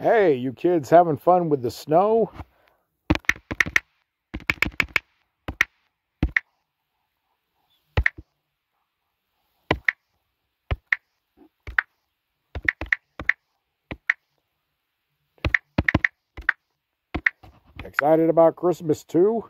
Hey, you kids having fun with the snow? Excited about Christmas too?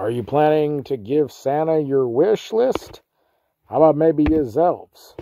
Are you planning to give Santa your wish list? How about maybe his elves?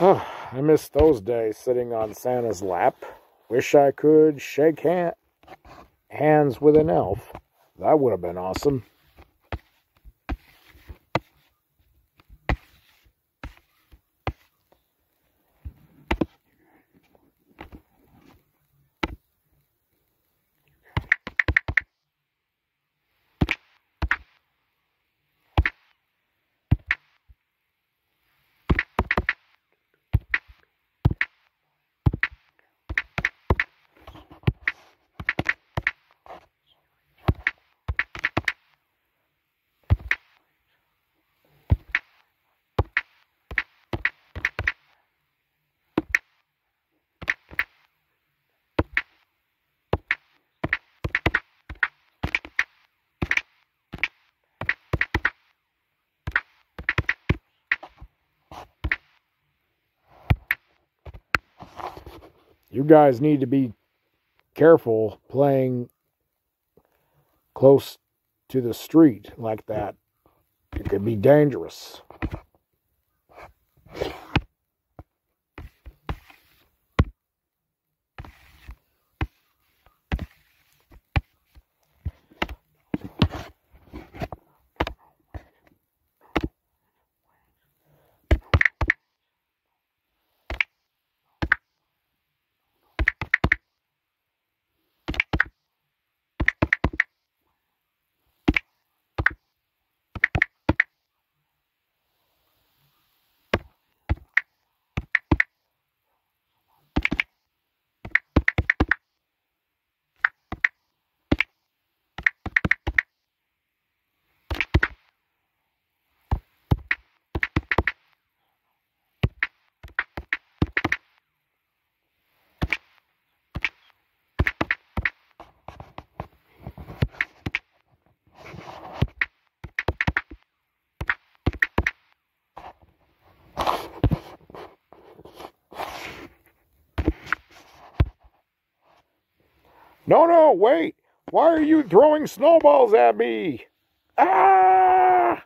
Oh, I miss those days sitting on Santa's lap. Wish I could shake hands with an elf. That would have been awesome. You guys need to be careful playing close to the street like that. It could be dangerous. No, wait! Why are you throwing snowballs at me? Ah!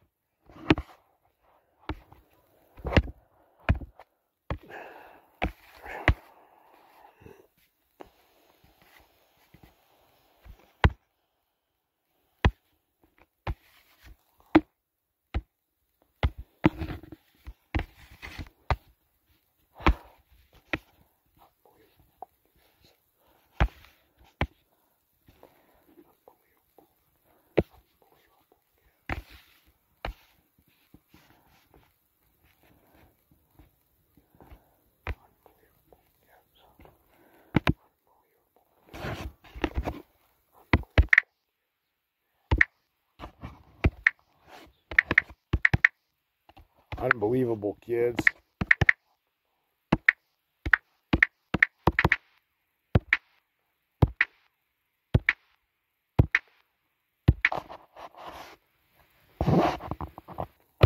Unbelievable, kids.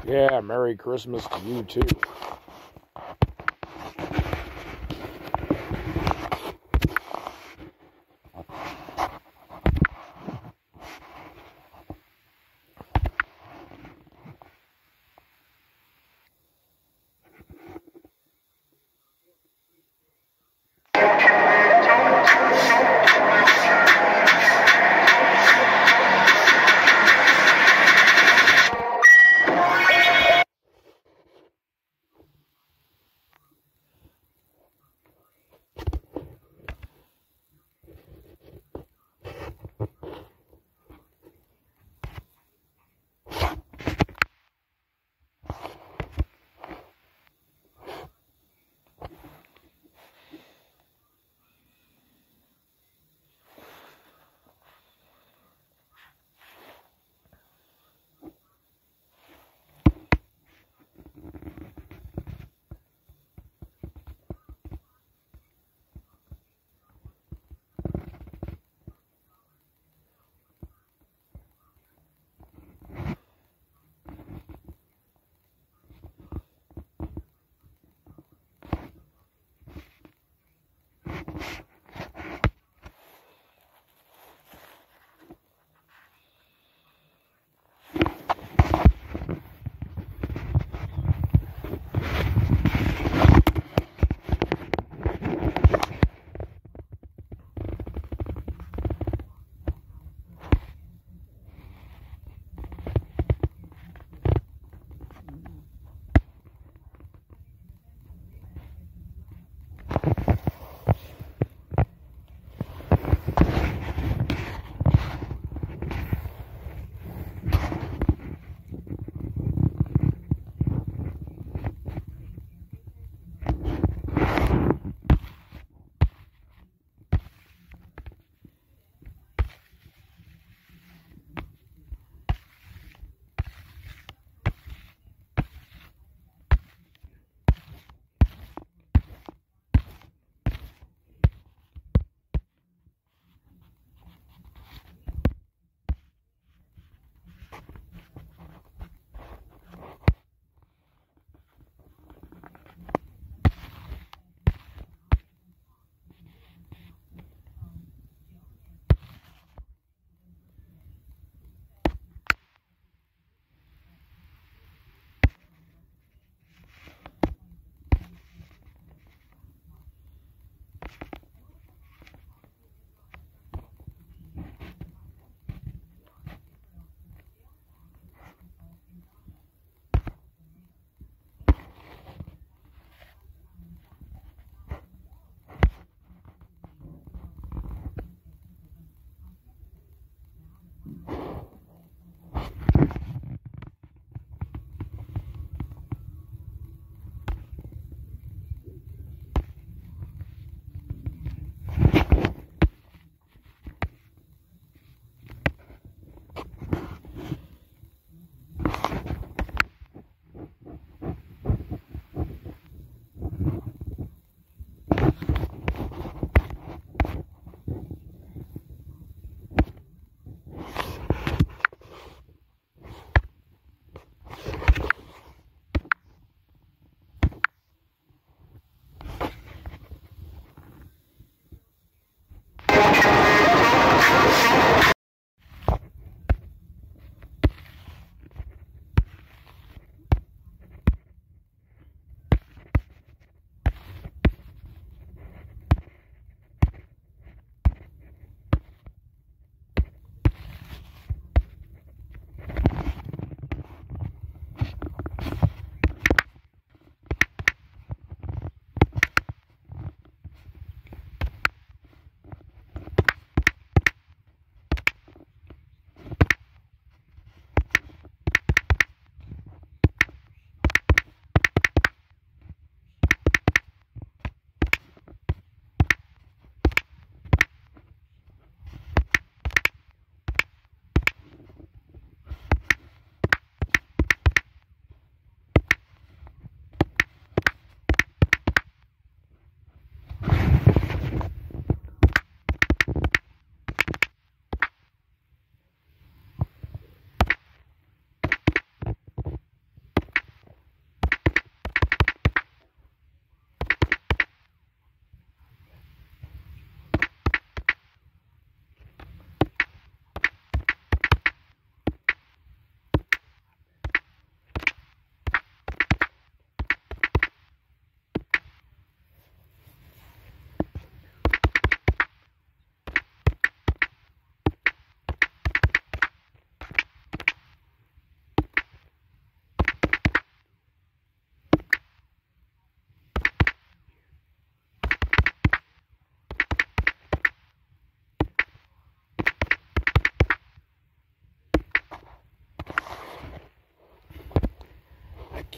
Yeah, Merry Christmas to you too.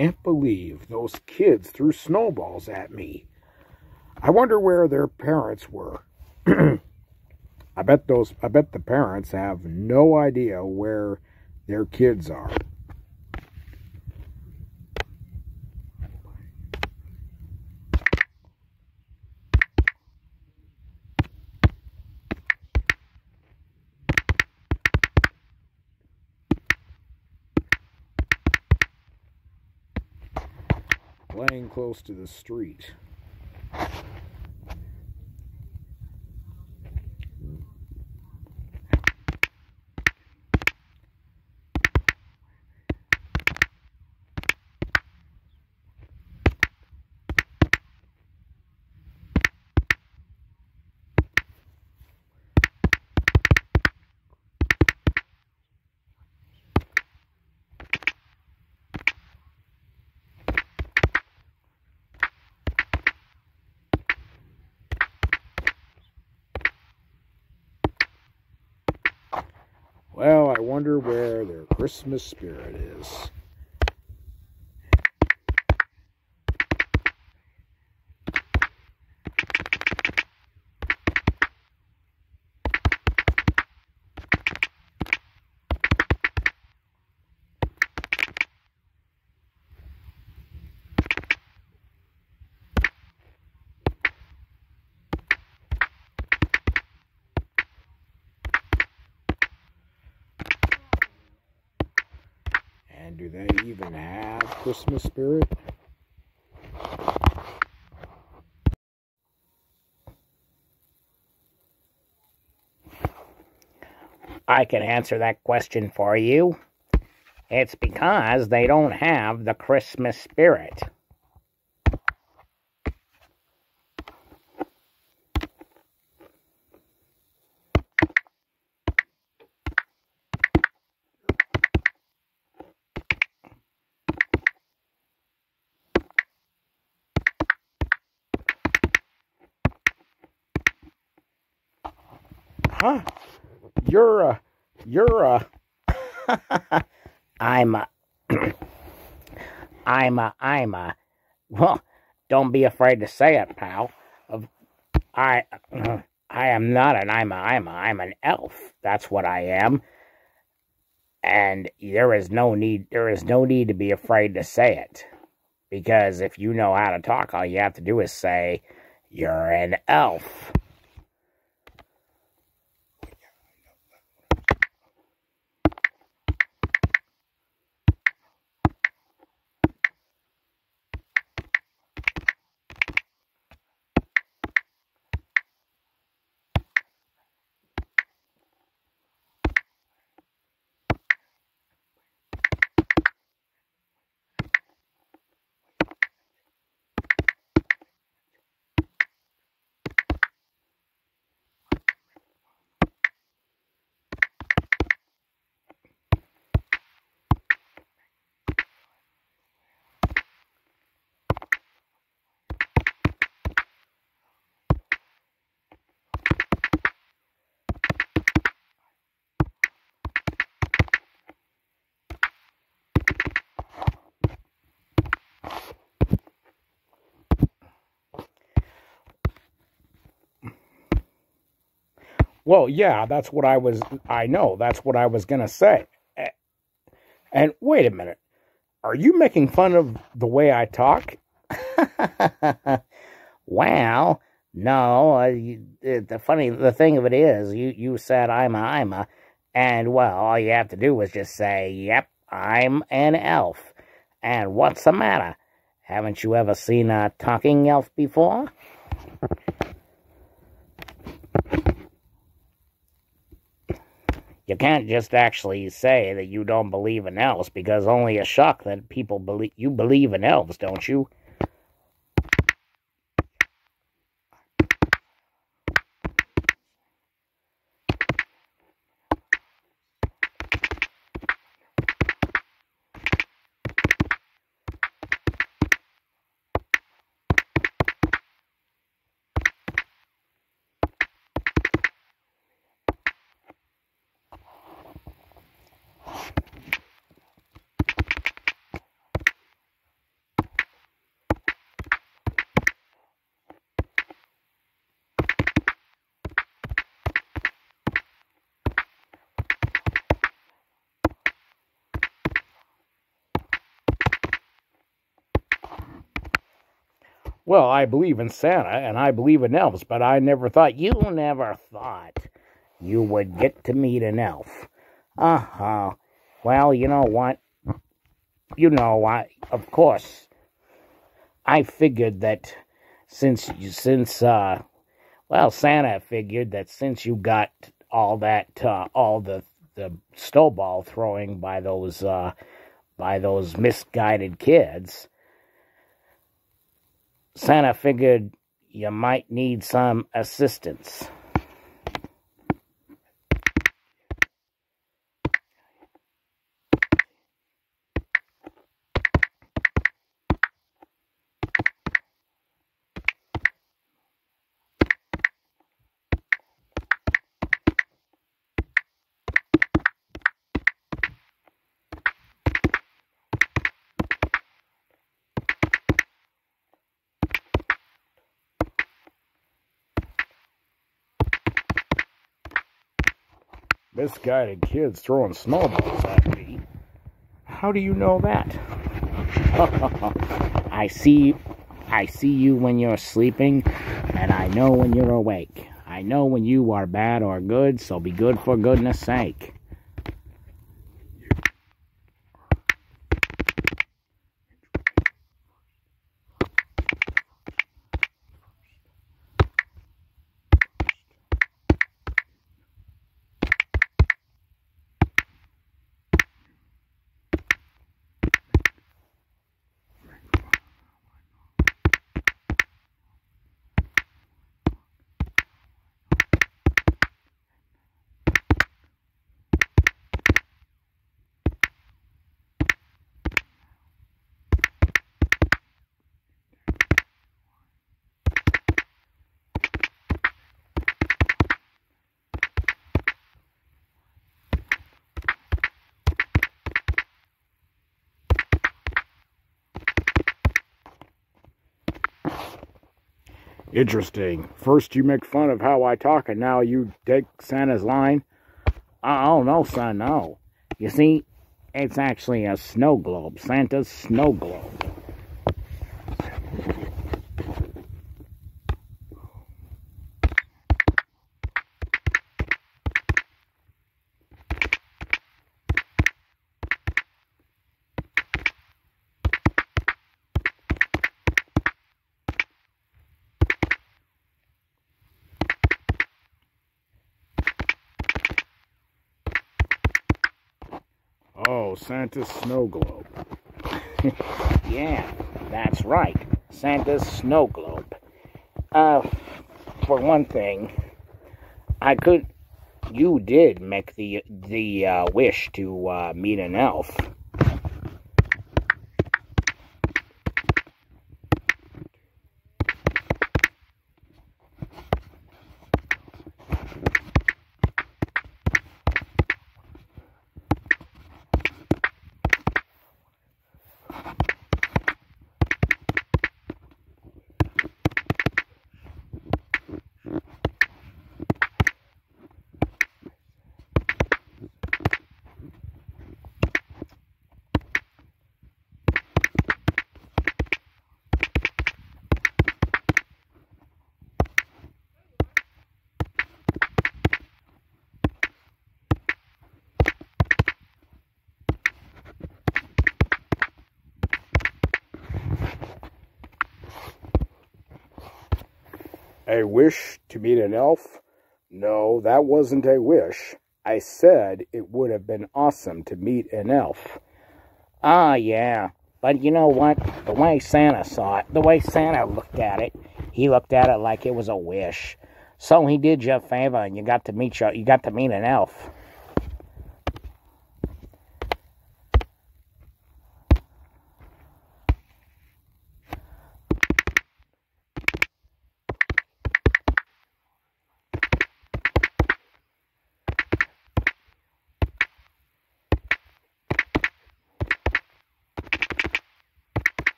can't believe those kids threw snowballs at me. I wonder where their parents were. I bet the parents have no idea where their kids are. Playing close to the street. Well, I wonder where their Christmas spirit is. And do they even have Christmas spirit? I can answer that question for you. It's because they don't have the Christmas spirit. Huh? You're I'm well, don't be afraid to say it, pal. I am not an I'm an elf. That's what I am. And there is no need to be afraid to say it. Because if you know how to talk, all you have to do is say, you're an elf. Well, yeah, that's what I know, that's what I was going to say. And wait a minute. Are you making fun of the way I talk? Well, no, the thing of it is, you said I'm a, and well, all you have to do is just say, yep, I'm an elf. And what's the matter? Haven't you ever seen a talking elf before? You can't just actually say that you don't believe in elves, because only a shock that people believe. You believe in elves, don't you? Well, I believe in Santa, and I believe in elves, but I never thought you would get to meet an elf. Uh-huh. Well, you know what? Of course, I figured that Santa figured that since you got all the snowball throwing by those misguided kids, Santa figured you might need some assistance. Misguided kids throwing snowballs at me. How do you know that? I see you when you're sleeping, and I know when you're awake. I know when you are bad or good, so be good for goodness sake. Interesting. First you make fun of how I talk, and now you take Santa's line? Oh, no, son, no. You see, it's actually a snow globe. Santa's snow globe. Oh, Santa's snow globe. Yeah, that's right. Santa's snow globe. For one thing, you did make the wish to meet an elf. A wish to meet an elf? No, that wasn't a wish. I said it would have been awesome to meet an elf. Ah, yeah. But you know what? The way Santa saw it, the way Santa looked at it, he looked at it like it was a wish. So he did you a favor, and you got to meet an elf.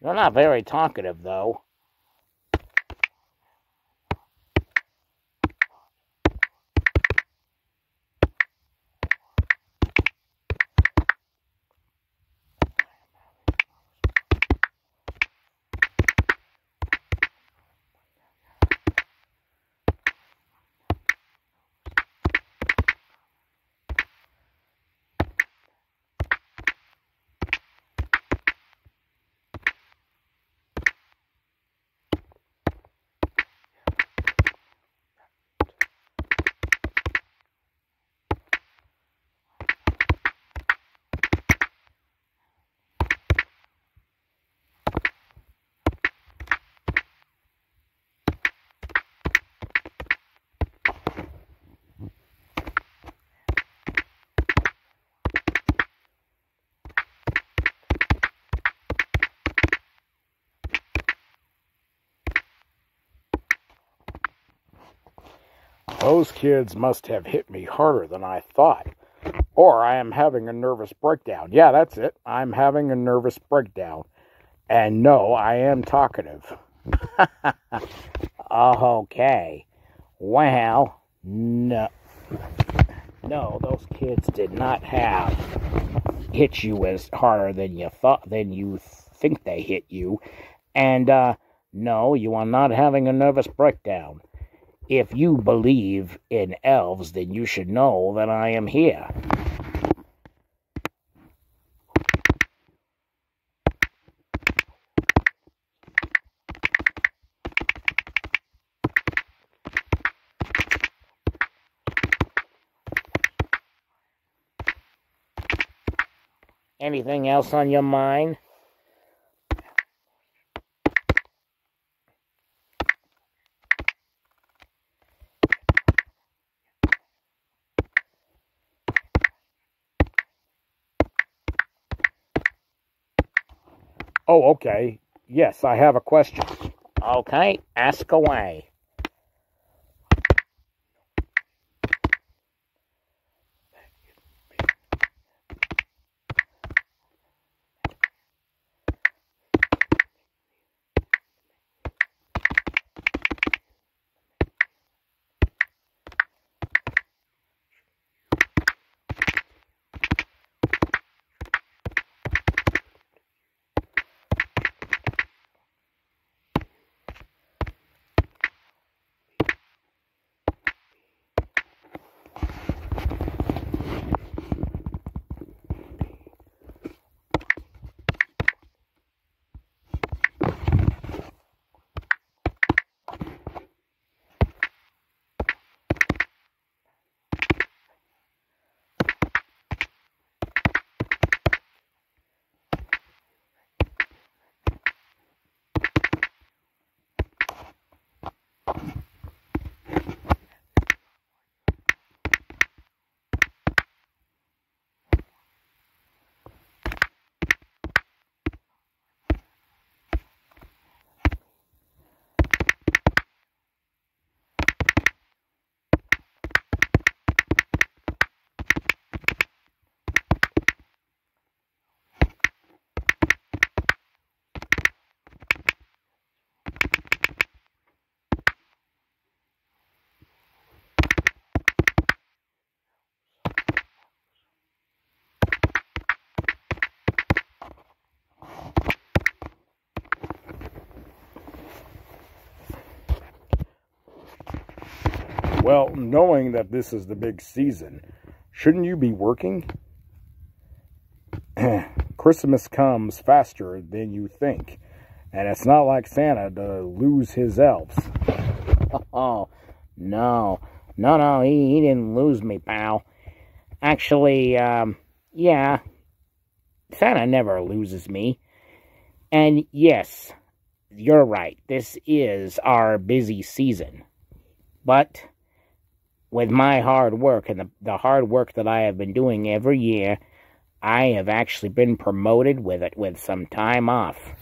You're not very talkative, though. Those kids must have hit me harder than I thought. Or I am having a nervous breakdown. Yeah, that's it. I'm having a nervous breakdown. And no, I am talkative. Okay. Well, no, those kids did not hit you as harder than you think they hit you. And, no, you are not having a nervous breakdown. If you believe in elves, then you should know that I am here. Anything else on your mind? Oh, okay. Yes, I have a question. Okay, ask away. Well, knowing that this is the big season, shouldn't you be working? Christmas comes faster than you think, and it's not like Santa to lose his elves. Oh, no, he didn't lose me, pal. Actually, yeah, Santa never loses me. And yes, you're right, this is our busy season. But with my hard work and the hard work that I have been doing every year, I have actually been promoted with some time off.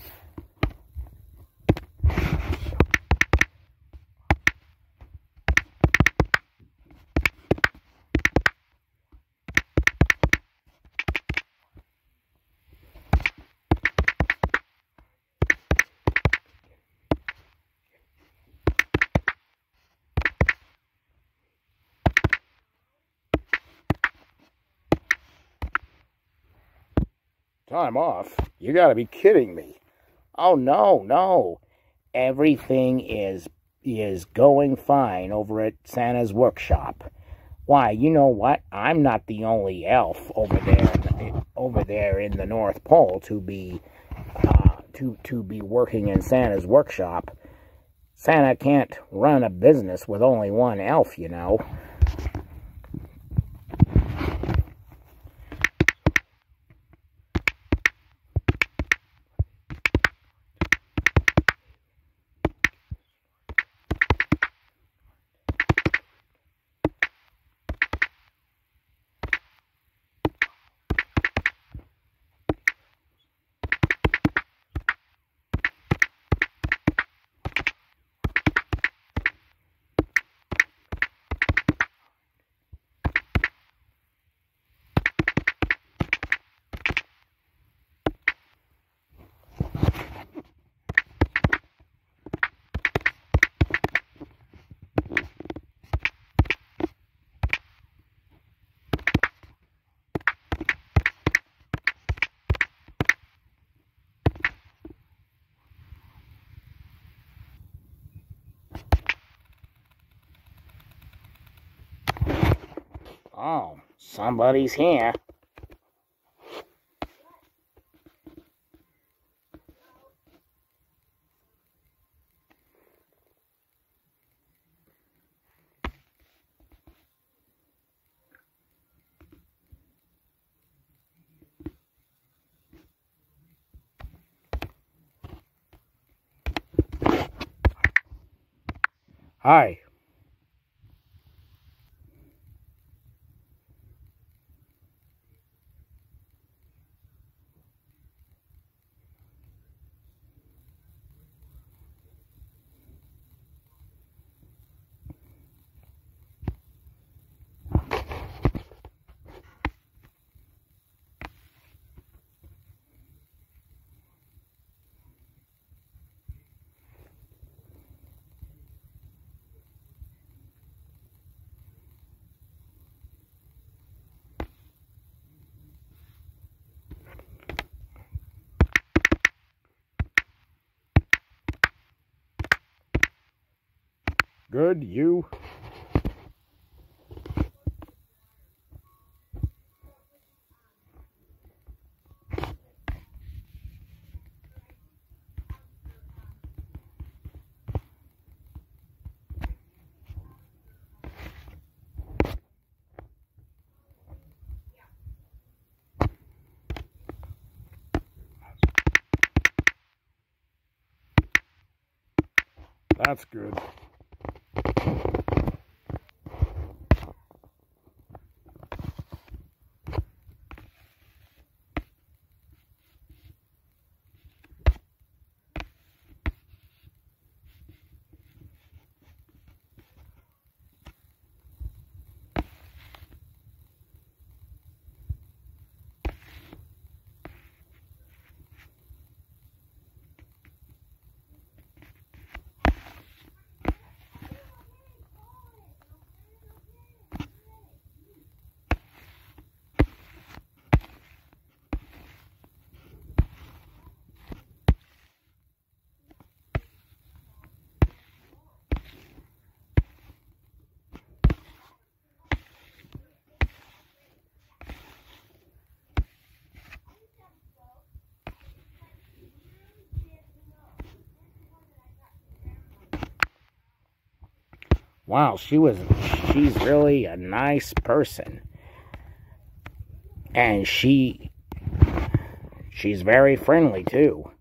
Time off? You gotta be kidding me. Oh, no. Everything is going fine over at Santa's workshop. Why, you know what? I'm not the only elf over there in the North Pole to be working in Santa's workshop. Santa can't run a business with only one elf, you know. Oh, somebody's here. Hi. Good, you? That's good. Wow, she's really a nice person. And she's very friendly too.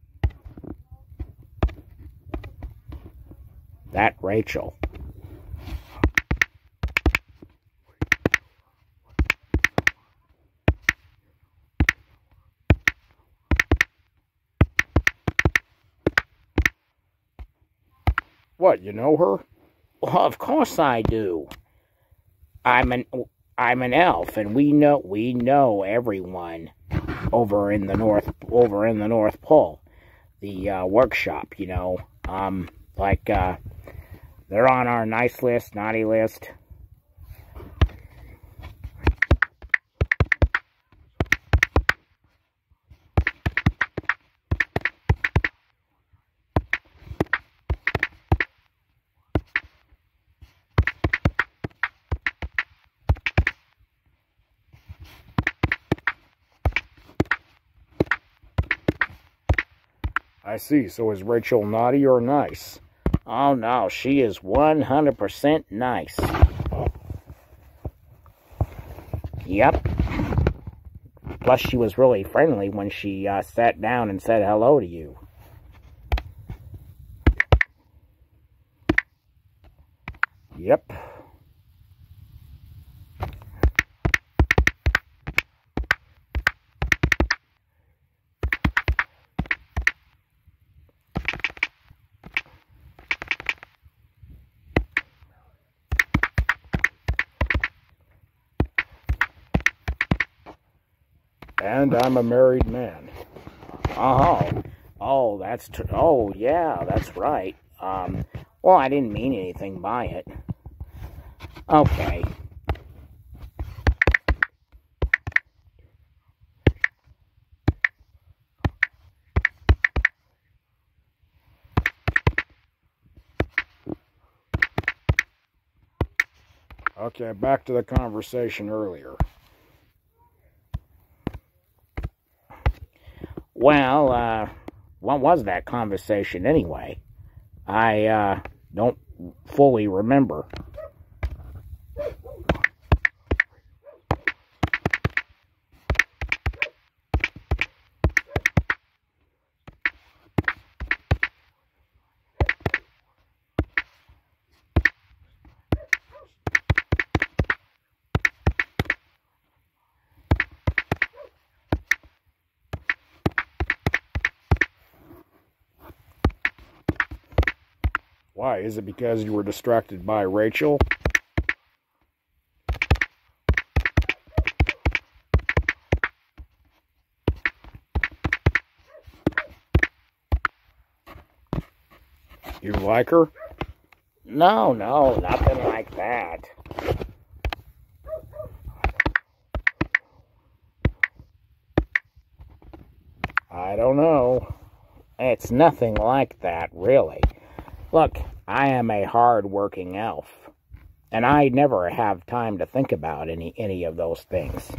That Rachel. What, you know her? Well, of course I do. I'm an elf, and we know everyone over in the North Pole, the workshop. They're on our nice list, naughty list. I see. So is Rachel naughty or nice? Oh no, she is 100% nice. Yep. Plus, she was really friendly when she sat down and said hello to you. Yep. And I'm a married man. Oh, oh, yeah, that's right. Well, I didn't mean anything by it. Okay. Okay, back to the conversation earlier. Well, what was that conversation anyway? I don't fully remember. Why? Is it because you were distracted by Rachel? You like her? No, nothing like that. I don't know. It's nothing like that, really. Look, I am a hard-working elf, and I never have time to think about any of those things.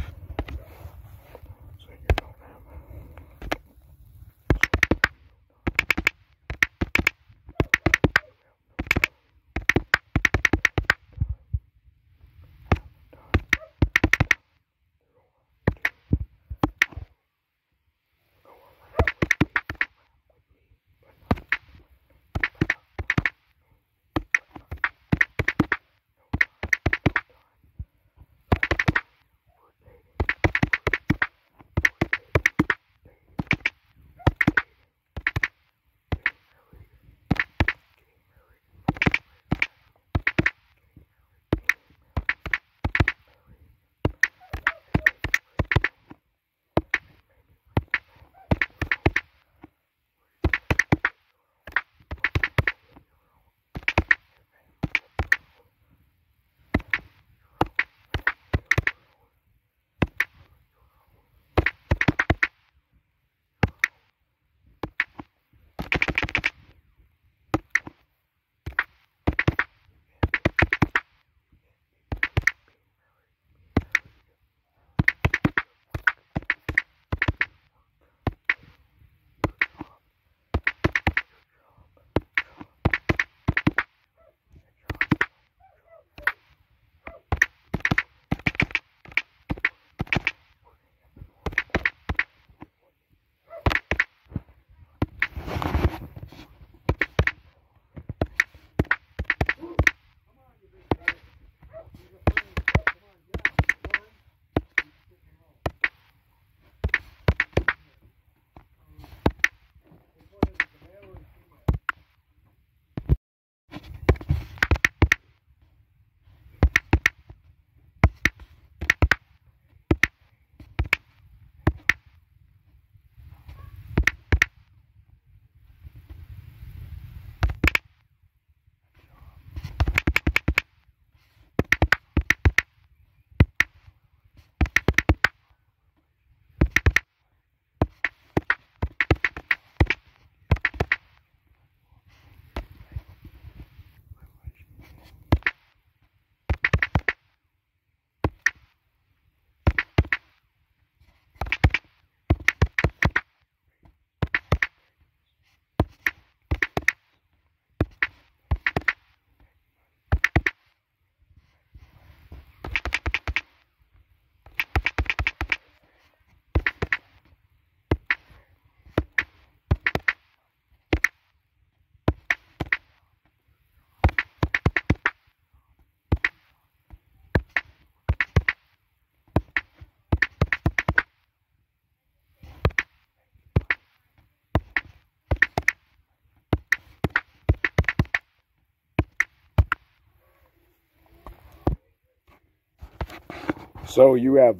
So you have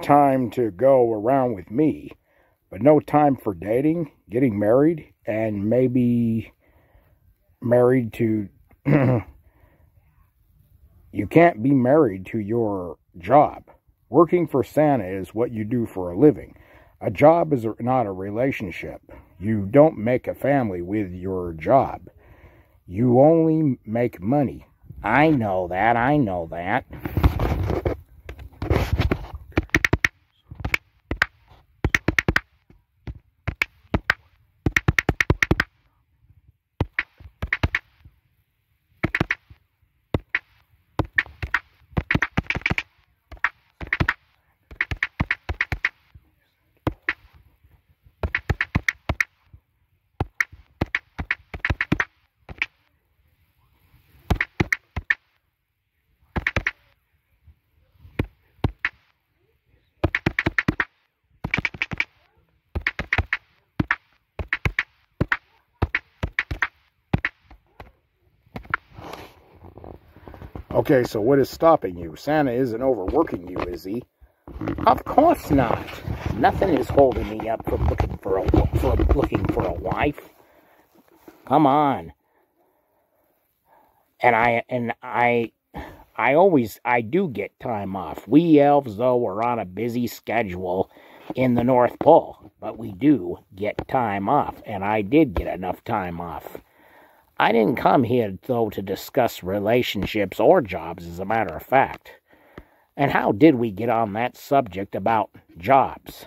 time to go around with me, but no time for dating, getting married, and maybe married to... You can't be married to your job. Working for Santa is what you do for a living. A job is not a relationship. You don't make a family with your job. You only make money. I know that. I know that. Okay, so what is stopping you? Santa isn't overworking you, is he? Of course not. Nothing is holding me up from looking for a wife. Come on. And I do get time off. We elves, though, are on a busy schedule in the North Pole, but we do get time off, and I did get enough time off. I didn't come here, though, to discuss relationships or jobs, as a matter of fact. And how did we get on that subject about jobs?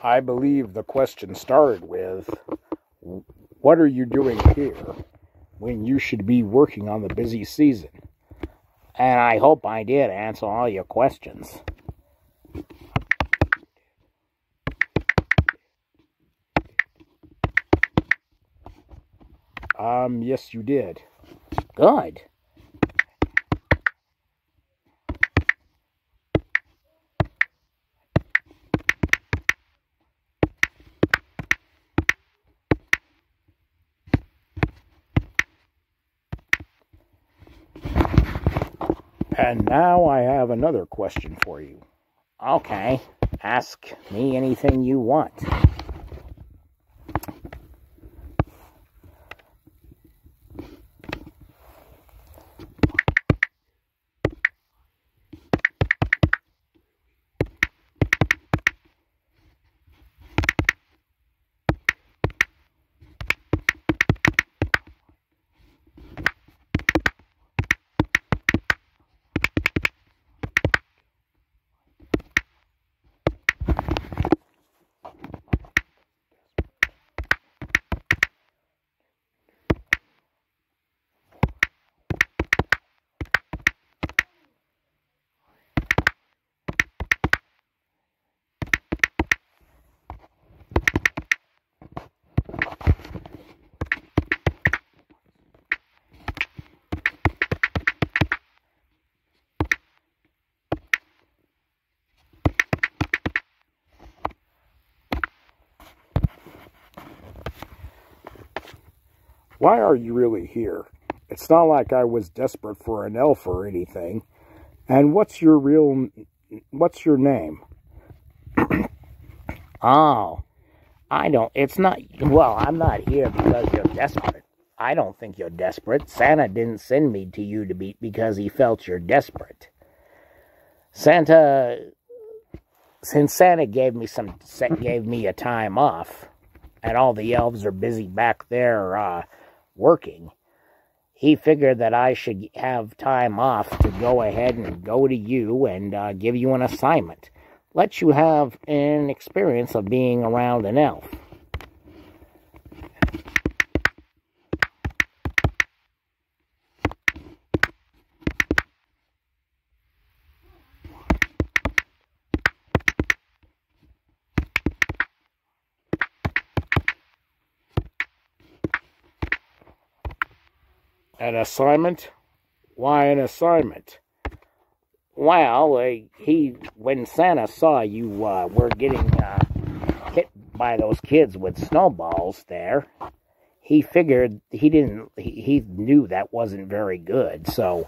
I believe the question started with, what are you doing here when you should be working on the busy season? And I hope I did answer all your questions. Yes, you did. Good. And now I have another question for you. Okay. Ask me anything you want. Why are you really here? It's not like I was desperate for an elf or anything. And what's your name? Oh, It's not, well, I'm not here because you're desperate. I don't think you're desperate. Santa didn't send me to you because he felt you're desperate. Since Santa gave me a time off, and all the elves are busy back there working, he figured that I should have time off to go ahead and go to you and give you an assignment. Let you have an experience of being around an elf. An assignment? Why an assignment? Well, when Santa saw you were getting hit by those kids with snowballs there, he figured he knew that wasn't very good. So,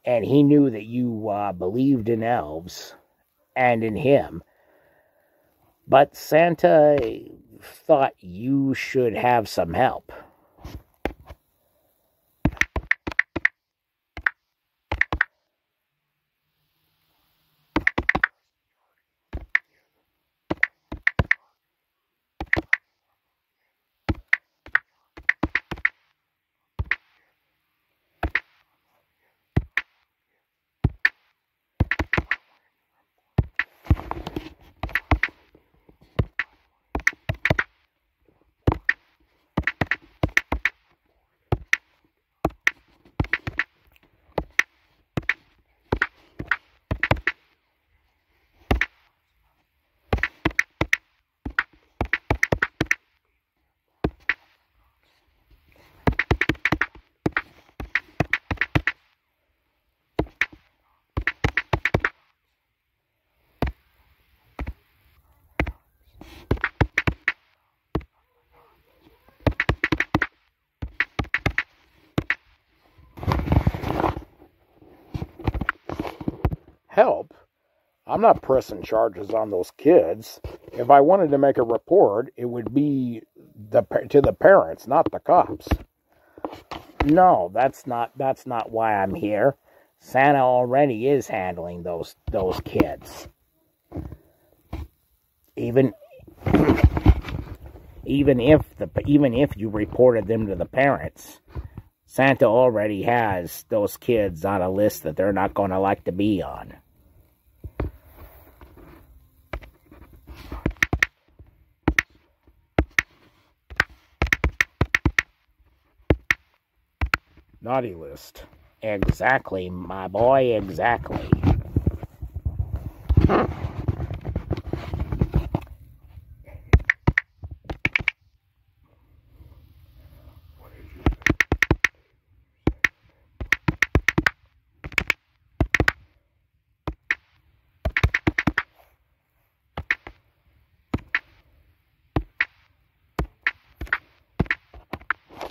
and he knew that you believed in elves and in him. But Santa thought you should have some help. Help? I'm not pressing charges on those kids. If I wanted to make a report, it would be to the parents, not the cops. No, that's not why I'm here. Santa already is handling those kids. Even if you reported them to the parents, Santa already has those kids on a list that they're not going to like to be on. Naughty list. Exactly, my boy, exactly.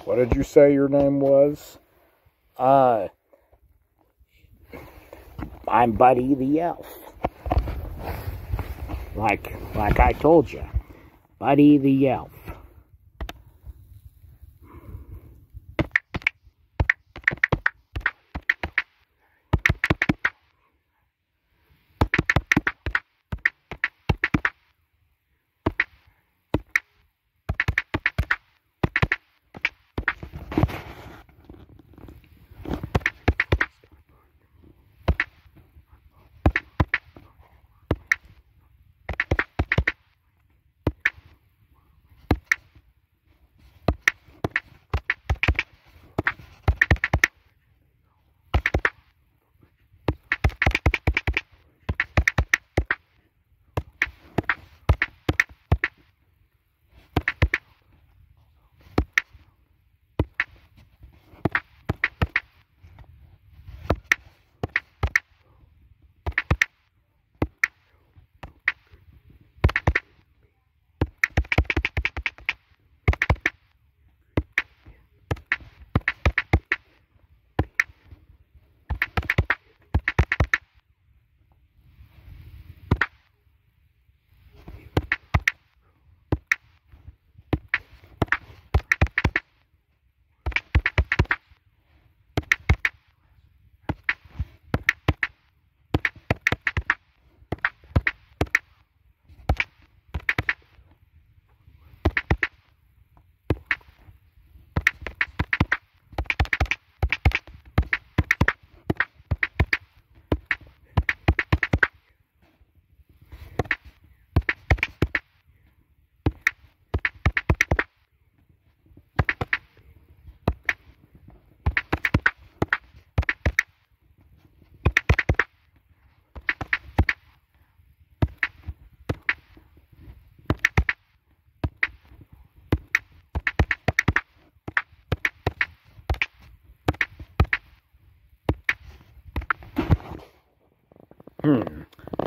What did you say your name was? I'm Buddy the Elf. Like I told you. Buddy the Elf.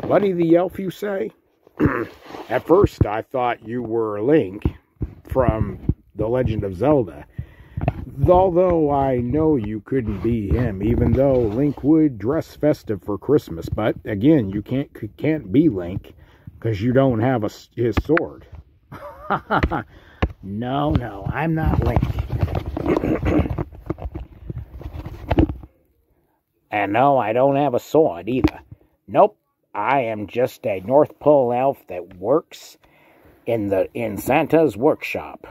Buddy the Elf, you say? At first, I thought you were Link from The Legend of Zelda. Although I know you couldn't be him, even though Link would dress festive for Christmas. But again, you can't be Link because you don't have his sword. No, I'm not Link. And no, I don't have a sword either. Nope, I am just a North Pole elf that works in Santa's workshop.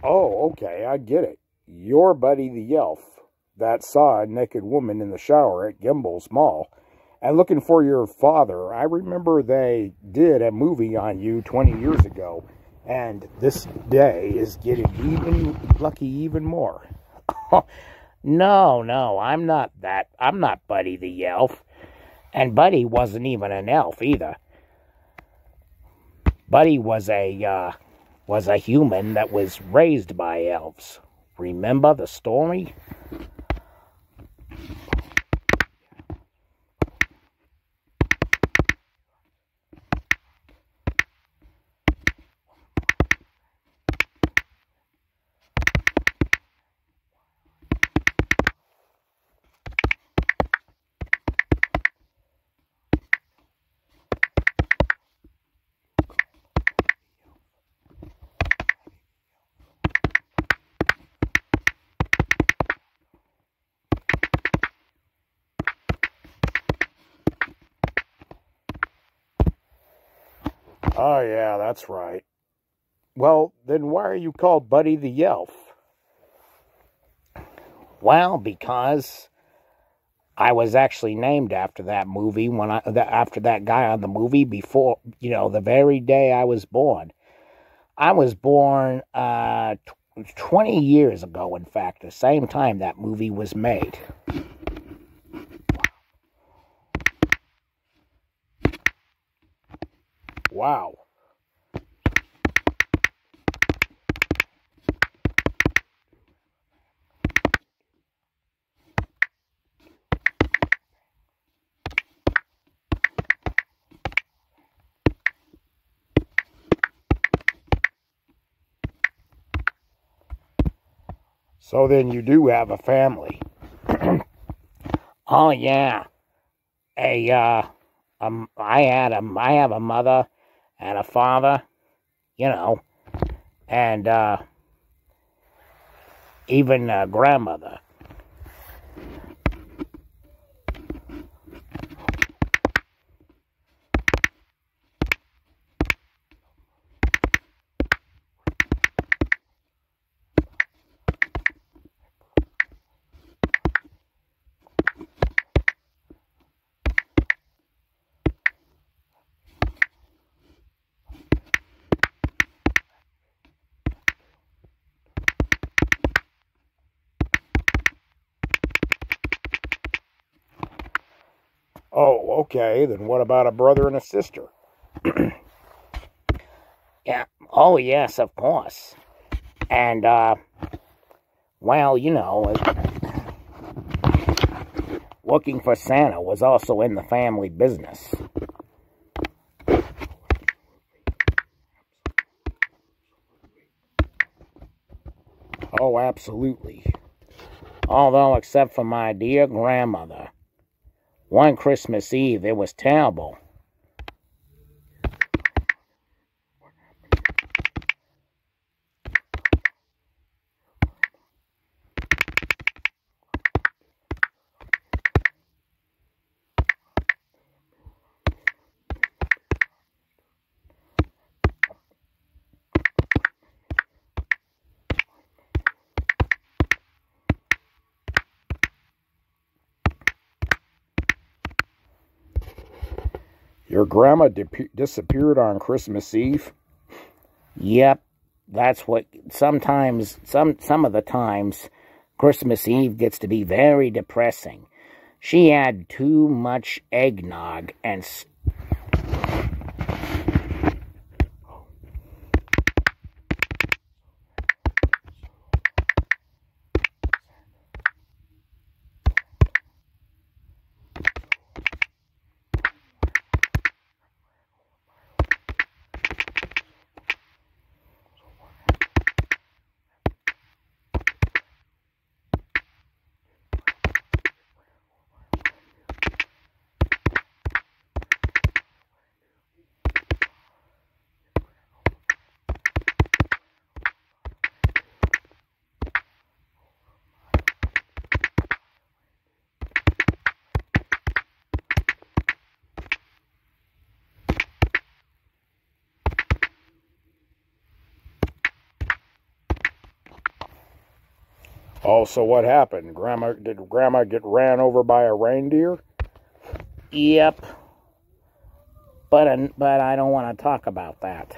Oh, okay, I get it. You're Buddy the Elf that saw a naked woman in the shower at Gimbel's Mall. And looking for your father, I remember they did a movie on you 20 years ago. And this day is getting even more. No, I'm not that. I'm not Buddy the Elf. And Buddy wasn't even an elf either. Buddy was a human that was raised by elves. Remember the story? Oh, yeah, that's right. Well, then why are you called Buddy the Elf? Well, because I was actually named after that movie after that guy on the movie before, the very day I was born. I was born 20 years ago, in fact, the same time that movie was made. Wow. So then you do have a family. Oh yeah, I have a mother and a father, and even a grandmother. Oh, okay. Then what about a brother and a sister? Yeah. Oh, yes, of course. And, well, you know, working for Santa was also in the family business. Oh, absolutely. Although, except for my dear grandmother, one Christmas Eve, it was terrible. Your grandma disappeared on Christmas Eve? Yep, that's what sometimes, some of the times, Christmas Eve gets to be very depressing. She had too much eggnog and Oh, so what happened? Did Grandma get ran over by a reindeer? Yep. But I don't want to talk about that.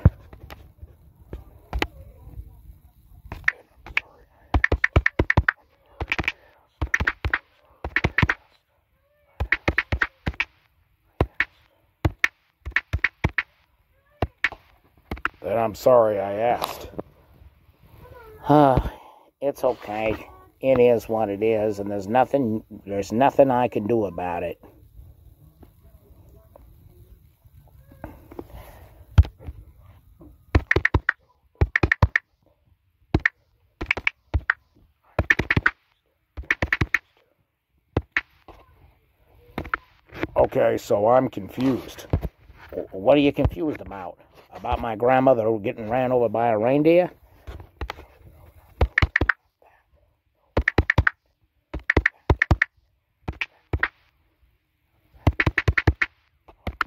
Then I'm sorry I asked. It's okay. It is what it is, and there's nothing I can do about it. Okay, so I'm confused. What are you confused about? About my grandmother getting ran over by a reindeer?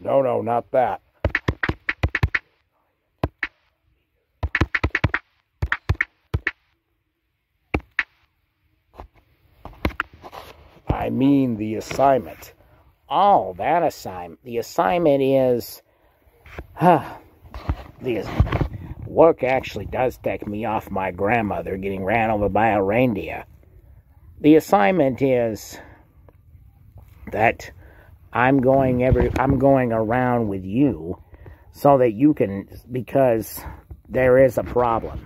No, not that. I mean the assignment. Oh, that assignment. The assignment is... the work actually does take me off my grandmother getting ran over by a reindeer. The assignment is that I'm going around with you so that you can, because there is a problem.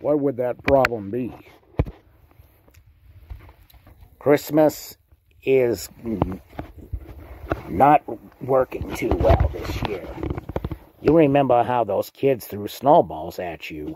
What would that problem be? Christmas is not working too well this year. You remember how those kids threw snowballs at you.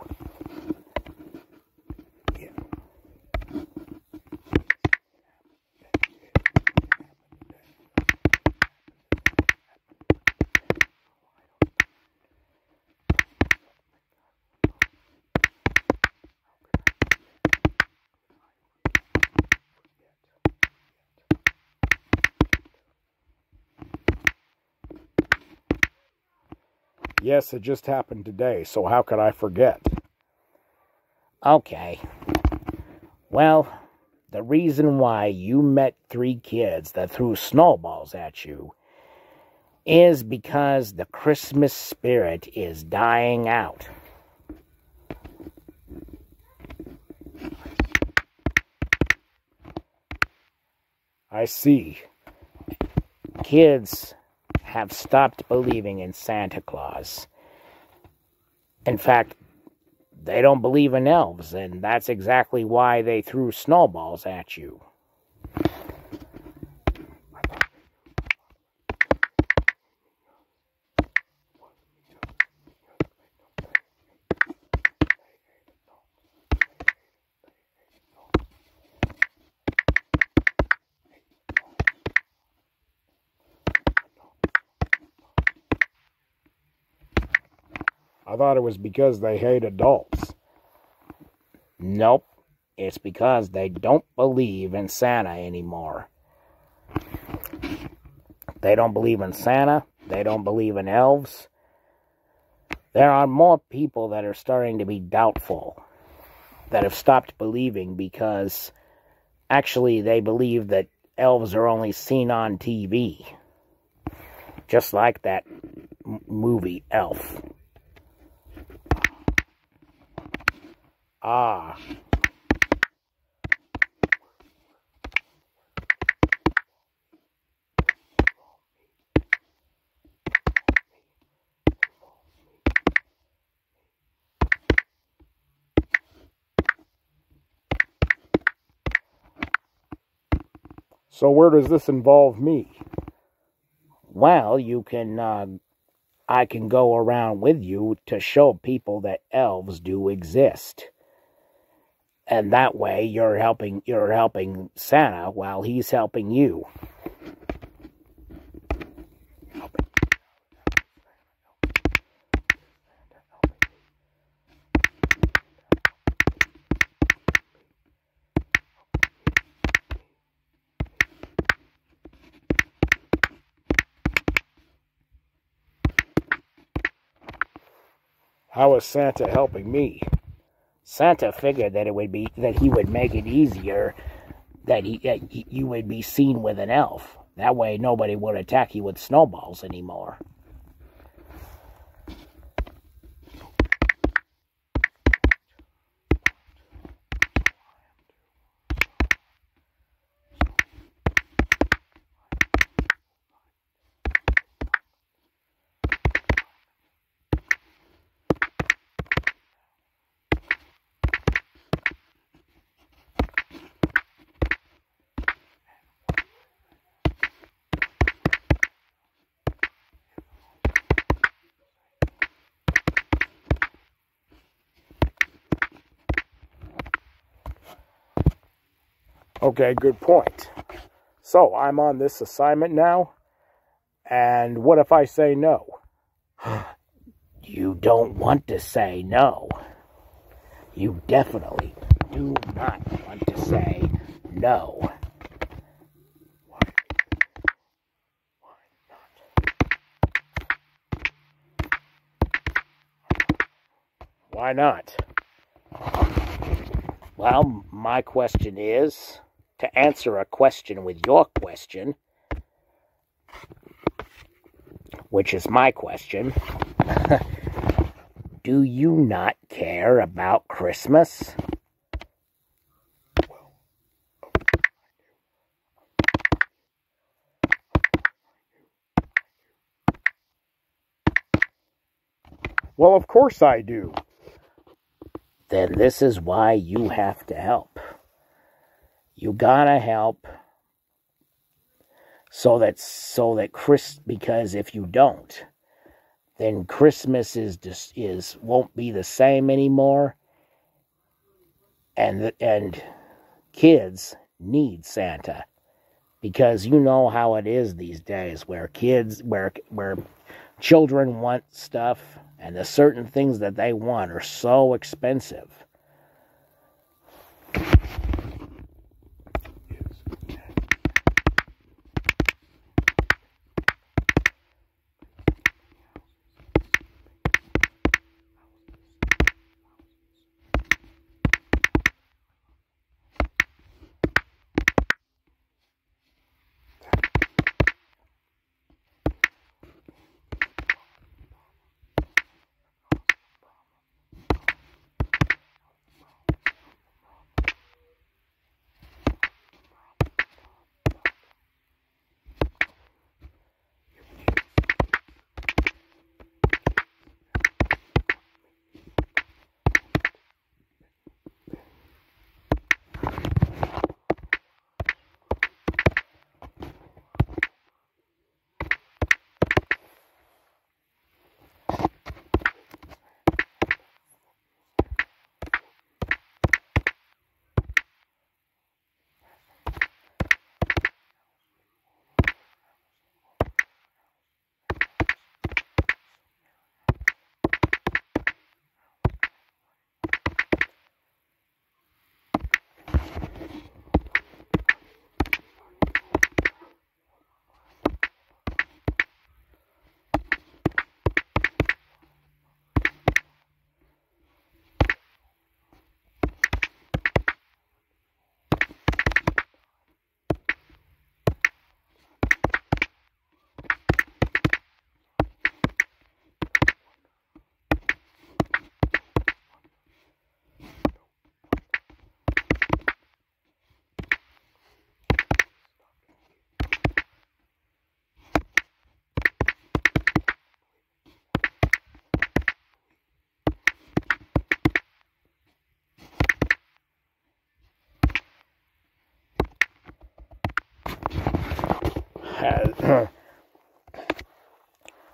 Yes, it just happened today, so how could I forget? Okay. Well, the reason why you met 3 kids that threw snowballs at you is because the Christmas spirit is dying out. I see. Kids have stopped believing in Santa Claus. In fact, they don't believe in elves, and that's exactly why they threw snowballs at you. I thought it was because they hate adults. Nope, it's because they don't believe in Santa anymore. They don't believe in Santa. They don't believe in elves. There are more people that are starting to be doubtful, that have stopped believing because actually they believe that elves are only seen on TV. Just like that movie, Elf. Ah. So where does this involve me? Well, I can go around with you to show people that elves do exist. And that way you're helping Santa while he's helping you. How is Santa helping me? Santa figured that he would make it easier that you would be seen with an elf. That way nobody would attack you with snowballs anymore. Okay, good point. So, I'm on this assignment now, and what if I say no? You don't want to say no. You definitely do not want to say no. Why not? Well, my question is, to answer a question with your question, which is my question, do you not care about Christmas? Well, of course I do. Then this is why you have to help. You gotta help because if you don't, then Christmas won't be the same anymore, and kids need Santa, because you know how it is these days, where children want stuff, and the certain things that they want are so expensive.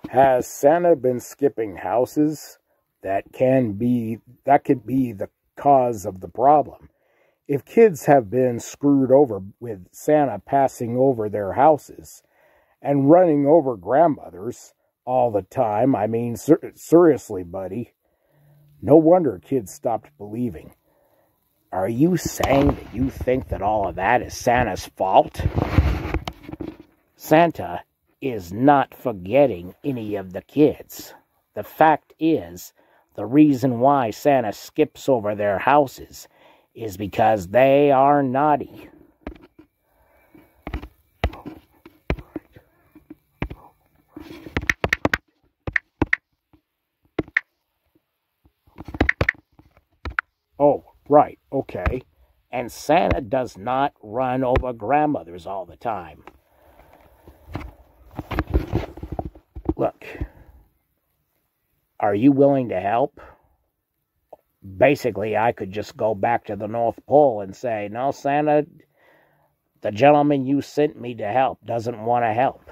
Has Santa been skipping houses? That could be the cause of the problem. If kids have been screwed over with Santa passing over their houses and running over grandmothers all the time, I mean, seriously, buddy, no wonder kids stopped believing. Are you saying that you think that all of that is Santa's fault? Santa is not forgetting any of the kids. The fact is, the reason why Santa skips over their houses is because they are naughty. Oh, right, okay. And Santa does not run over grandmothers all the time. Look, are you willing to help? Basically, I could just go back to the North Pole and say, no, Santa, the gentleman you sent me to help doesn't want to help.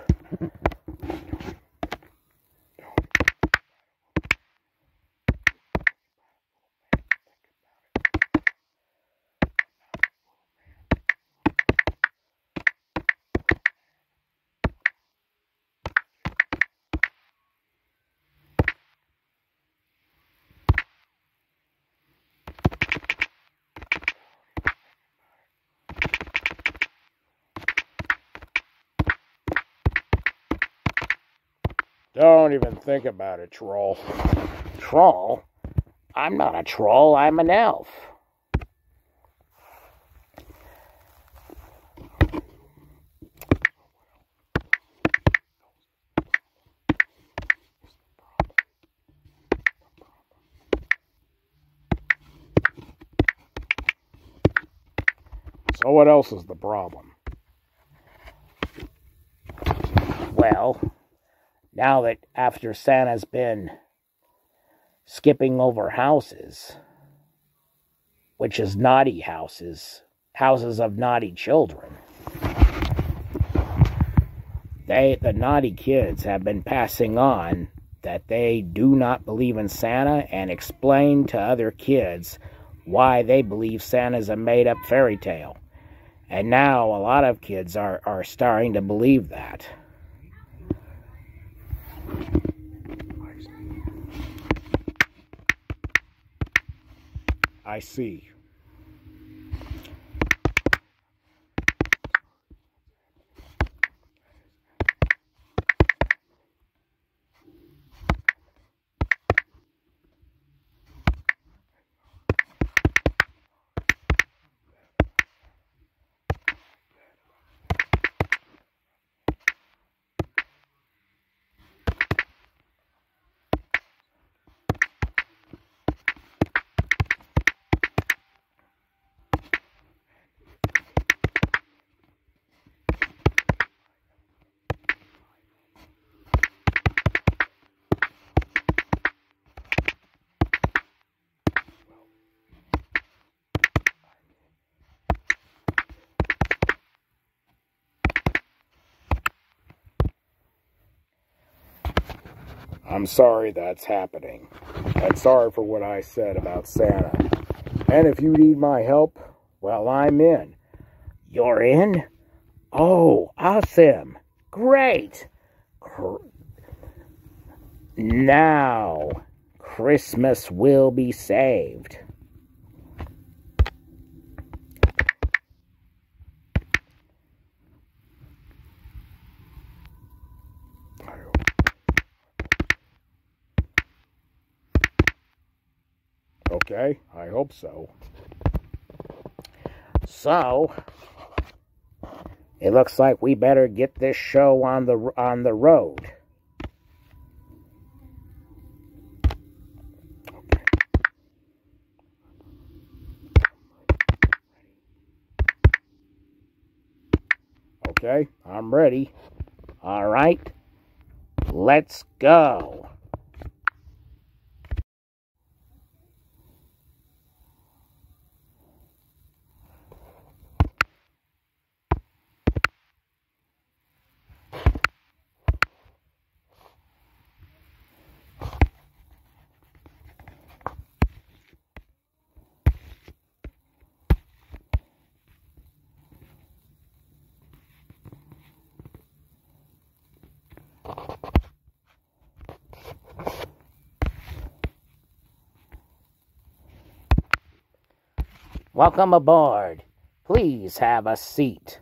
Don't even think about it, troll. Troll? I'm not a troll, I'm an elf. So what else is the problem? Well, now that after Santa's been skipping over houses, which is naughty houses of naughty children, the naughty kids have been passing on that they do not believe in Santa and explain to other kids why they believe Santa's a made-up fairy tale. And now a lot of kids are starting to believe that. I see. I'm sorry that's happening. And sorry for what I said about Santa. And if you need my help, well, I'm in. You're in? Oh, awesome. Great. Now, Christmas will be saved. Okay, I hope so. So, it looks like we better get this show on the road. Okay, I'm ready. All right, let's go. Welcome aboard. Please have a seat.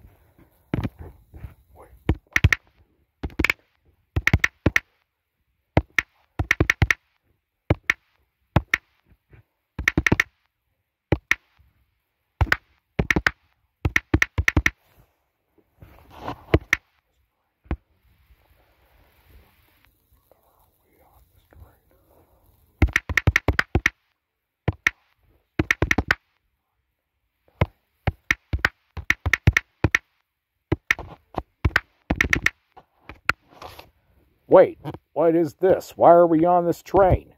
Wait, what is this? Why are we on this train?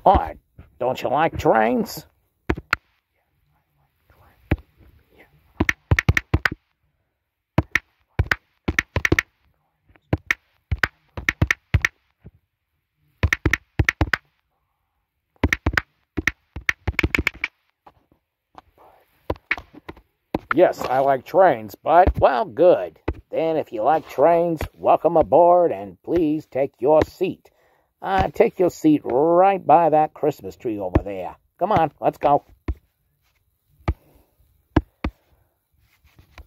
Oh, don't you like trains? Yes, I like trains, but Well, good. Then if you like trains, welcome aboard and please take your seat. Take your seat right by that Christmas tree over there. Come on, let's go.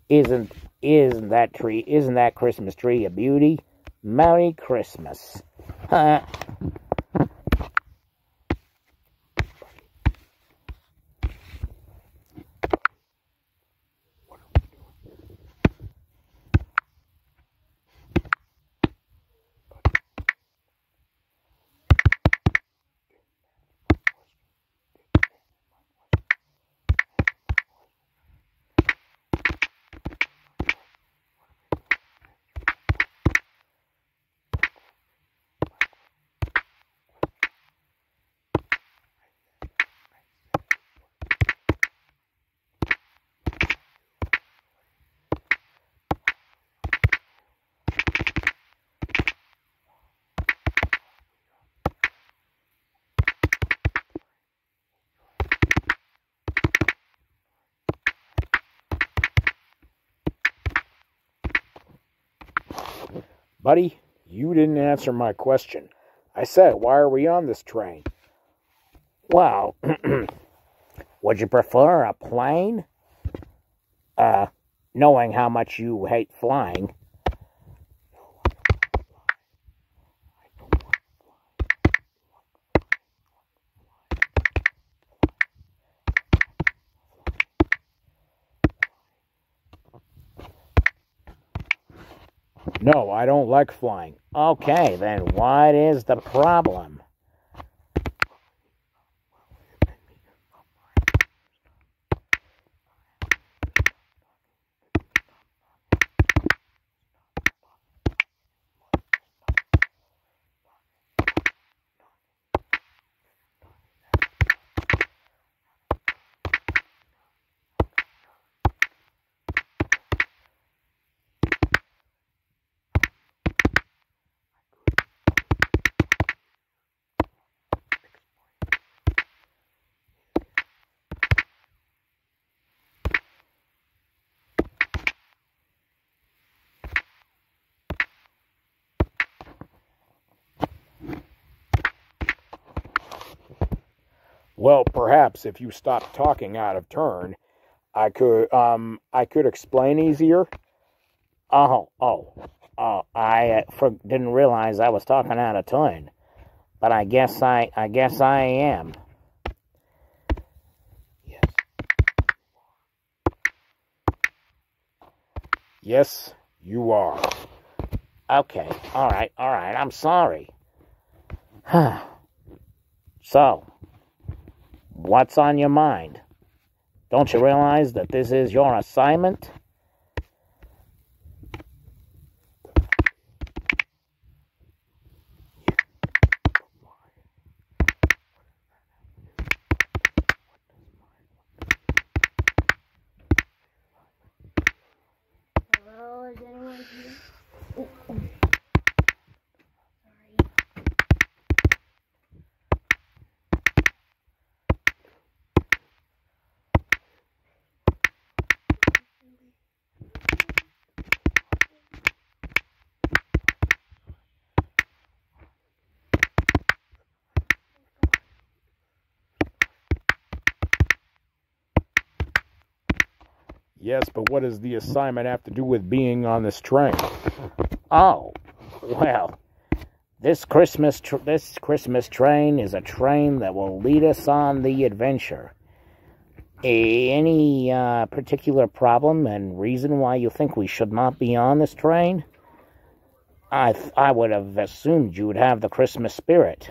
Isn't that Christmas tree a beauty? Merry Christmas. buddy, you didn't answer my question. I said, why are we on this train? Well, would you prefer a plane? Knowing how much you hate flying. No, I don't like flying. Okay, then what is the problem? Well, perhaps if you stopped talking out of turn, I could explain easier. I didn't realize I was talking out of turn, but I guess I am. Yes, you are. Okay, all right, I'm sorry. So, what's on your mind? Don't you realize that this is your assignment? Hello, is anyone here? Oh, sorry. Yes, but what does the assignment have to do with being on this train? Oh, well, this Christmas train is a train that will lead us on the adventure. Any particular problem and reason why you think we should not be on this train? I would have assumed you would have the Christmas spirit.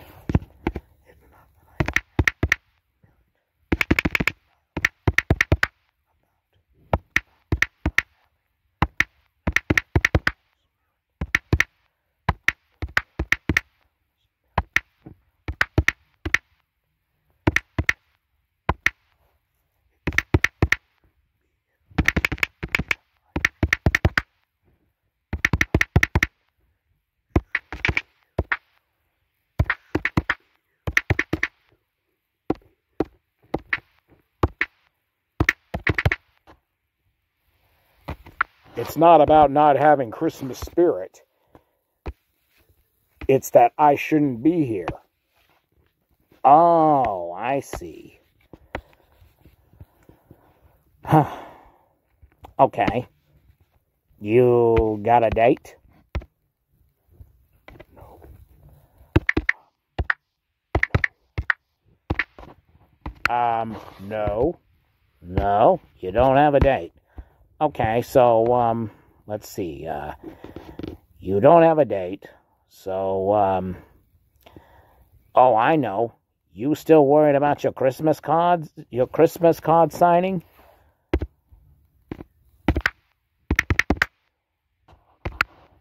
It's not about not having Christmas spirit. It's that I shouldn't be here. Oh, I see. Okay. You got a date? No. No, you don't have a date. Okay, so, let's see. You don't have a date. So, oh, I know. You still worried about your Christmas cards? Your Christmas card signing?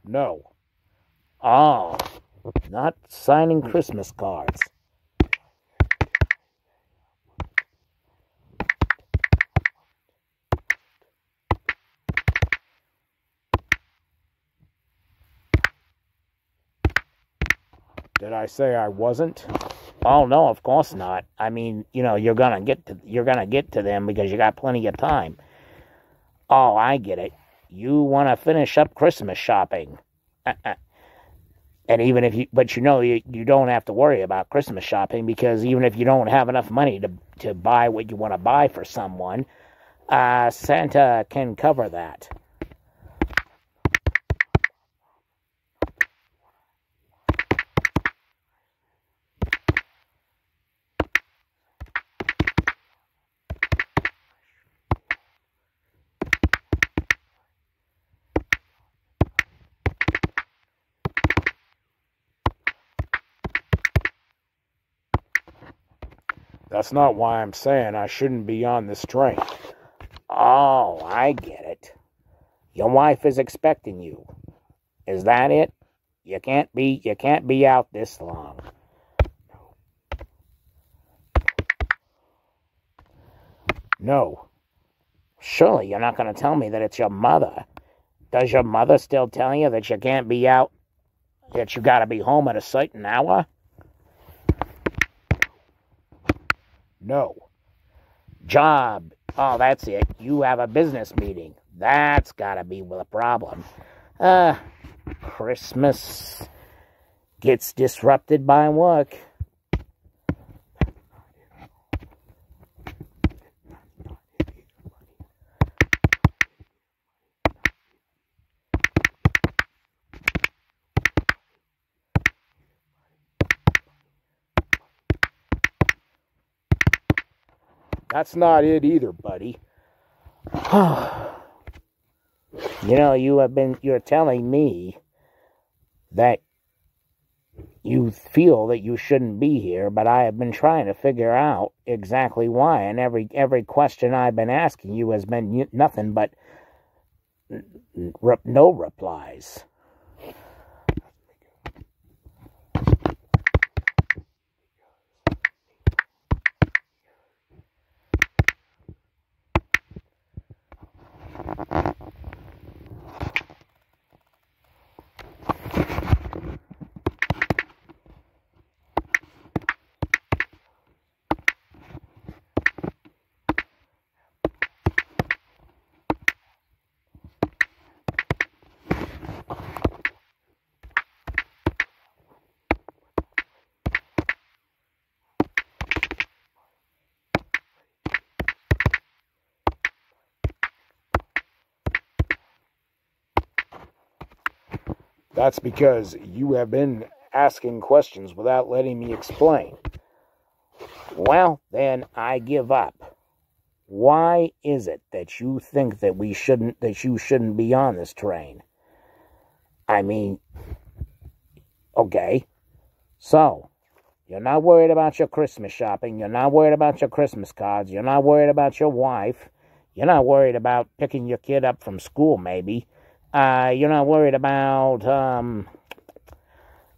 No. Oh, not signing Christmas cards. Did I say I wasn't? Oh no, of course not. I mean, you know, you're gonna get to them because you got plenty of time. Oh, I get it. You want to finish up Christmas shopping. And even if you, but you know, you don't have to worry about Christmas shopping because even if you don't have enough money to buy what you want to buy for someone, Santa can cover that. That's not why I'm saying I shouldn't be on this train. Oh, I get it. Your wife is expecting you. Is that it? You can't be out this long. No. Surely you're not going to tell me that it's your mother. Does your mother still tell you that you can't be out, that you got to be home at a certain hour? No. Job. Oh, that's it. You have a business meeting. That's got to be the problem. Christmas gets disrupted by work. That's not it either, buddy. You know, you're telling me that you feel that you shouldn't be here, but I have been trying to figure out exactly why, and every question I've been asking you has been nothing but no replies. That's because you have been asking questions without letting me explain. Well, then I give up. Why is it that you think that you shouldn't be on this train? I mean, okay, so you're not worried about your Christmas shopping. You're not worried about your Christmas cards. You're not worried about your wife. You're not worried about picking your kid up from school, maybe. You're not worried about,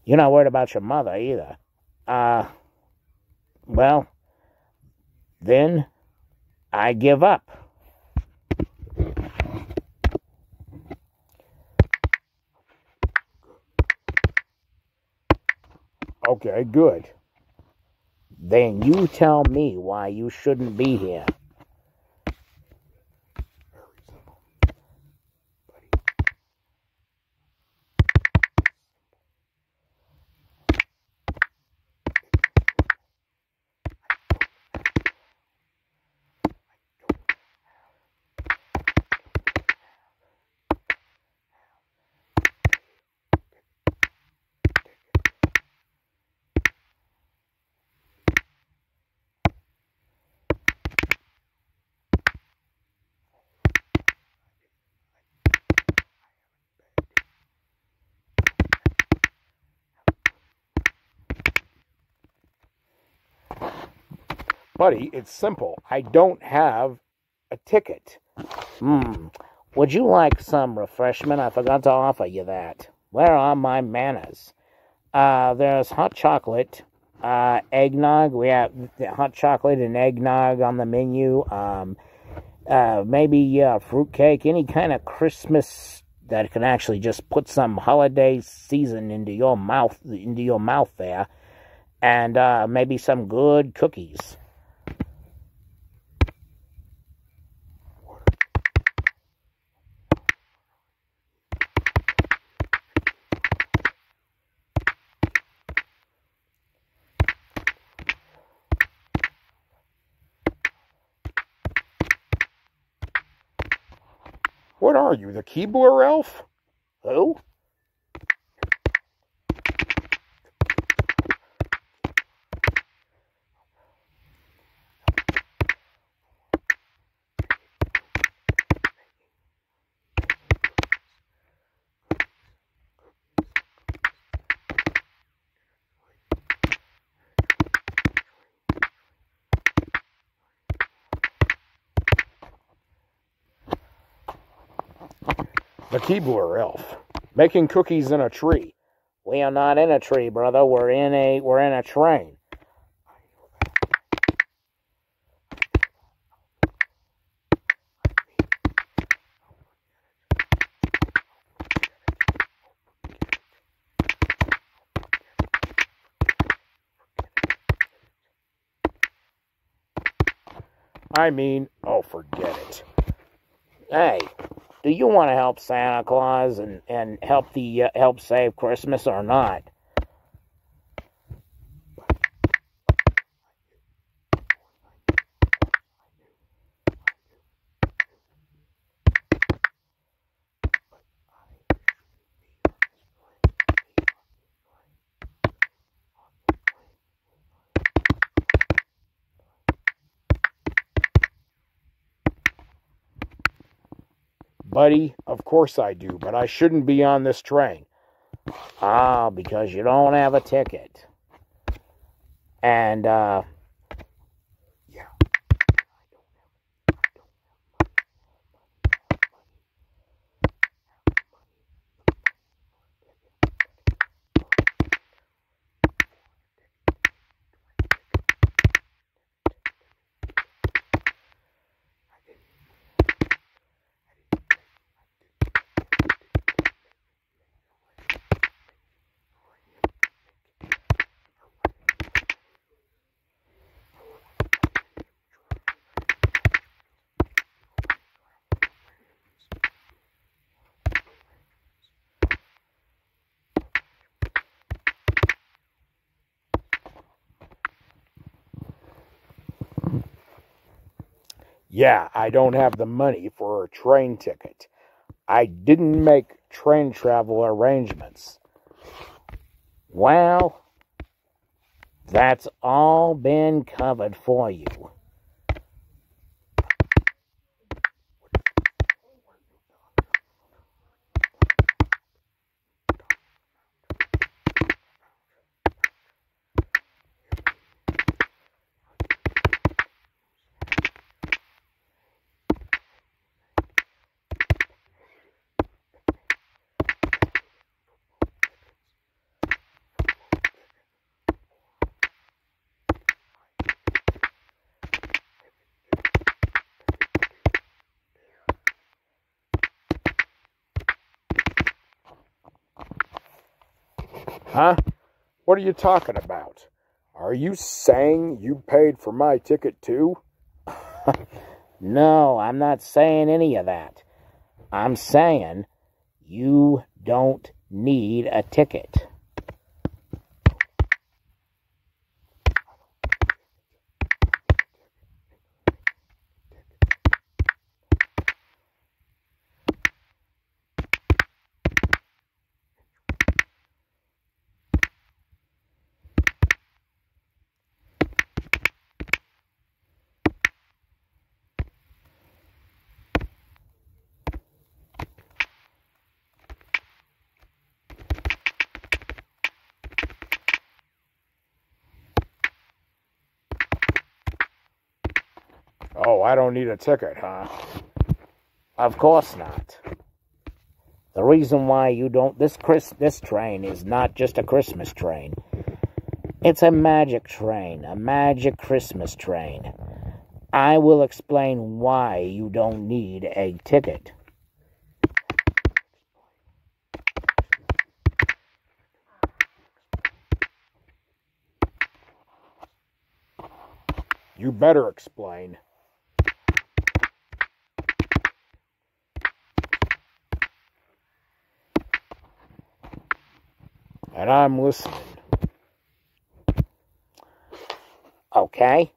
you're not worried about your mother either. Well, then I give up. Okay, good. Then you tell me why you shouldn't be here. Buddy, it's simple. I don't have a ticket. Would you like some refreshment? I forgot to offer you that. Where are my manners? There's hot chocolate, eggnog. We have hot chocolate and eggnog on the menu. Maybe fruitcake, any kind of Christmas that can actually just put some holiday season into your mouth there. And maybe some good cookies. What are you, the Keebler elf? Who? The Keebler elf, making cookies in a tree. We are not in a tree, brother. We're in a train. I mean, oh, forget it. Hey, do you want to help Santa Claus and help save Christmas or not? Buddy, of course I do, but I shouldn't be on this train. Because you don't have a ticket. And, Yeah. Yeah, I don't have the money for a train ticket. I didn't make train travel arrangements. Well, that's all been covered for you. Huh? What are you talking about? Are you saying you paid for my ticket too? No, I'm not saying any of that. I'm saying you don't need a ticket. Oh, I don't need a ticket, huh? Of course not. The reason why you don't... This train is not just a Christmas train. It's a magic train. A magic Christmas train. I will explain why you don't need a ticket. You better explain. And I'm listening. Okay?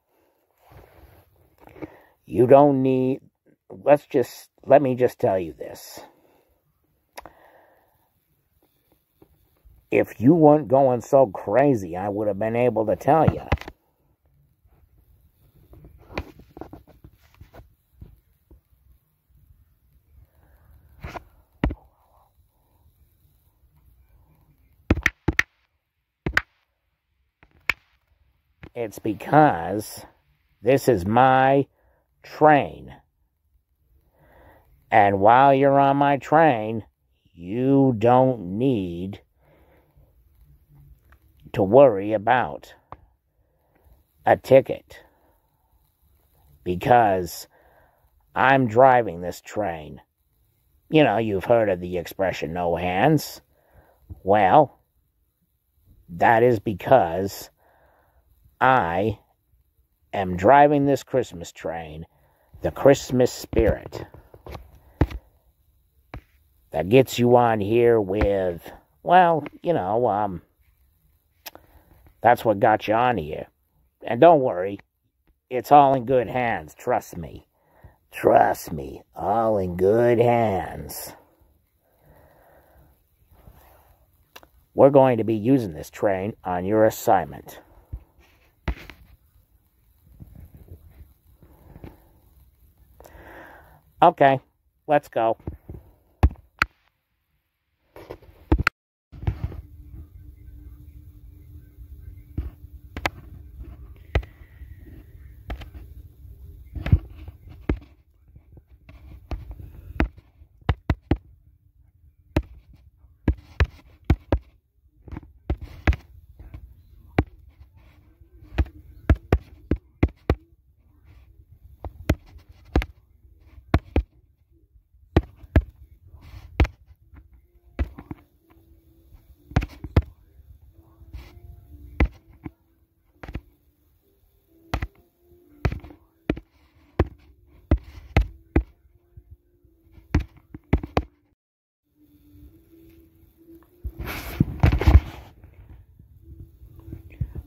You don't need... Let me just tell you this. If you weren't going so crazy, I would have been able to tell you. It's because this is my train. And while you're on my train, you don't need to worry about a ticket. Because I'm driving this train. You know, you've heard of the expression, no hands. Well, that is because I am driving this Christmas train, the Christmas spirit, that gets you on here with, well, you know, that's what got you on here. And don't worry, it's all in good hands, trust me. Trust me, all in good hands. We're going to be using this train on your assignment. Okay, let's go.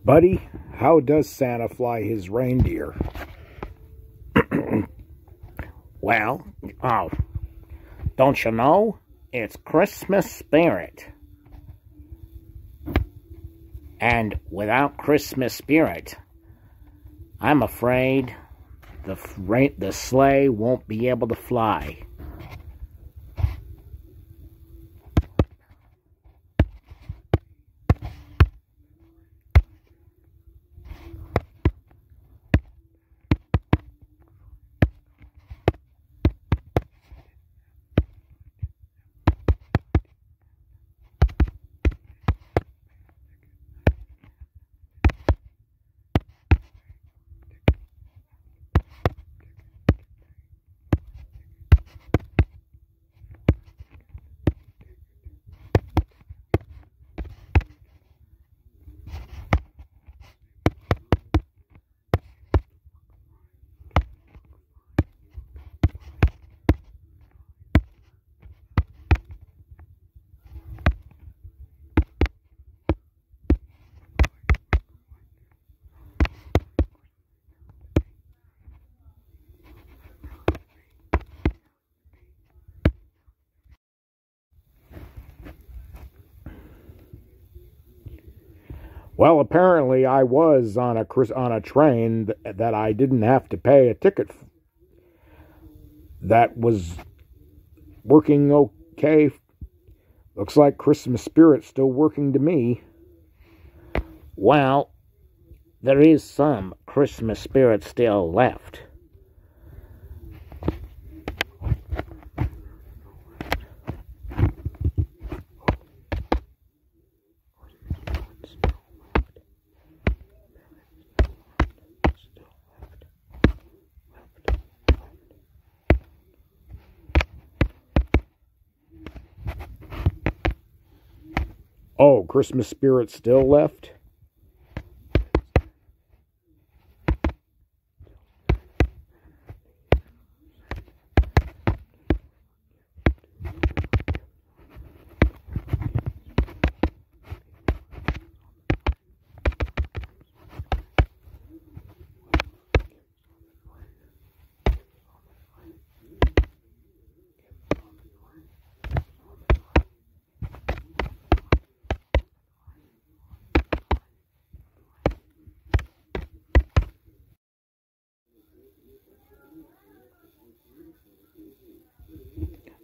Buddy, how does Santa fly his reindeer? Well, don't you know? It's Christmas spirit. And without Christmas spirit, I'm afraid the sleigh won't be able to fly. Well, apparently I was on a train that I didn't have to pay a ticket that was working okay. Looks like Christmas spirit's still working to me. Well, there is some Christmas spirit still left. Oh, Christmas spirit still left?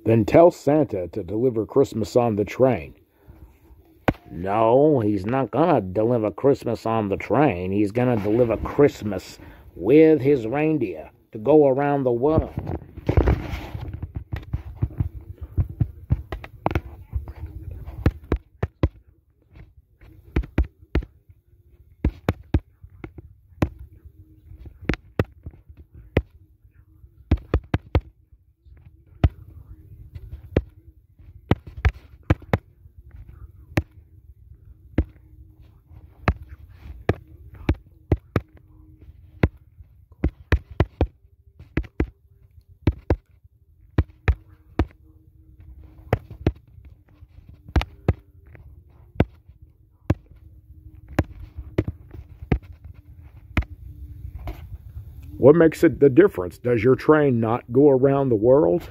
Then tell Santa to deliver Christmas on the train. No, he's not gonna deliver Christmas on the train. He's gonna deliver Christmas with his reindeer to go around the world. What makes it the difference? Does your train not go around the world?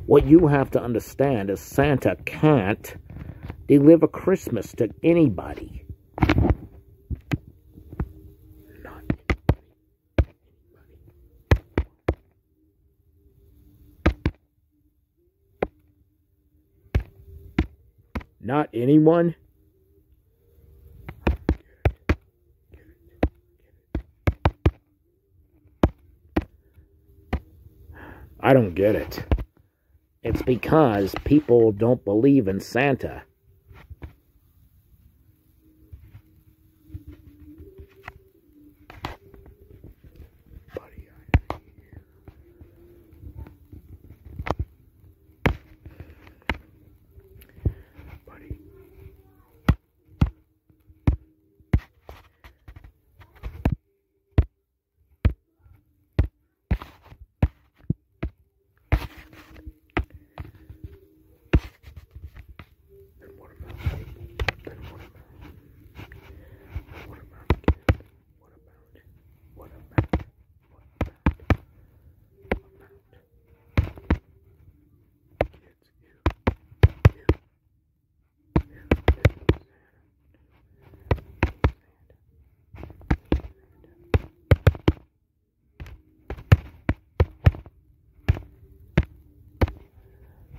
What you have to understand is Santa can't deliver Christmas to anybody. Not anyone? I don't get it. It's because people don't believe in Santa.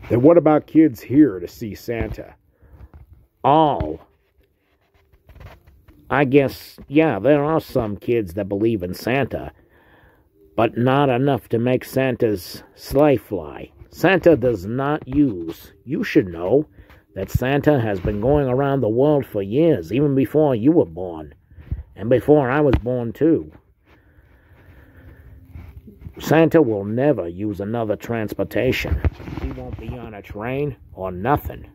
Then what about kids here to see Santa? Oh, I guess, yeah, there are some kids that believe in Santa, but not enough to make Santa's sleigh fly. Santa does not use, you should know, that Santa has been going around the world for years, even before you were born, and before I was born too. Santa will never use another transportation. He won't be on a train or nothing.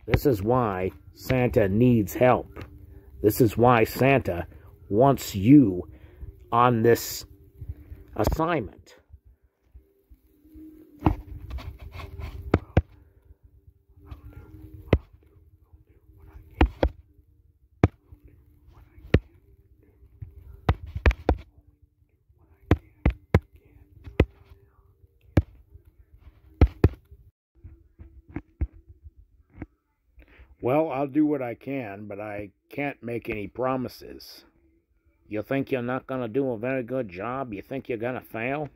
This is why Santa needs help. This is why Santa wants you on this assignment. Well, I'll do what I can, but I can't make any promises. You think you're not going to do a very good job? You think you're going to fail?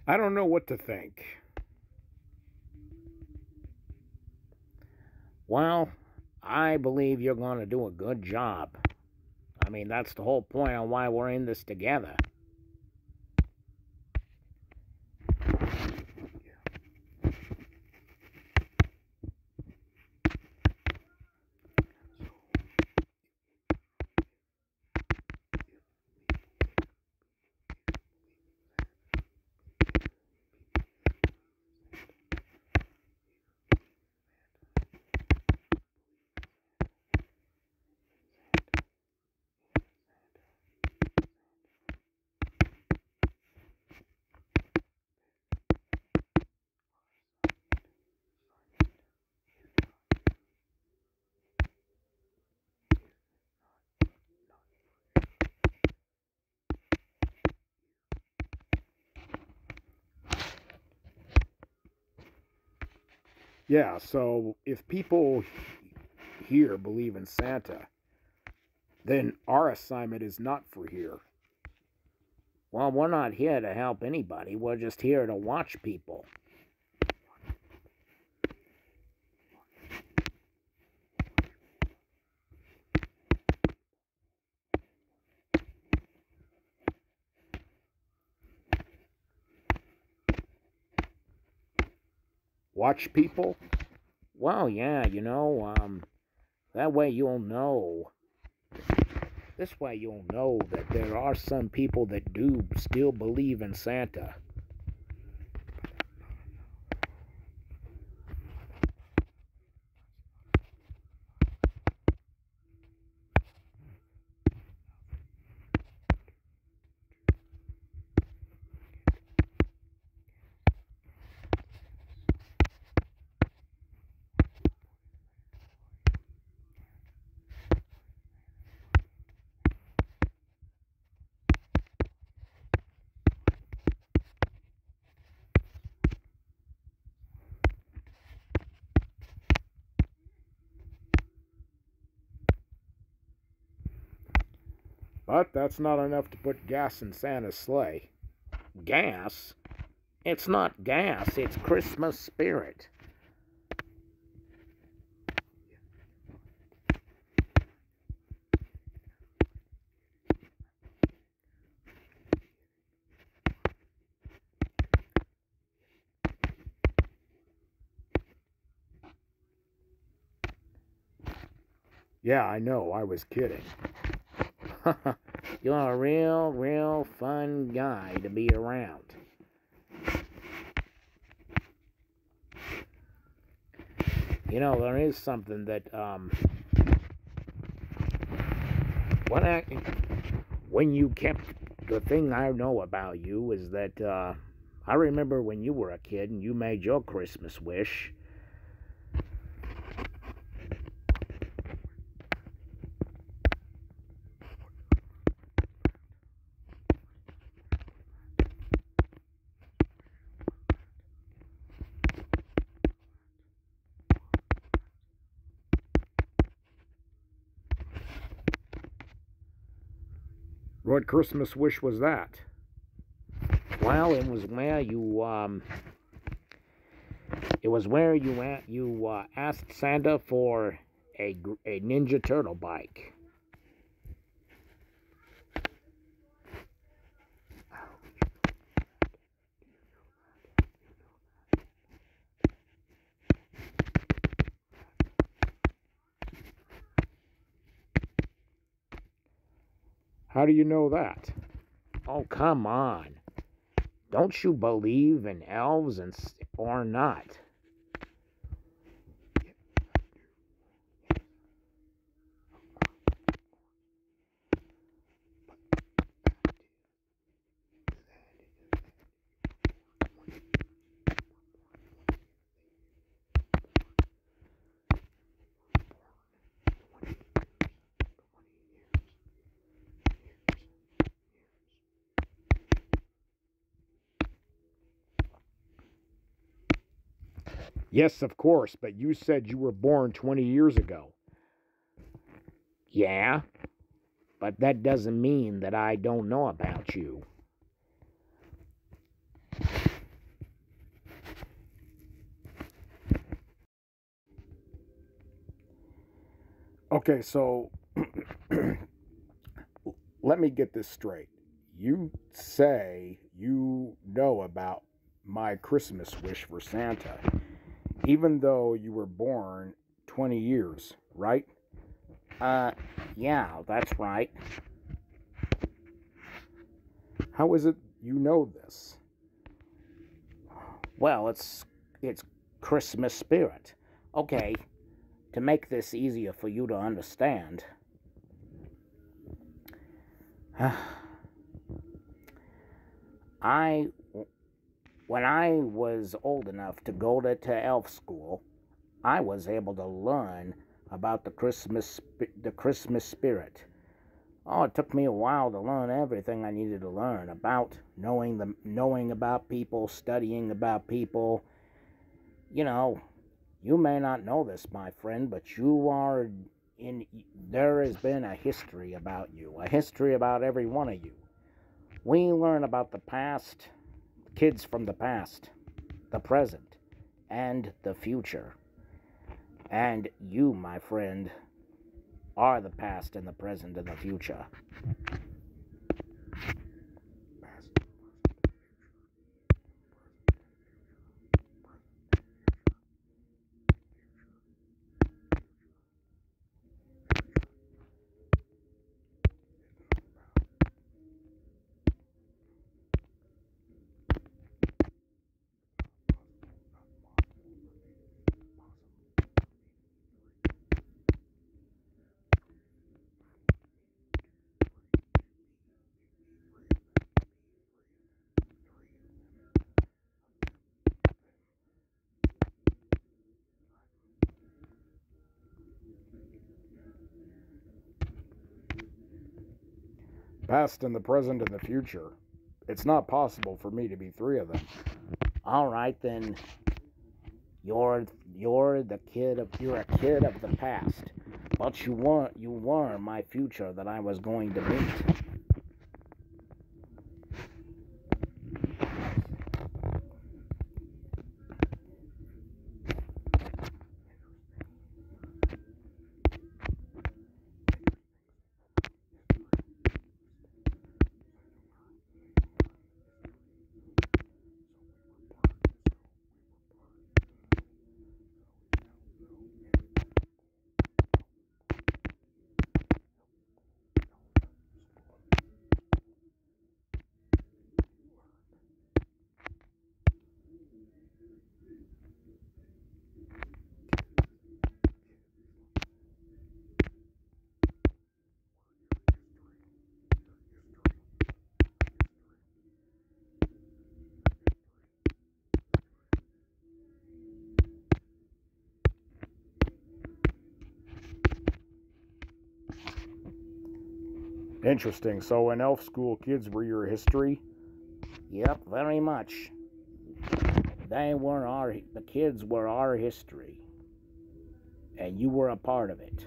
I don't know what to think. Well, I believe you're going to do a good job. I mean, that's the whole point on why we're in this together. Yeah, so if people here believe in Santa, then our assignment is not for here. Well, we're not here to help anybody. We're just here to watch people. Watch people? Well, yeah, that way you'll know. This way you'll know that there are some people that do still believe in Santa. But that's not enough to put gas in Santa's sleigh. Gas? It's not gas, it's Christmas spirit. Yeah, I know, I was kidding. You're a real fun guy to be around. There is something that, when you kept, the thing I know about you is that, I remember when you were a kid and you made your Christmas wish. What Christmas wish was that? Well, it was where you asked Santa for a Ninja Turtle bike. How do you know that? Oh, come on. Don't you believe in elves or not? Yes, of course, but you said you were born 20 years ago. Yeah, but that doesn't mean that I don't know about you. Okay, so let me get this straight. You say you know about my Christmas wish for Santa, even though you were born 20 years, right? Yeah, that's right. How is it you know this? Well, it's Christmas spirit. Okay, to make this easier for you to understand, when I was old enough to go to elf school, I was able to learn about the Christmas spirit. Oh, it took me a while to learn everything I needed to learn about knowing about people, studying about people. You know, you may not know this, my friend, but there has been a history about you, a history about every one of you. We learn about the past, kids from the past, the present, and the future. And you, my friend, are the past and the present and the future. Past and the present and the future. It's not possible for me to be three of them. All right, then. You're a kid of the past, but you were my future that I was going to meet. Interesting. So in elf school, kids were your history? Yep, very much. The kids were our history, and you were a part of it.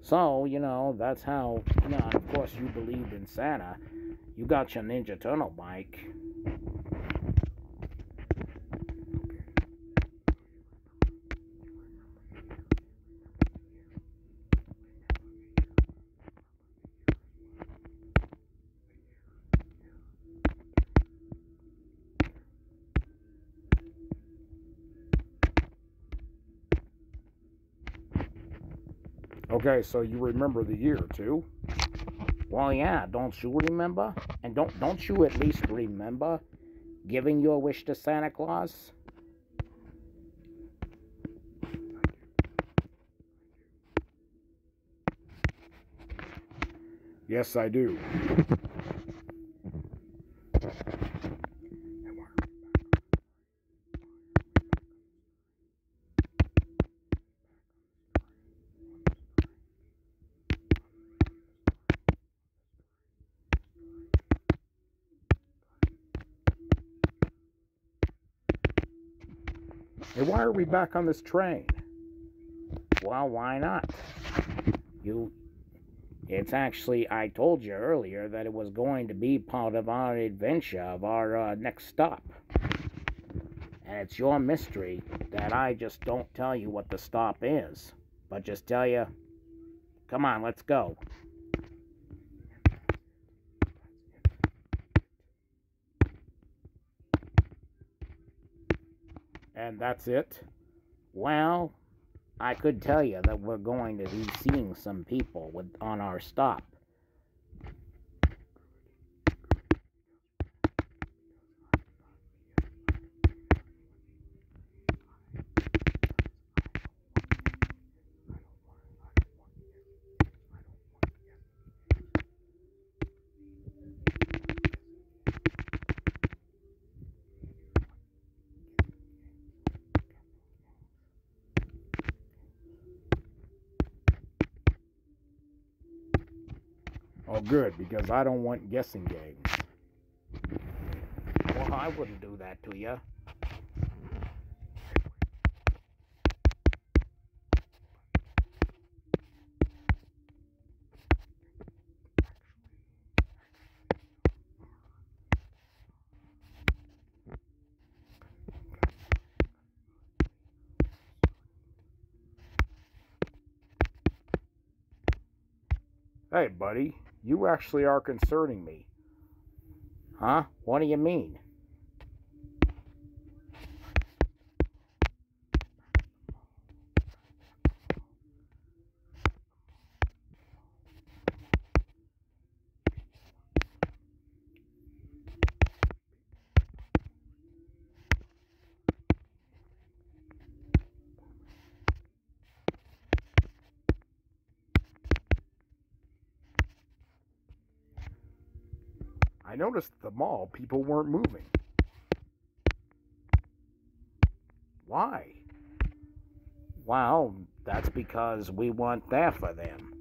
So, that's how, and of course you believed in Santa. You got your Ninja Turtle bike. Okay, so you remember the year, too? Well, yeah, don't you remember? And don't you at least remember giving your wish to Santa Claus? Yes, I do. Hey, why are we back on this train? Well, why not? It's actually, I told you earlier that it was going to be part of our adventure of our next stop. And it's your mystery that I just don't tell you what the stop is, but just tell you, come on, let's go. And that's it? Well, I could tell you that we're going to be seeing some people on our stop. Oh, good, because I don't want guessing games. Well, I wouldn't do that to you. Hey, buddy, you actually are concerning me. Huh? What do you mean? I noticed at the mall people weren't moving. Why? Well, that's because we weren't there for them.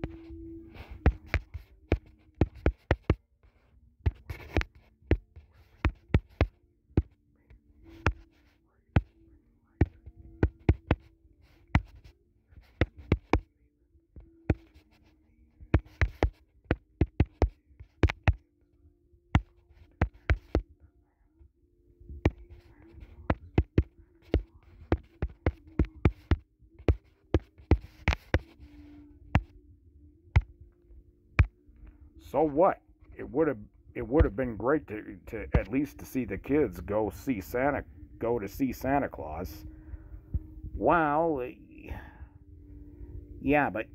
So what? It would have been great to at least to see the kids go to see Santa Claus. Well, yeah, but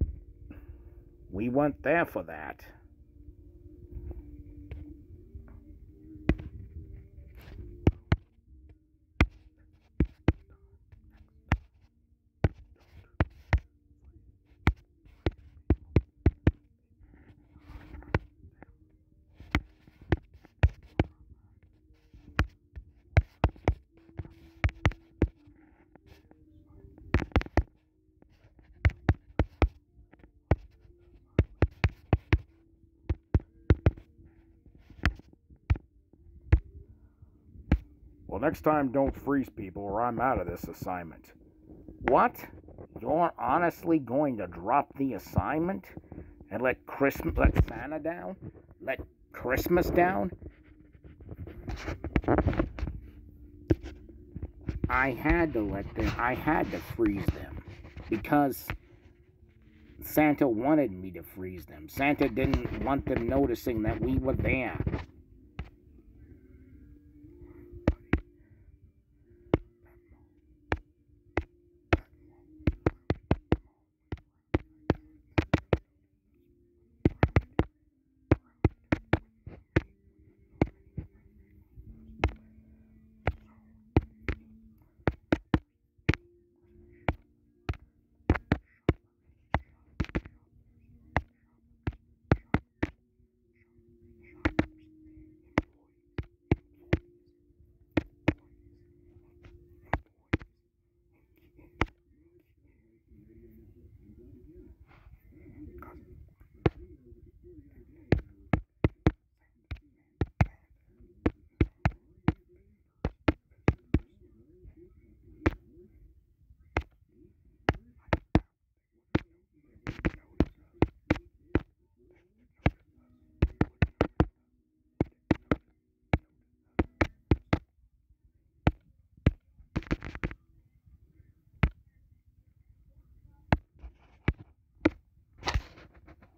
we weren't there for that. Well, next time don't freeze people or I'm out of this assignment. What? you're honestly going to drop the assignment and let Santa down? Let Christmas down? I had to freeze them because Santa wanted me to freeze them. Santa didn't want them noticing that we were there.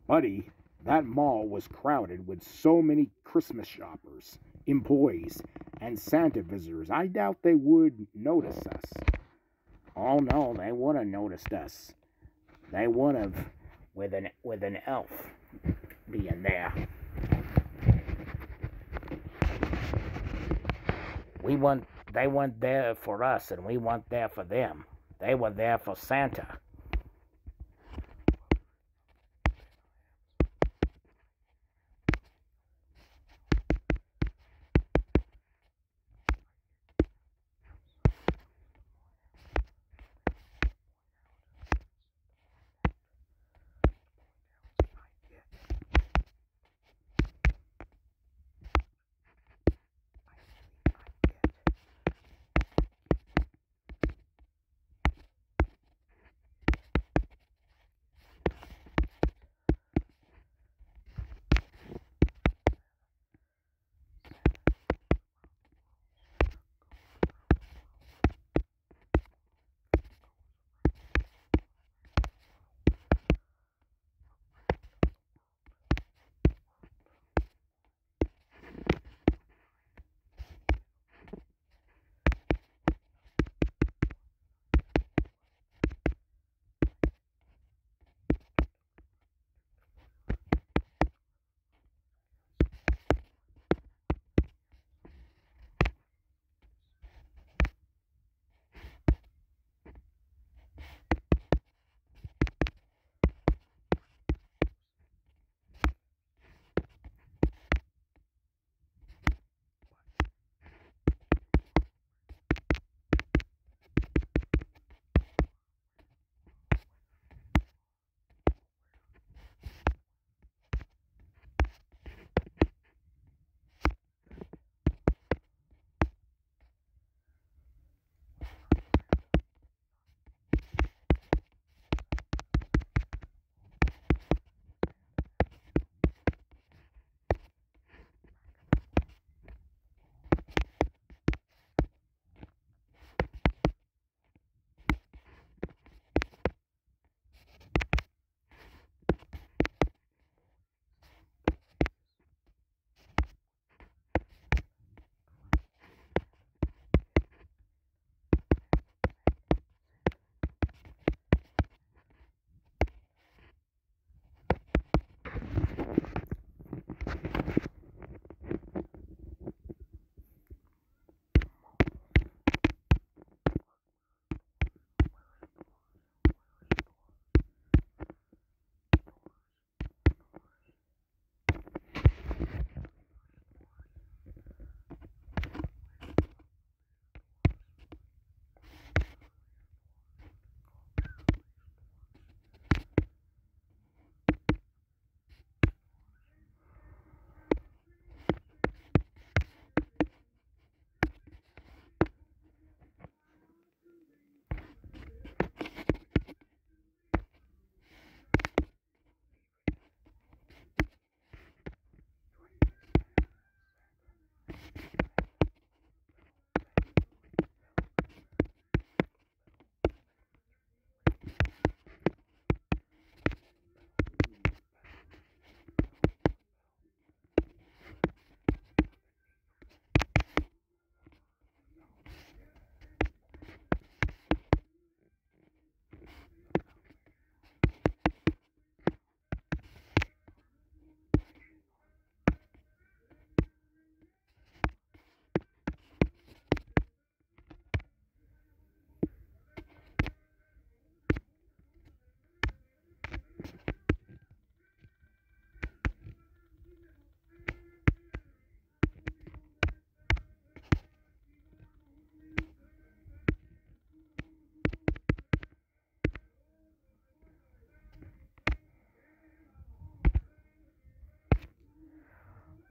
Buddy, that mall was crowded with so many Christmas shoppers, employees, and Santa visitors. I doubt they would notice us. Oh no, they would have noticed us. They would have, with an elf being there. They weren't there for us, and we weren't there for them. They were there for Santa.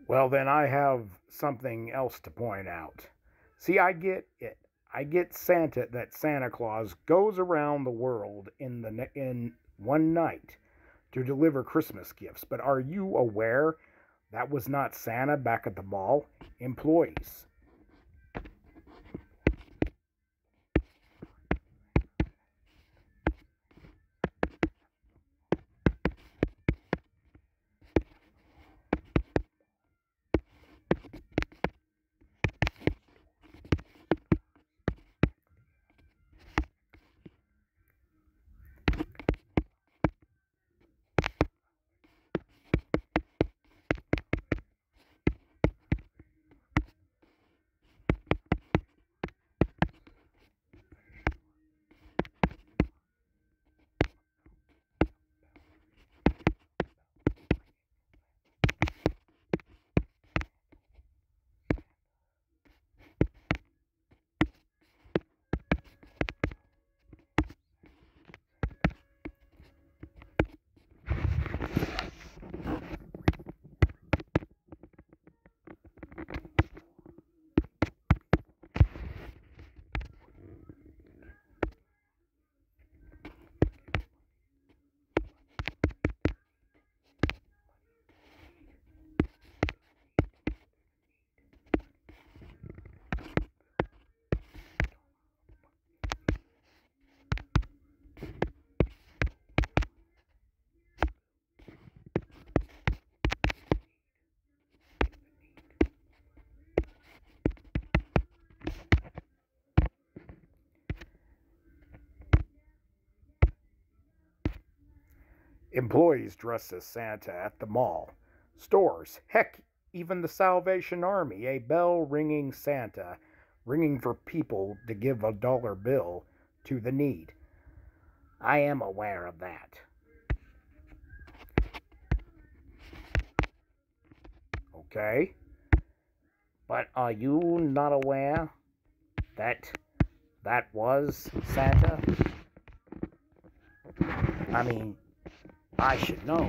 Well, then I have something else to point out. See, I get it. I get that Santa Claus goes around the world in one night to deliver Christmas gifts. But are you aware that was not Santa back at the mall? Employees. Employees dressed as Santa at the mall. Stores. Heck, even the Salvation Army, a bell ringing Santa, ringing for people to give $1 bill to the need. I am aware of that. Okay? But are you not aware that that was Santa? I mean, I should know.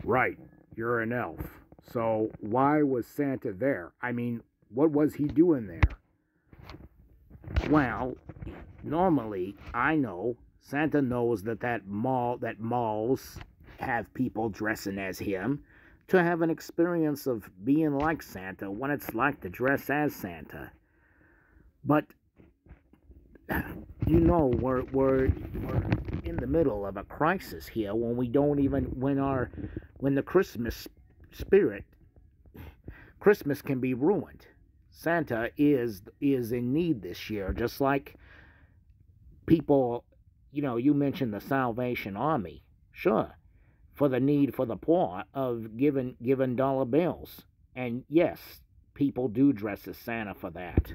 Right, you're an elf. So why was Santa there? I mean, what was he doing there? Well, normally I know Santa knows that malls have people dressing as him to have an experience of being like Santa, what it's like to dress as Santa. But we're in the middle of a crisis here when we don't even when the spirit Christmas can be ruined. Santa is in need this year, just like people. You mentioned the Salvation Army, sure, for the need for the poor of giving dollar bills, and yes, people do dress as Santa for that.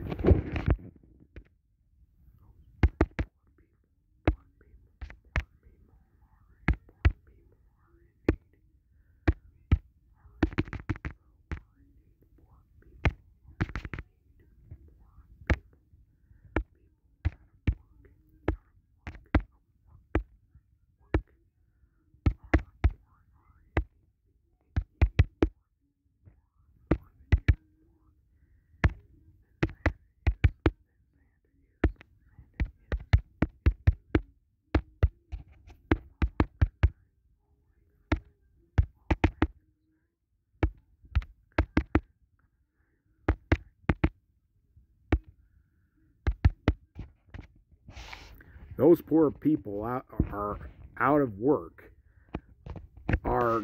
Those poor people are out of work. Are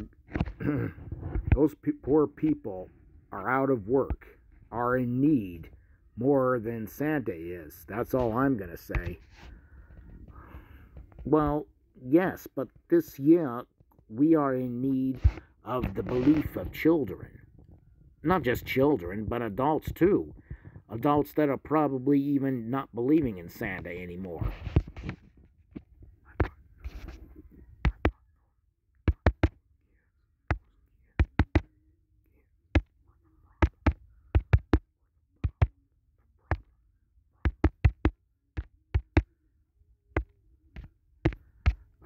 poor people are out of work, are in need more than Santa is. That's all I'm going to say. Well, yes, but this year we are in need of the belief of children. Not just children, but adults too. Adults that are probably even not believing in Santa anymore.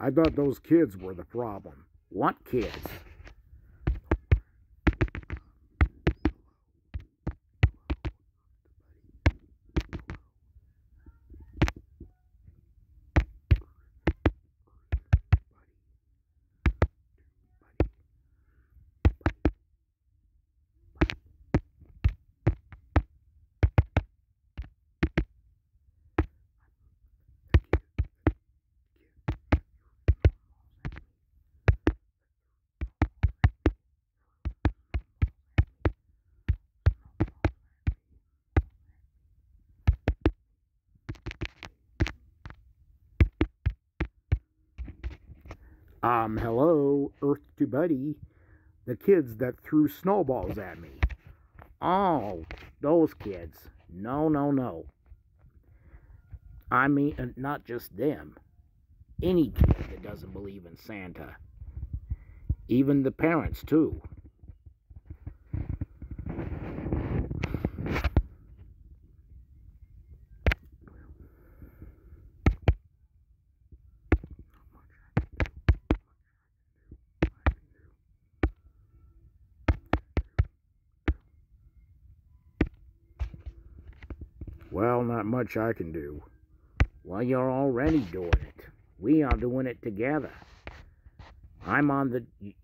I thought those kids were the problem. What kids? Hello, Earth to Buddy. The kids that threw snowballs at me. Oh, those kids. No, no, no. I mean, not just them. Any kid that doesn't believe in Santa. Even the parents, too. Well, not much I can do. Well, you're already doing it. We are doing it together.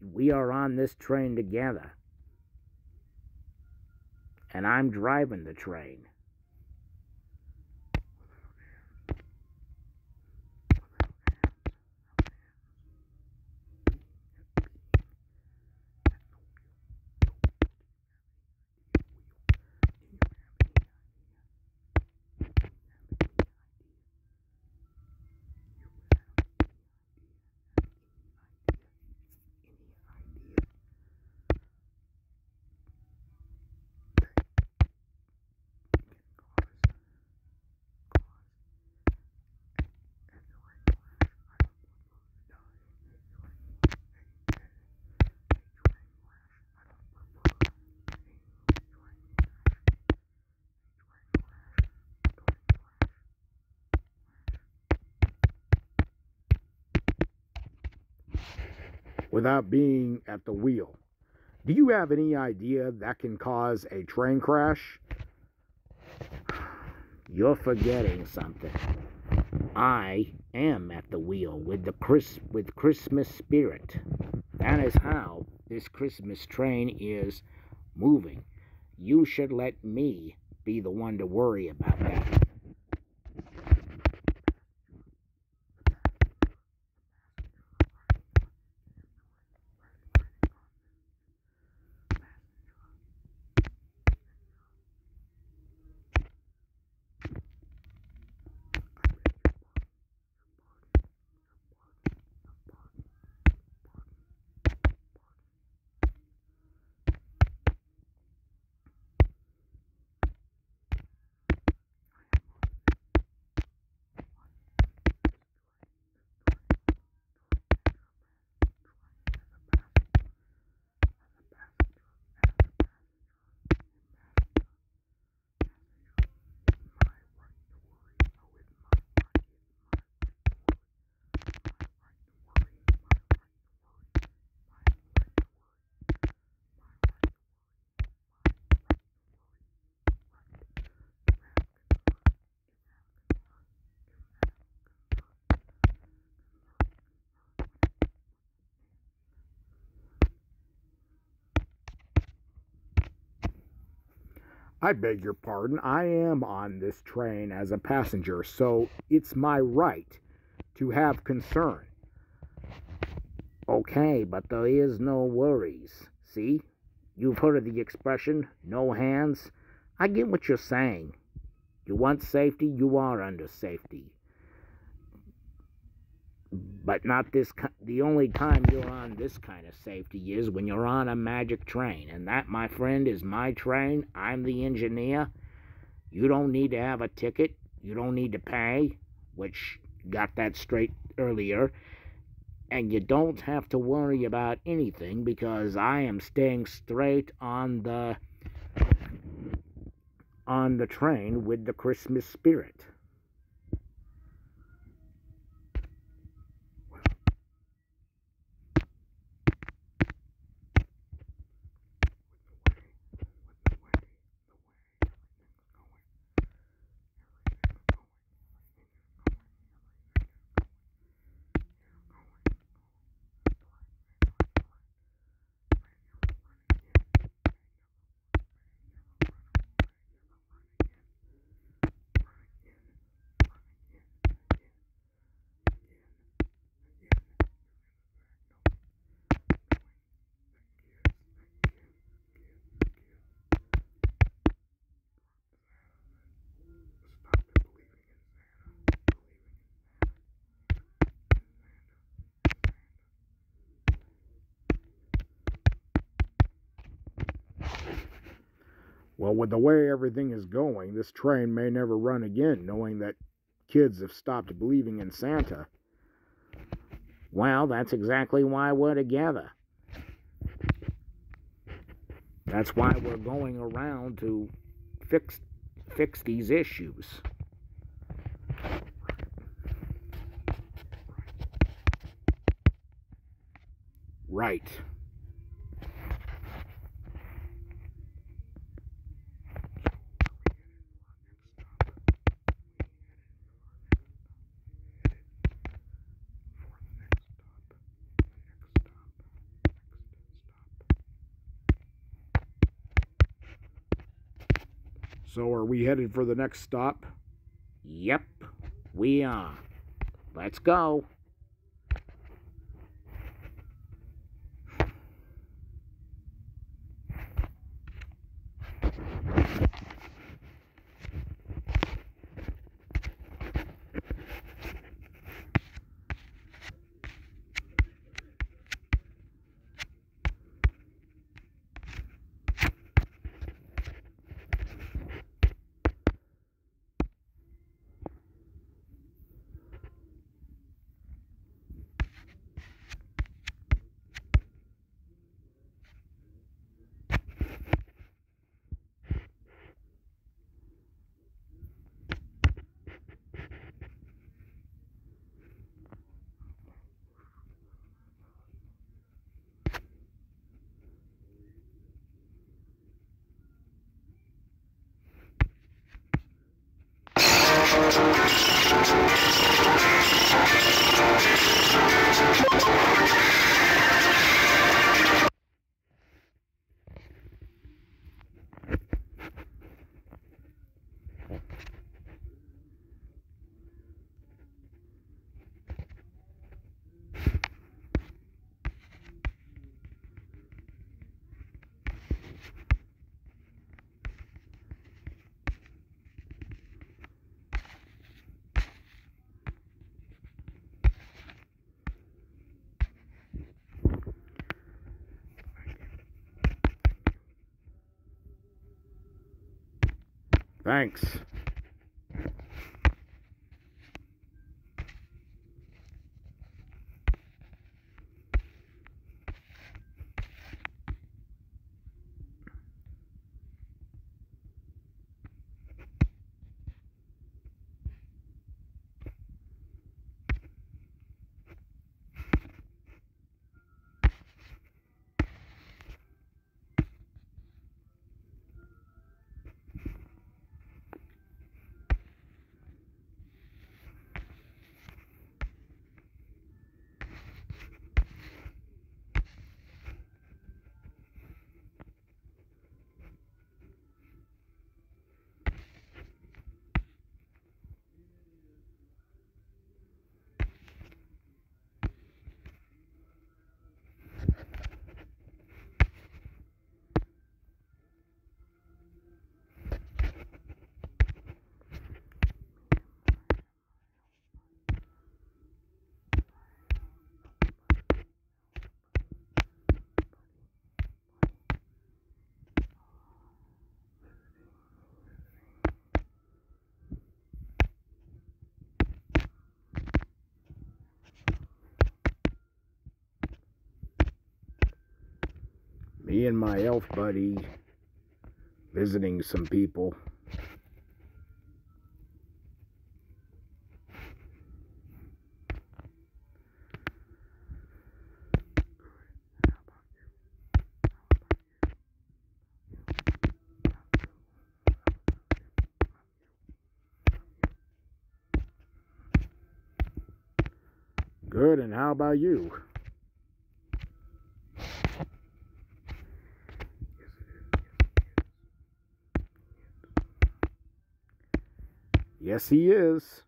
We are on this train together. And I'm driving the train. Without being at the wheel. Do you have any idea that can cause a train crash? You're forgetting something. I am at the wheel with Christmas spirit. That is how this Christmas train is moving. You should let me be the one to worry about that. I beg your pardon, I am on this train as a passenger, so it's my right to have concern. Okay, but there is no worries. See? You've heard of the expression, no hands? I get what you're saying. You want safety, you are under safety. But not this. The only time you're on this kind of safety is when you're on a magic train. And that, my friend, is my train. I'm the engineer. You don't need to have a ticket. You don't need to pay, which got that straight earlier. And you don't have to worry about anything because I am staying straight on the train with the Christmas spirit. Well, with the way everything is going, this train may never run again, knowing that kids have stopped believing in Santa. Well, that's exactly why we're together. That's why we're going around to fix these issues. Right. So are we headed for the next stop? Yep, we are. Let's go. Thanks. me and my elf buddy visiting some people. Good, and how about you? Yes, he is.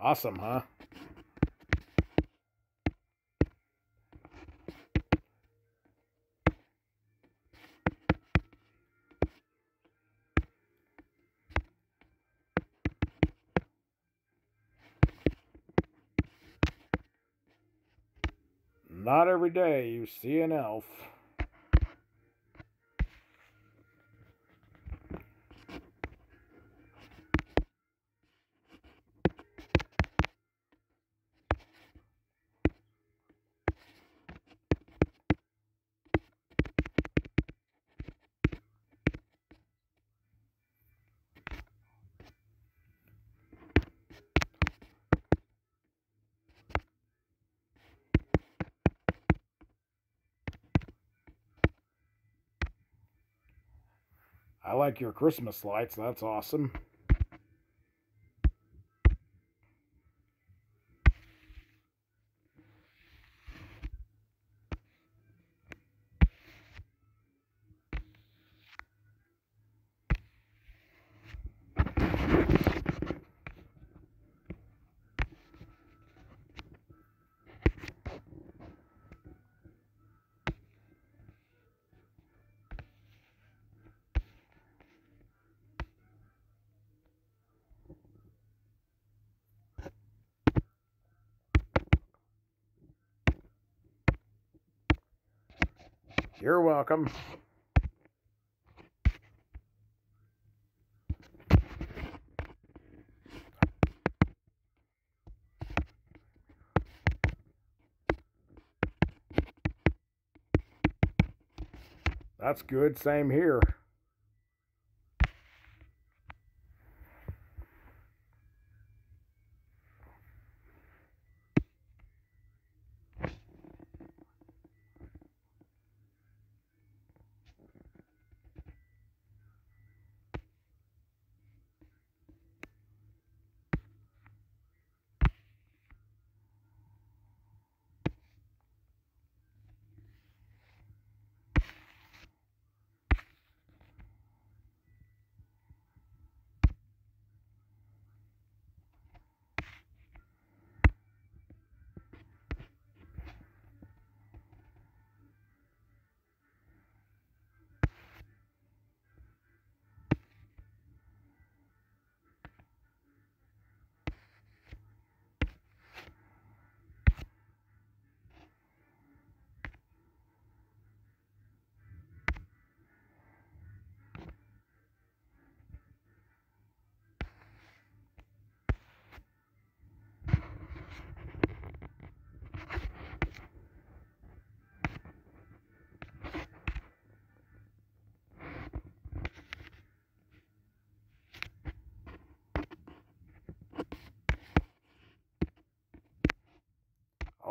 Awesome, huh? Not every day you see an elf. I like your Christmas lights, that's awesome. You're welcome. That's good, same here.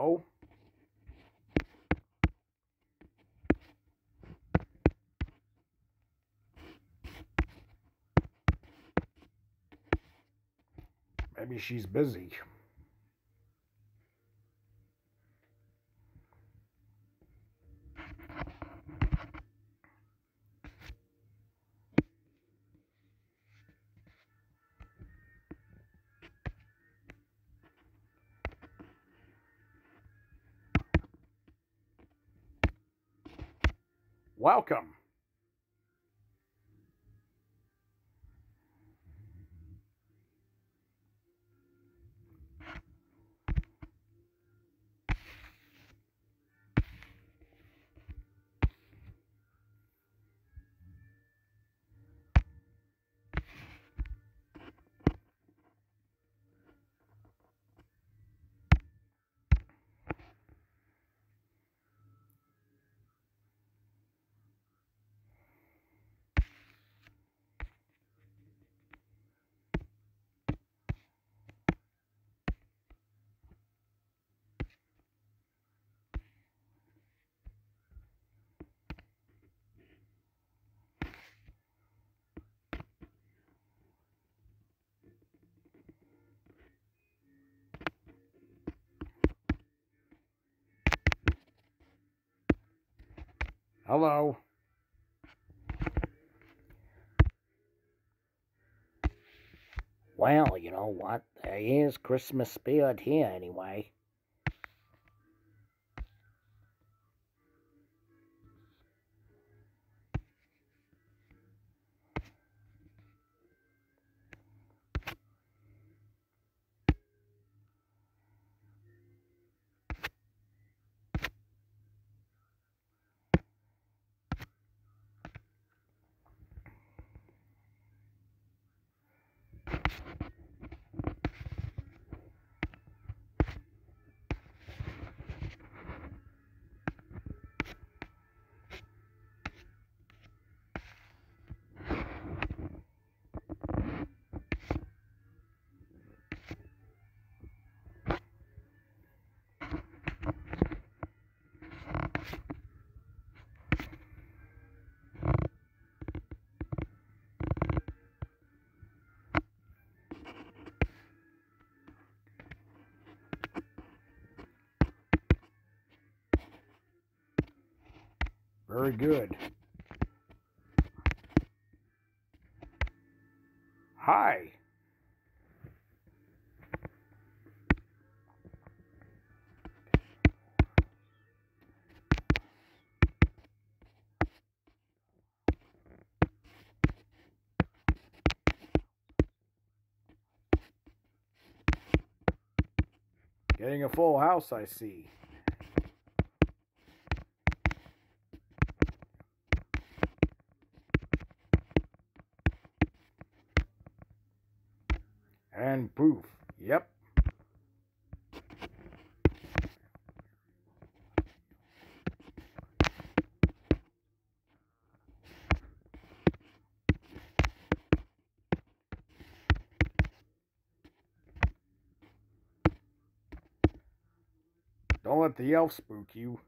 Oh, Maybe she's busy. Welcome. Hello. Well, you know what? There is Christmas spirit here anyway. Very good. Hi. Getting a full house, I see. And poof. Yep. Don't let the elf spook you.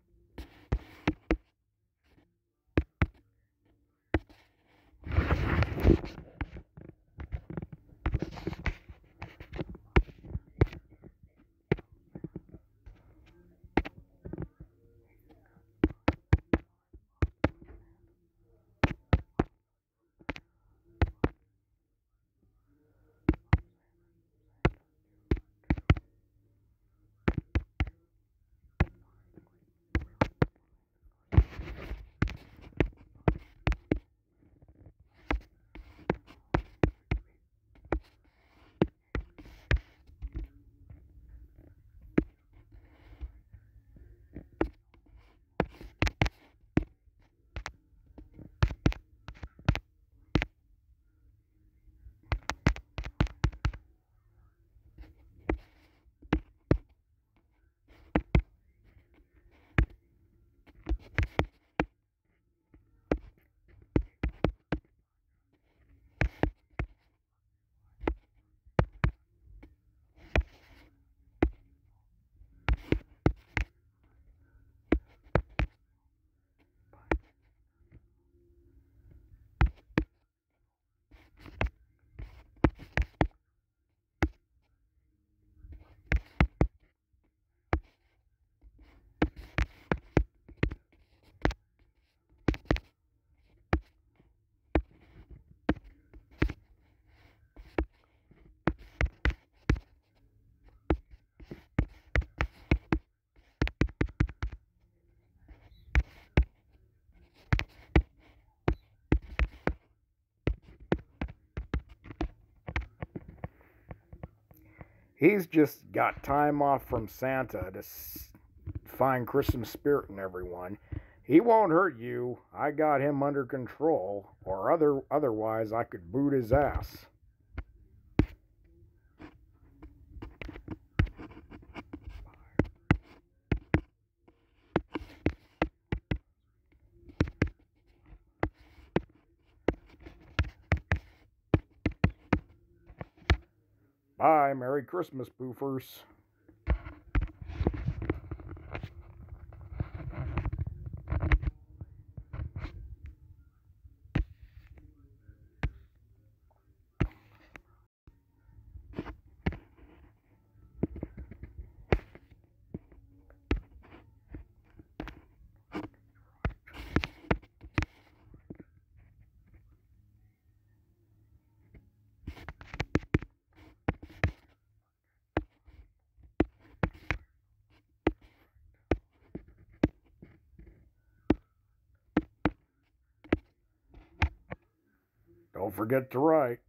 He's just got time off from Santa to find Christmas spirit in everyone. He won't hurt you. I got him under control, or otherwise I could boot his ass. Bye, Merry Christmas, Boofers. Don't forget to write.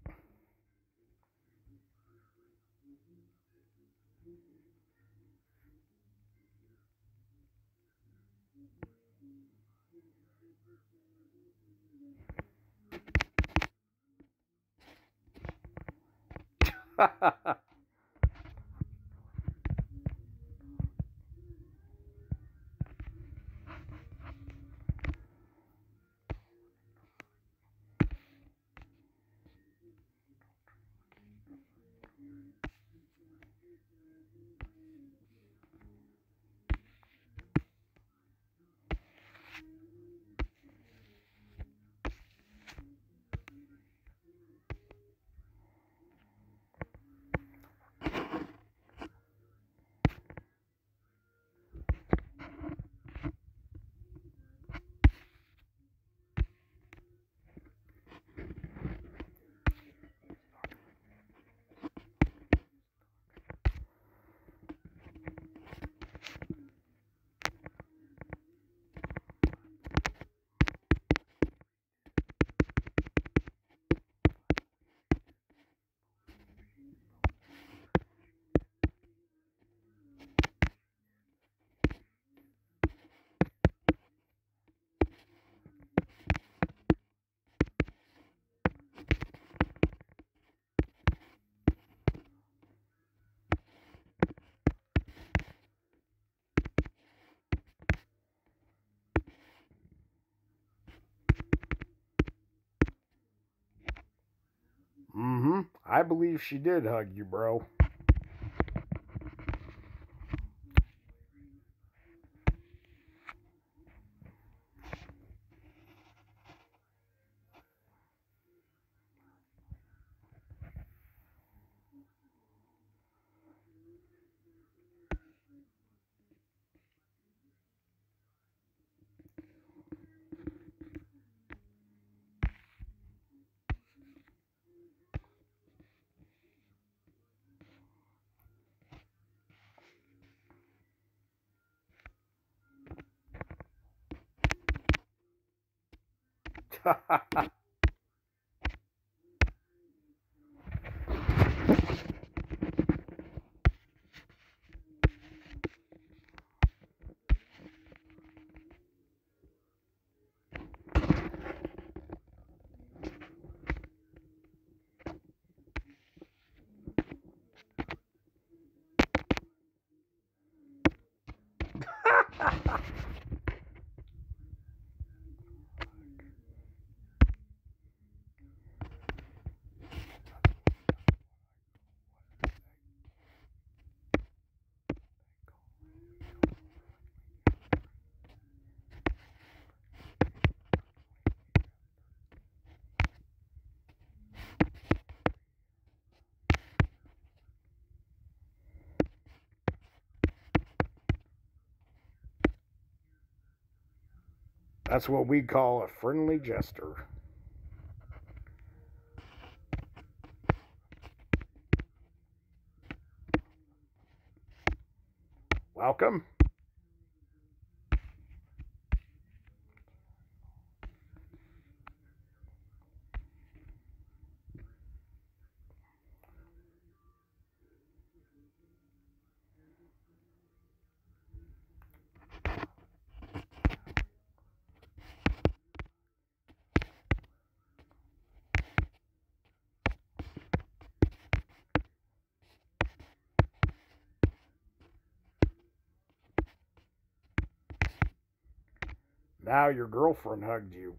I believe she did hug you, bro. That's what we call a friendly jester. Welcome. Now your girlfriend hugged you.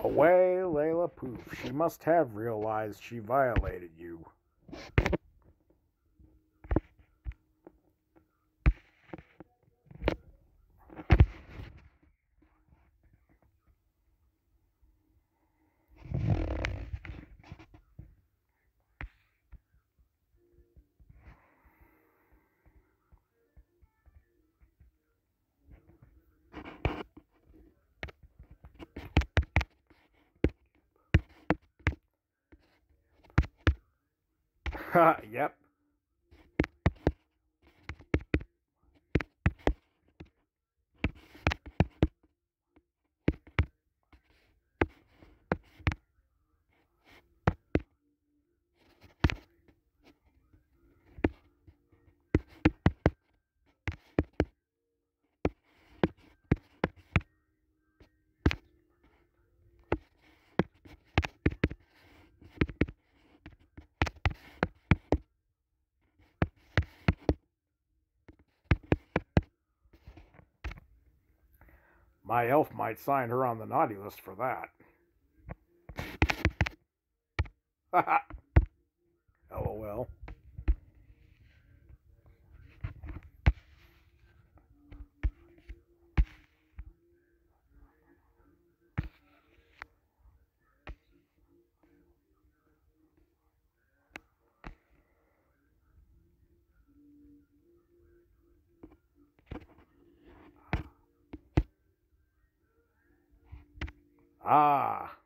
Away, Layla poof. She must have realized she violated you. Ha, yep. My elf might sign her on the naughty list for that. Haha. LOL. Ah.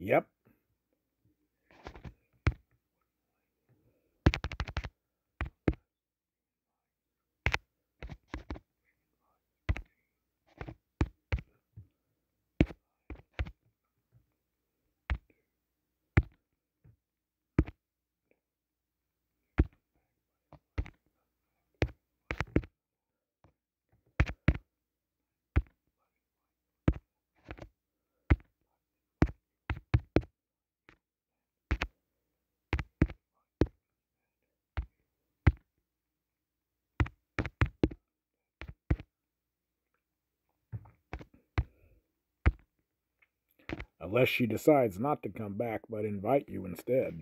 Yep. Unless she decides not to come back but invite you instead.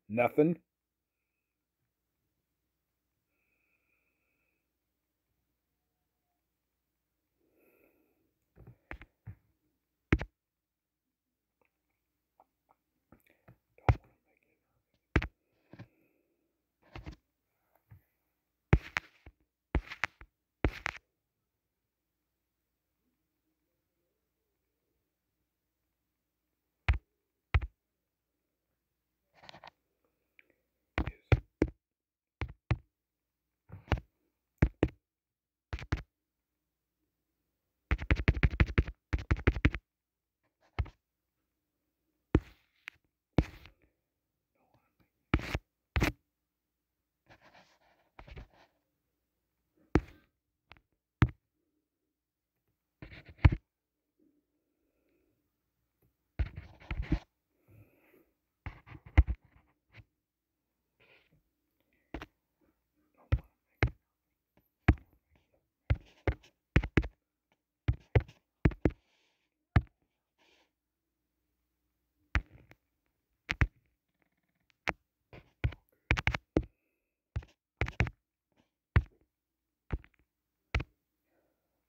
Nothing.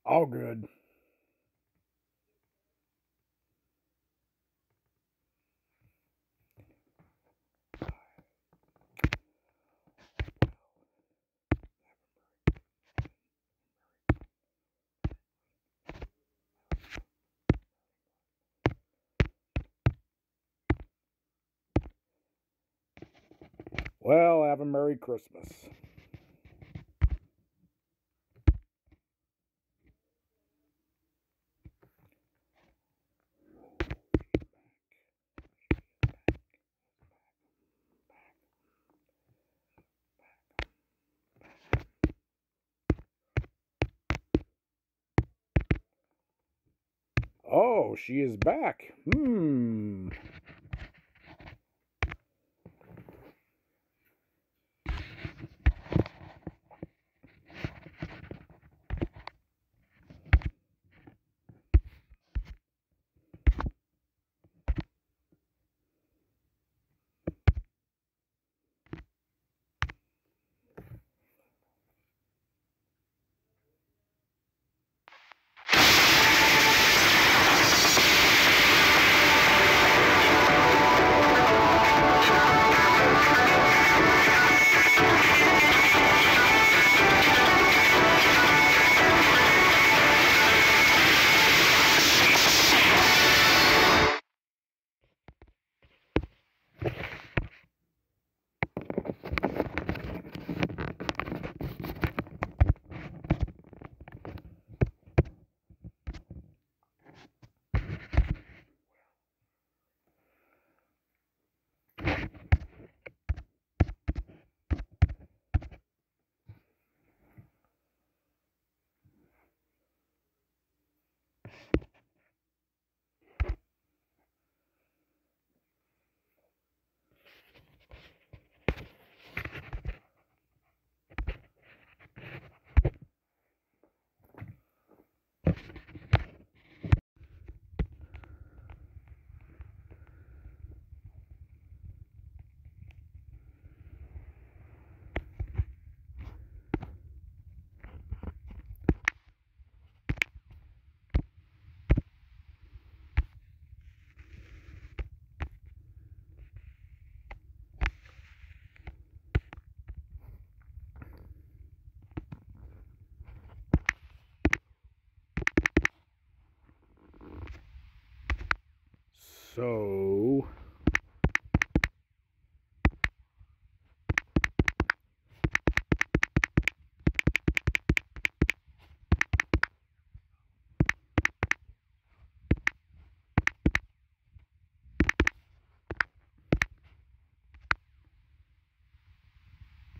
All good. Well, have a Merry Christmas. Oh, she is back. So,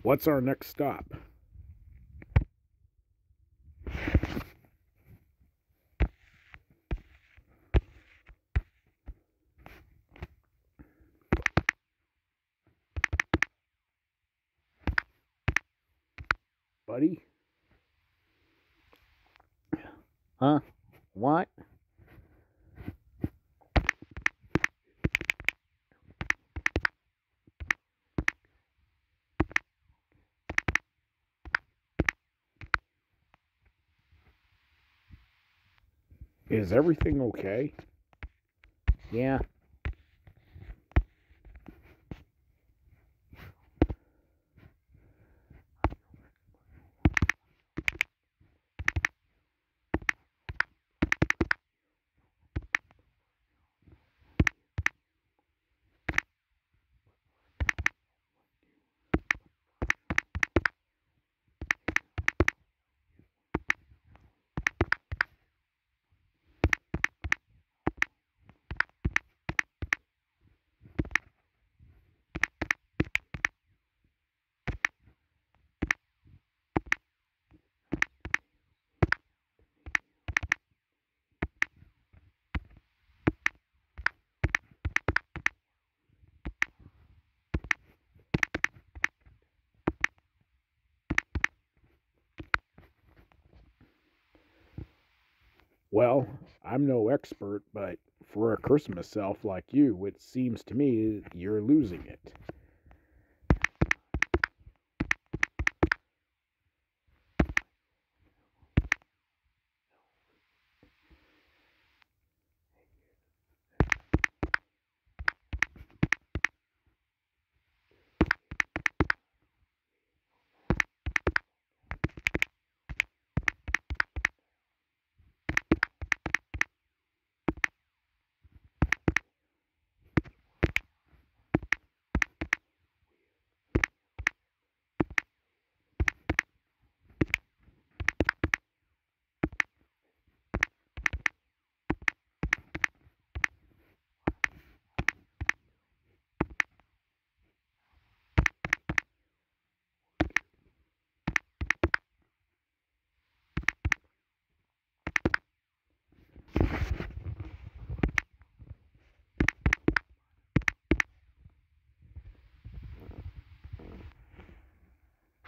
what's our next stop? Buddy? Huh? What? Is everything okay? Yeah. Well, I'm no expert, but for a Christmas elf like you, it seems to me you're losing it.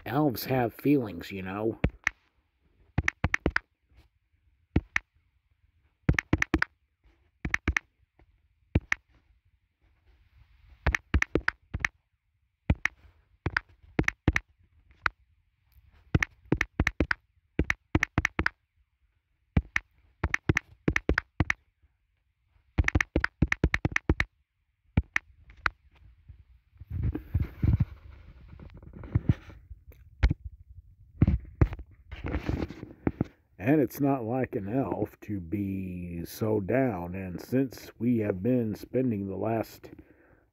Elves have feelings, you know. And it's not like an elf to be so down, and since we have been spending the last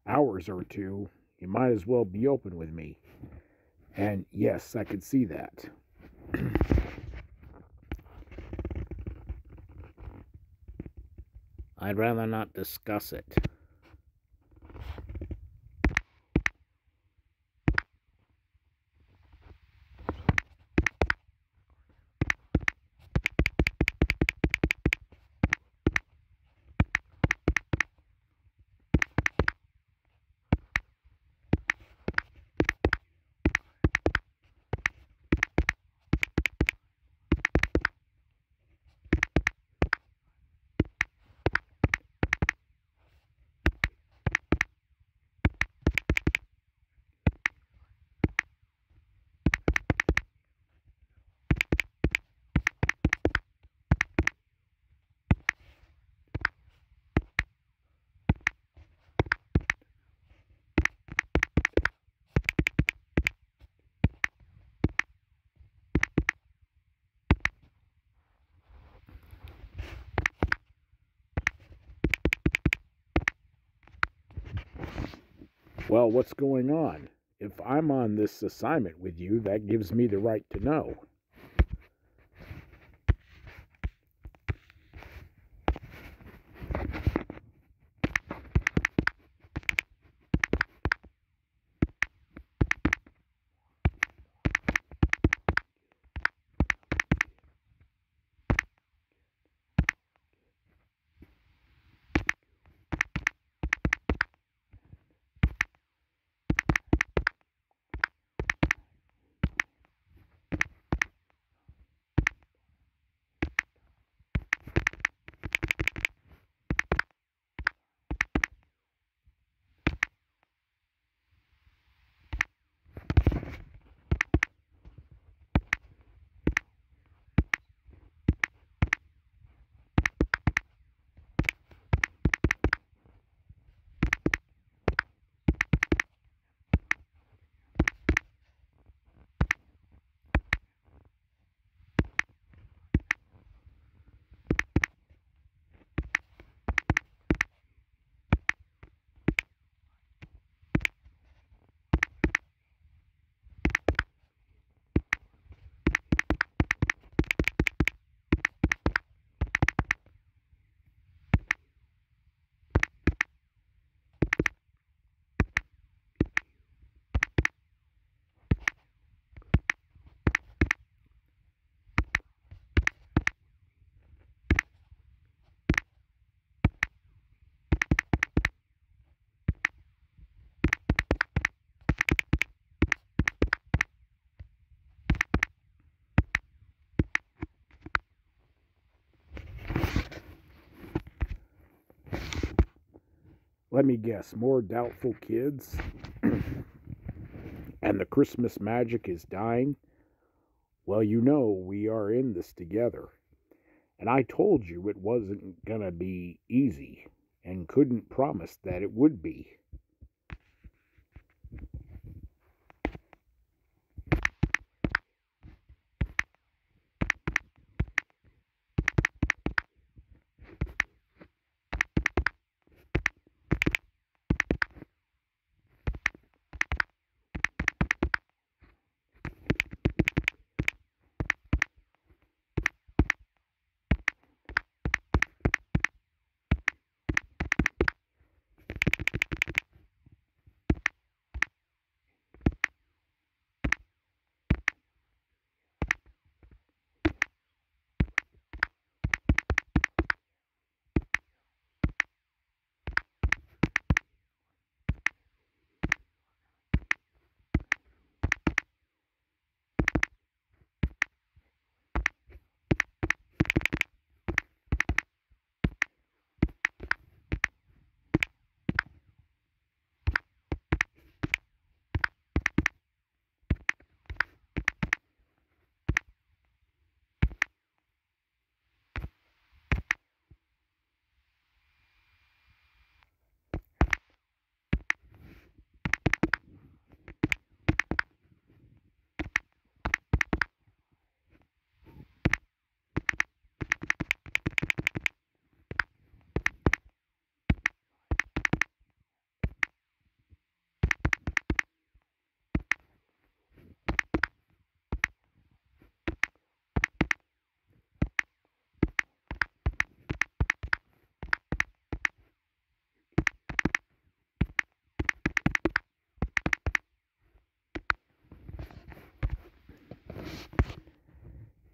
hours or two, you might as well be open with me. And yes, I could see that. I'd rather not discuss it. Well, what's going on? If I'm on this assignment with you, that gives me the right to know. Let me guess, more doubtful kids? And the Christmas magic is dying? Well, you know we are in this together. And I told you it wasn't gonna be easy, and couldn't promise that it would be.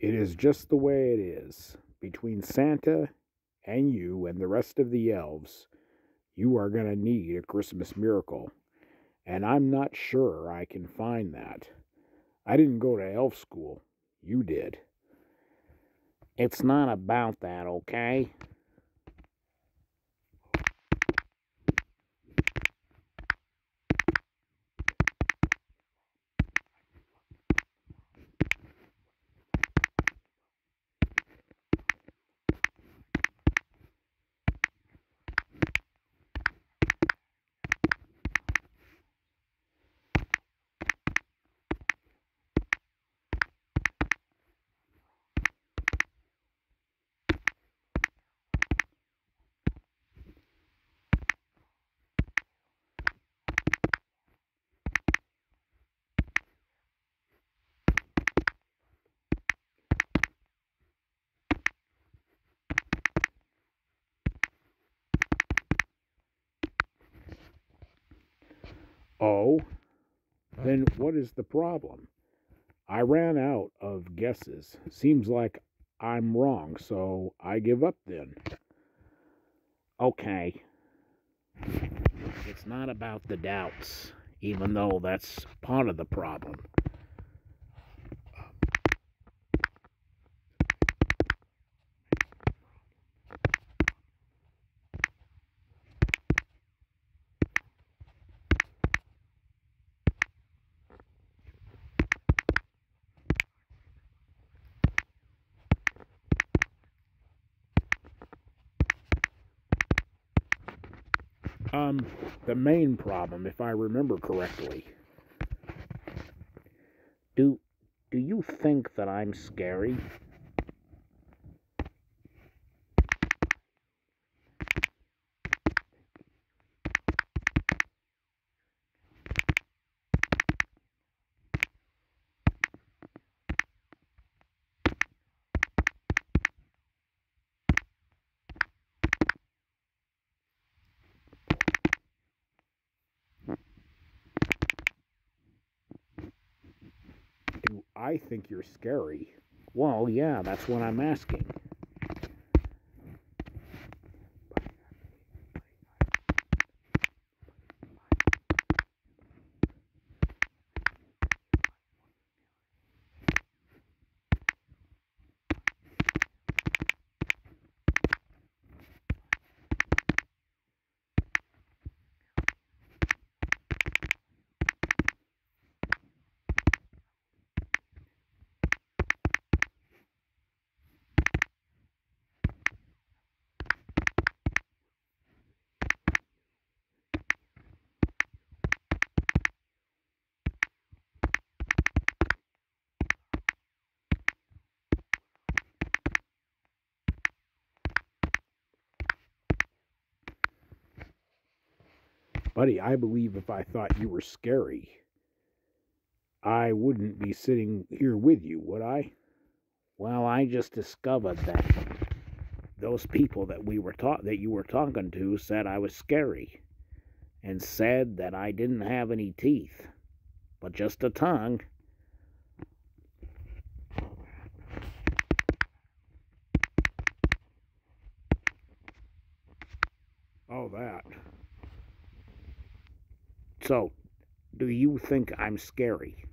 It is just the way it is. Between Santa and you and the rest of the elves, you are going to need a Christmas miracle. And I'm not sure I can find that. I didn't go to elf school. You did. It's not about that, okay? Oh, then what is the problem? I ran out of guesses. Seems like I'm wrong, so I give up then. Okay, it's not about the doubts, even though that's part of the problem. The main problem, if I remember correctly. Do you think that I'm scary? Do I think you're scary? Well, yeah, that's what I'm asking. Buddy, I believe if I thought you were scary, I wouldn't be sitting here with you, would I? Well, I just discovered that those people that you were talking to said I was scary and said that I didn't have any teeth, but just a tongue. Oh, that. So, do you think I'm scary?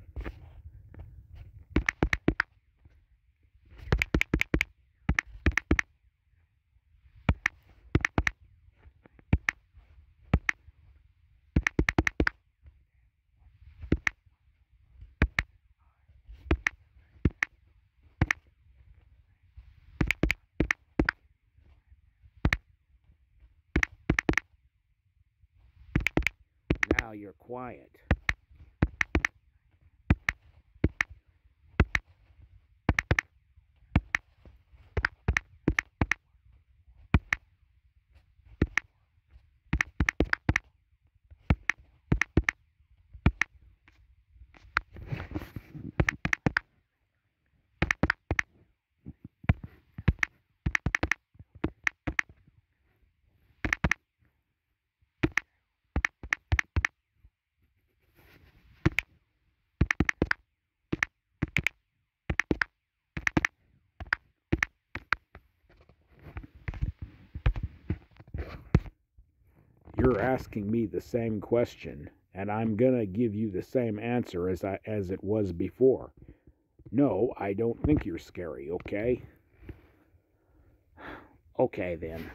Now you're quiet. You're asking me the same question, and I'm gonna give you the same answer as it was before. No, I don't think you're scary, okay? Okay, then.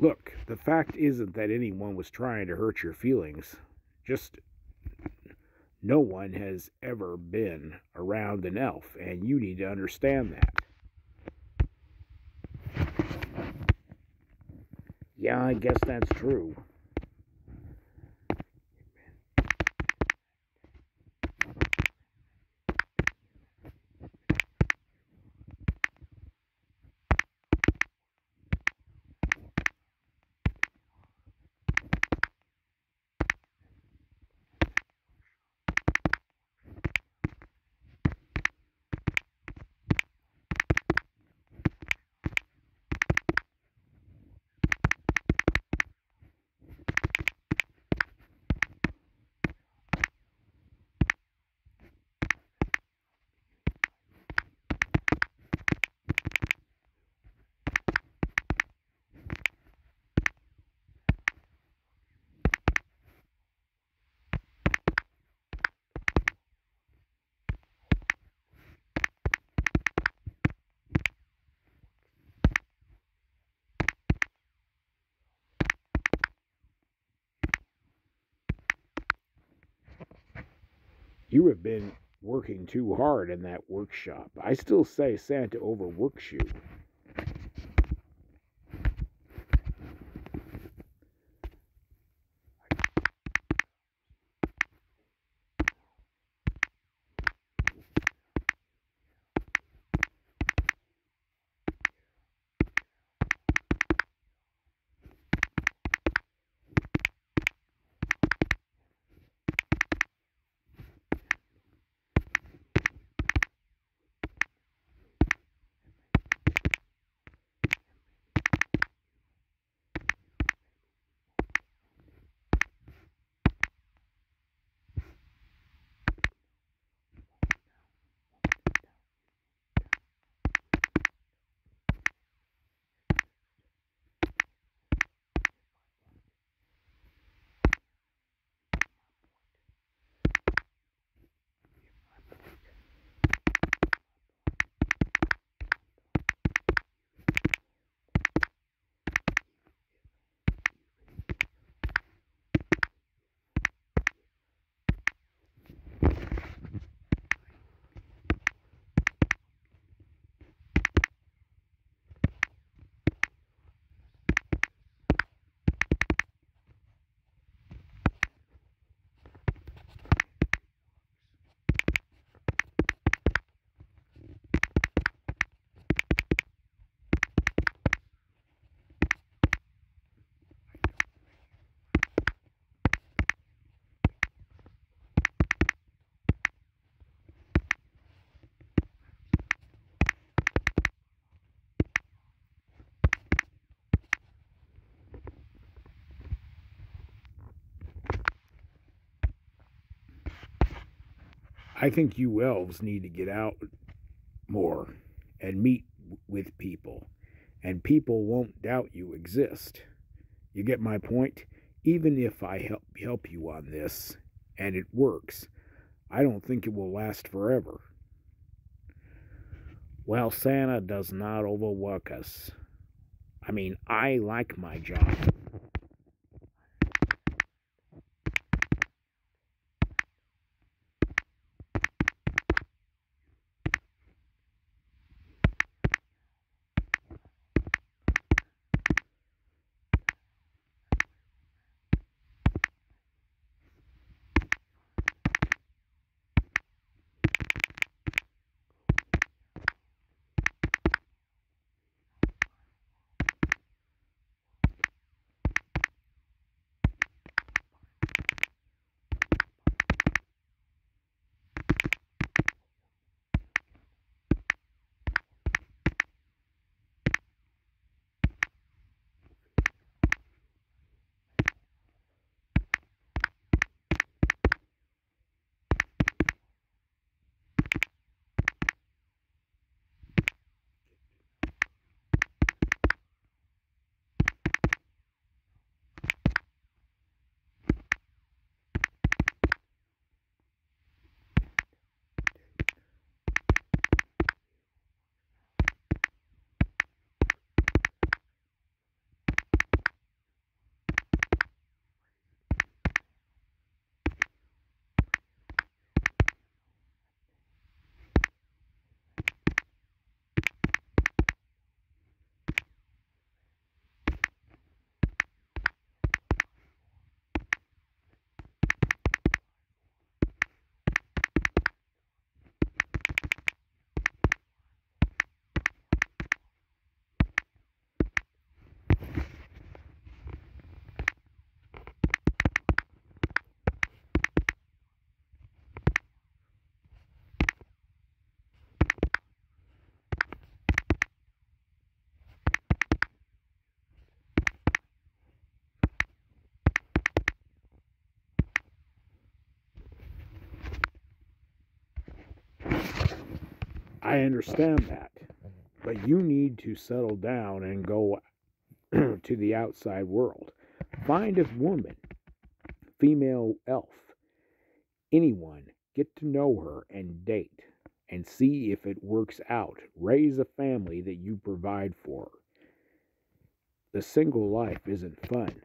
Look, the fact isn't that anyone was trying to hurt your feelings. Just no one has ever been around an elf, and you need to understand that. Yeah, I guess that's true. You have been working too hard in that workshop. I still say Santa overworks you. I think you elves need to get out more and meet with people, and people won't doubt you exist. You get my point? Even if I help you on this, and it works, I don't think it will last forever. Well, Santa does not overwork us. I mean, I like my job. I understand that. But you need to settle down and go to the outside world. Find a woman, female elf, anyone, get to know her and date and see if it works out. Raise a family that you provide for. The single life isn't fun.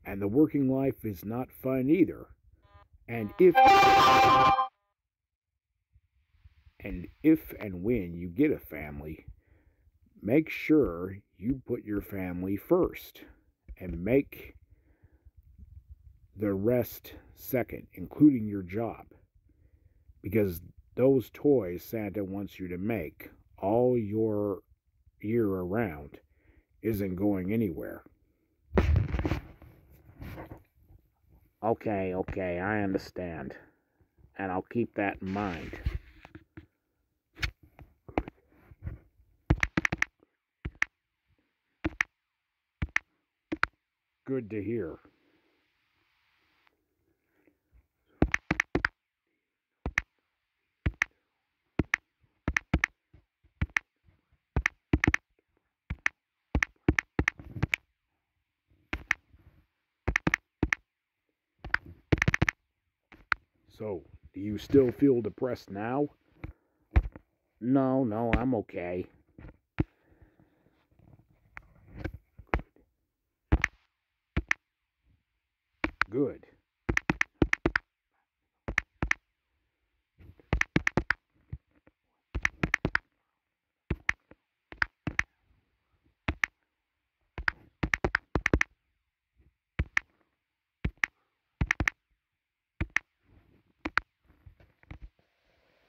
And the working life is not fun either. And if and when you get a family, make sure you put your family first and make the rest second, including your job. Because those toys Santa wants you to make all your year around isn't going anywhere. Okay, I understand. And I'll keep that in mind. Good to hear. So, do you still feel depressed now? No, I'm okay. Good.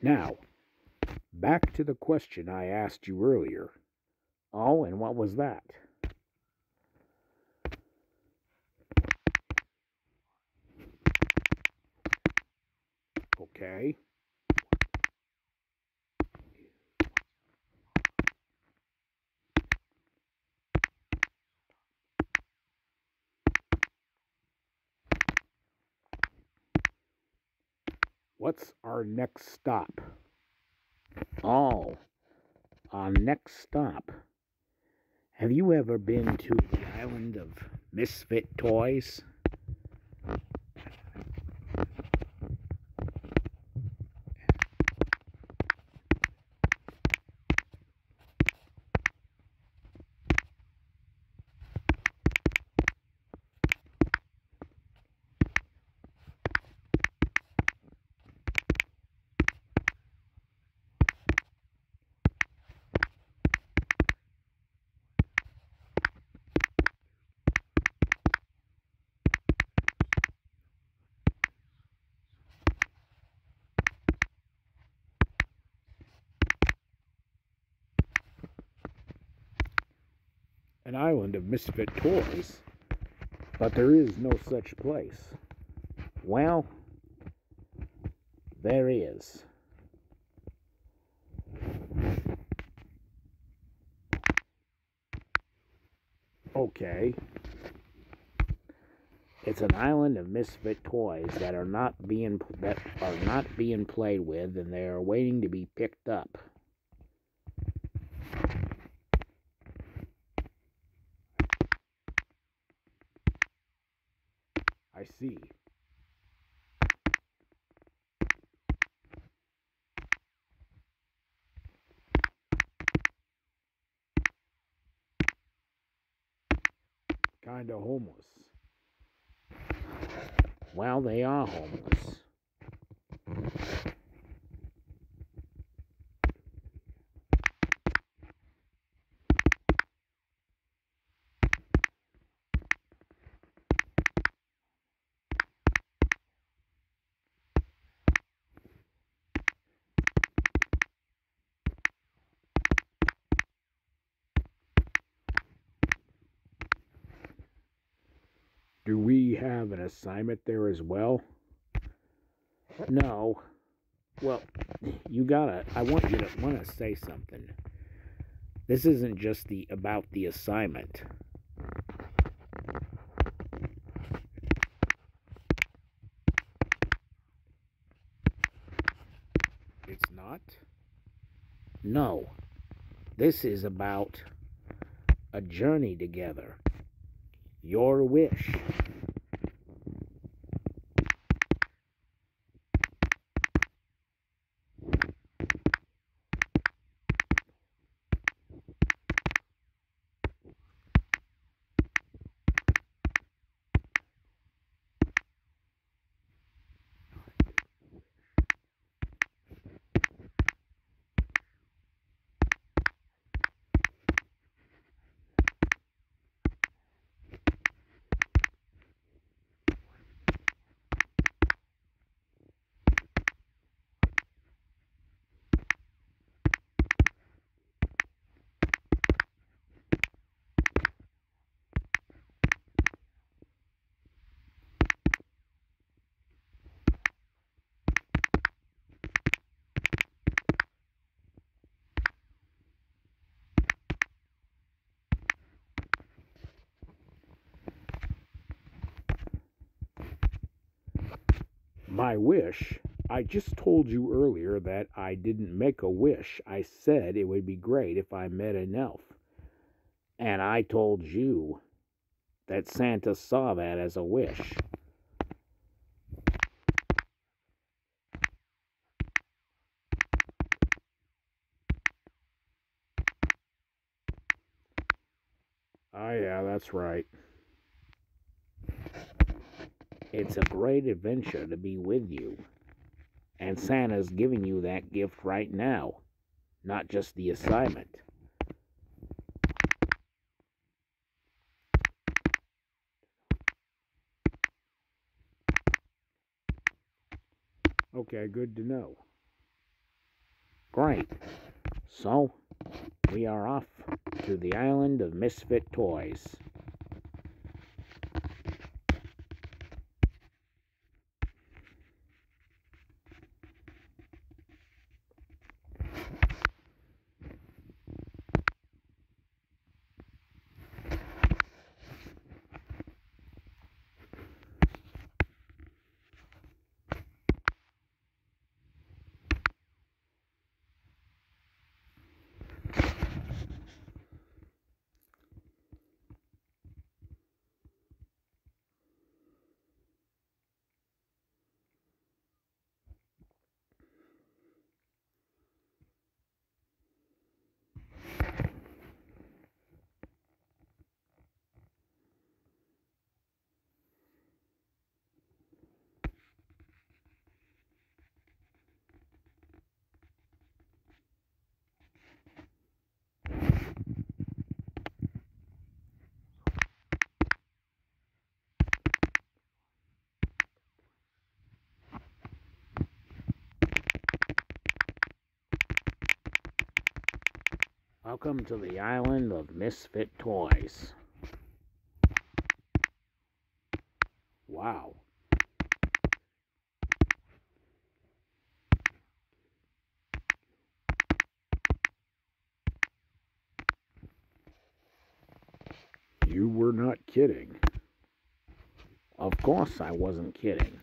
Now, back to the question I asked you earlier. Oh, and what was that? Okay. What's our next stop? Oh, our next stop. Have you ever been to the island of misfit toys? An island of misfit toys, but there is no such place. Well, there is. Okay. It's an island of misfit toys that are not being played with, and they are waiting to be picked up. I see. Kinda homeless. Well, they are homeless. Do we have an assignment there as well? No. Well, I want to say something. This isn't just about the assignment. It's not? No. This is about a journey together. Your wish. My wish? I just told you earlier that I didn't make a wish. I said it would be great if I met an elf. And I told you that Santa saw that as a wish. Ah, yeah, that's right. It's a great adventure to be with you. And Santa's giving you that gift right now, not just the assignment. Okay, good to know. Great. So, we are off to the island of misfit toys. Welcome to the island of misfit toys. Wow. You were not kidding. Of course I wasn't kidding.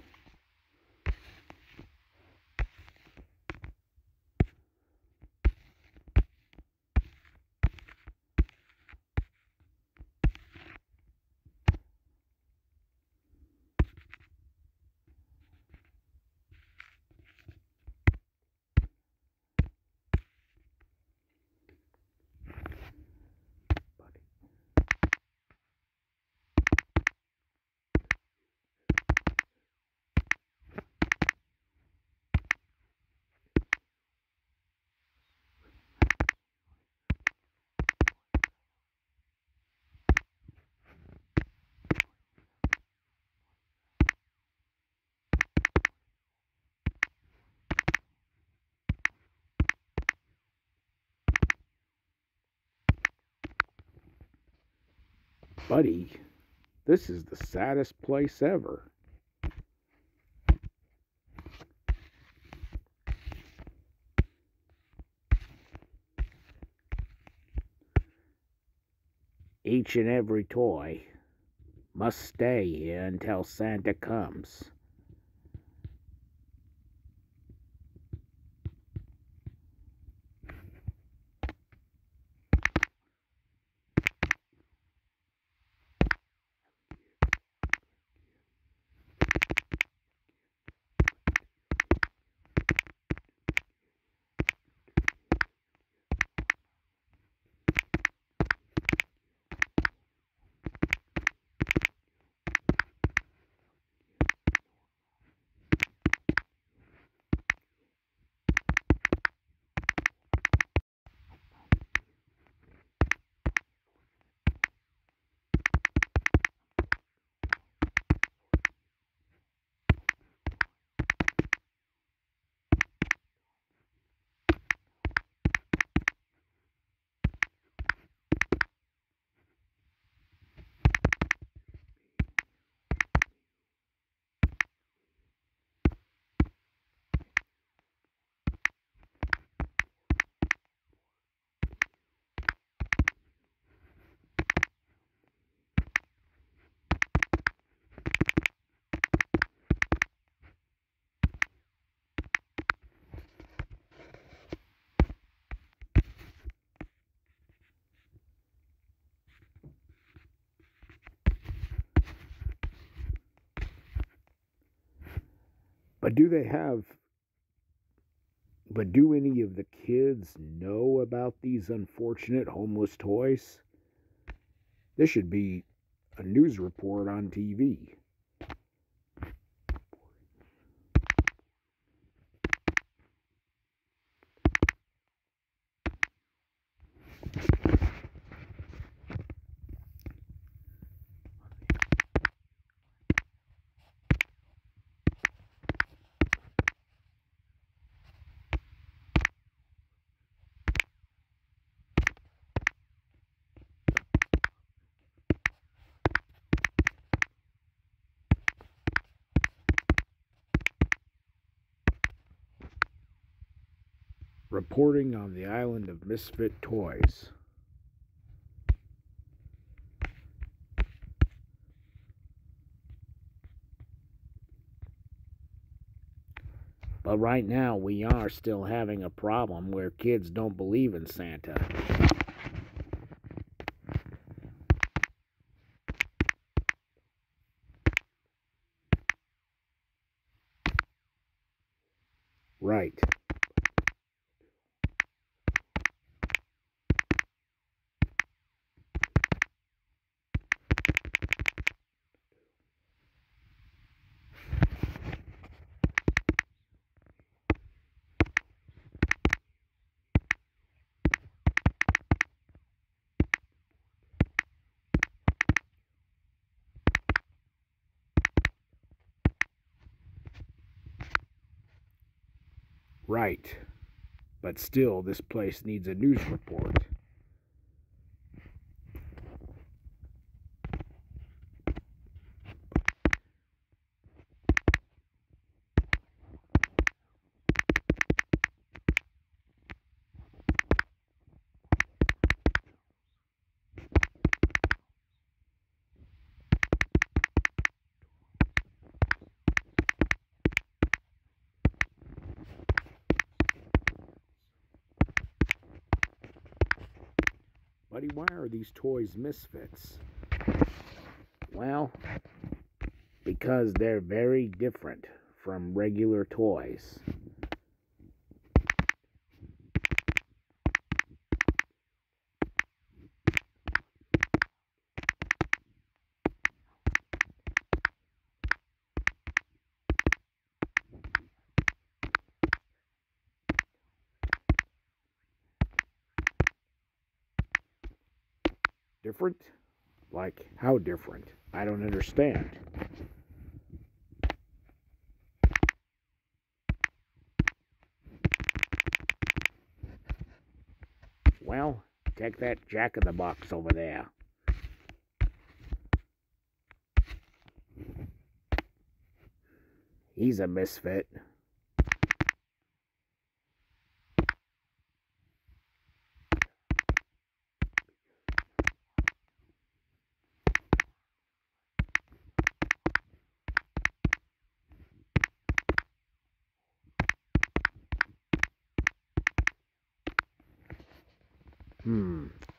Buddy, this is the saddest place ever. Each and every toy must stay here until Santa comes. But do any of the kids know about these unfortunate homeless toys? This should be a news report on TV. Reporting on the island of misfit toys. But right now we are still having a problem where kids don't believe in Santa. Right. Right. But still, this place needs a news report. Buddy, why are these toys misfits? Well, because they're very different from regular toys. Different? Like, how different? I don't understand. Well, take that Jack-in-the-Box over there. He's a misfit.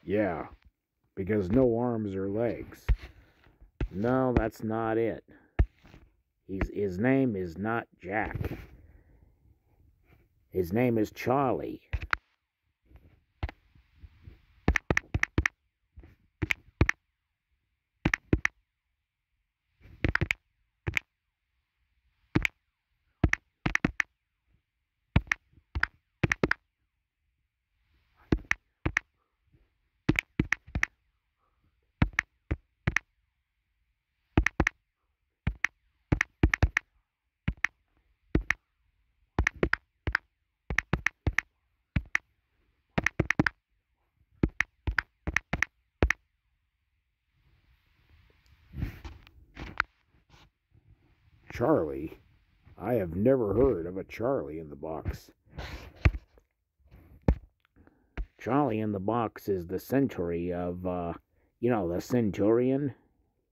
Yeah, because no arms or legs. No, that's not it. His name is not Jack. His name is Charlie. Charlie? I have never heard of a Charlie in the box. Charlie in the Box is the century of, the centurion?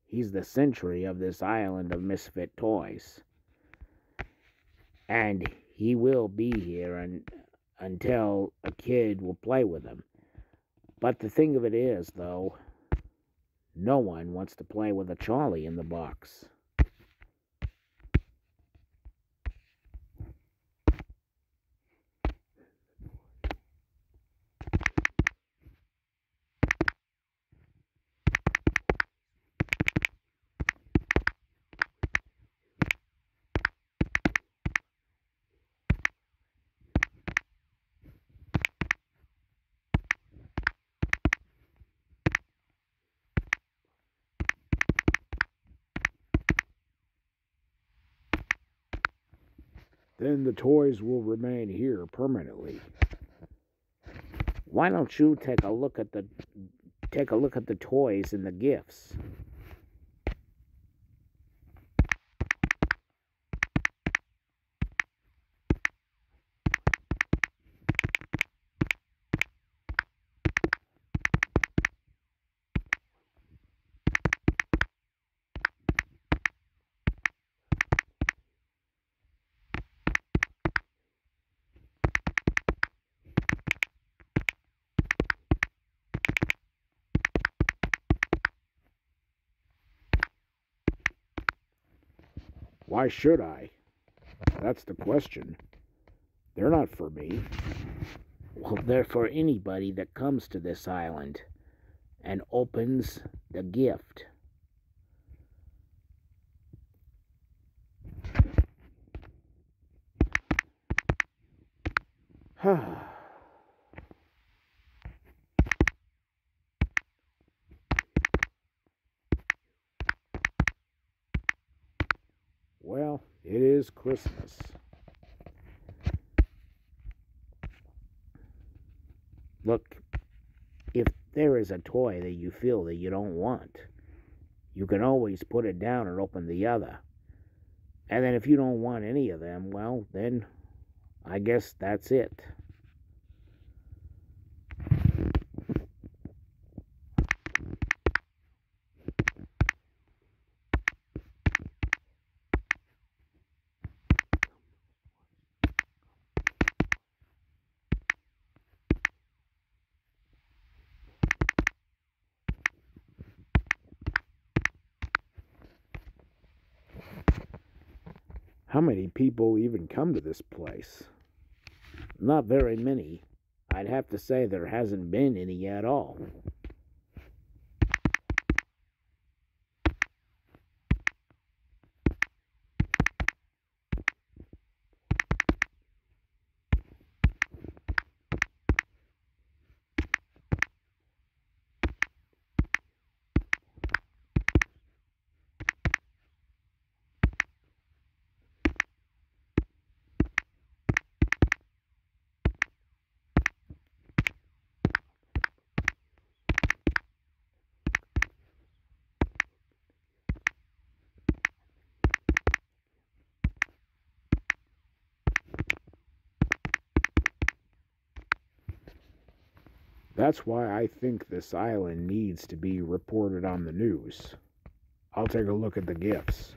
He's the century of this island of misfit toys. And he will be here until a kid will play with him. But the thing of it is, though, no one wants to play with a Charlie in the Box. Then the toys will remain here permanently. Why don't you take a look at the toys and the gifts? Why should I? That's the question. They're not for me. Well, they're for anybody that comes to this island and opens the gift. Well, it is Christmas. Look, if there is a toy that you feel that you don't want, you can always put it down and open the other. And then if you don't want any of them, well, then I guess that's it. How many people even come to this place? Not very many. I'd have to say there hasn't been any at all. That's why I think this island needs to be reported on the news. I'll take a look at the gifts.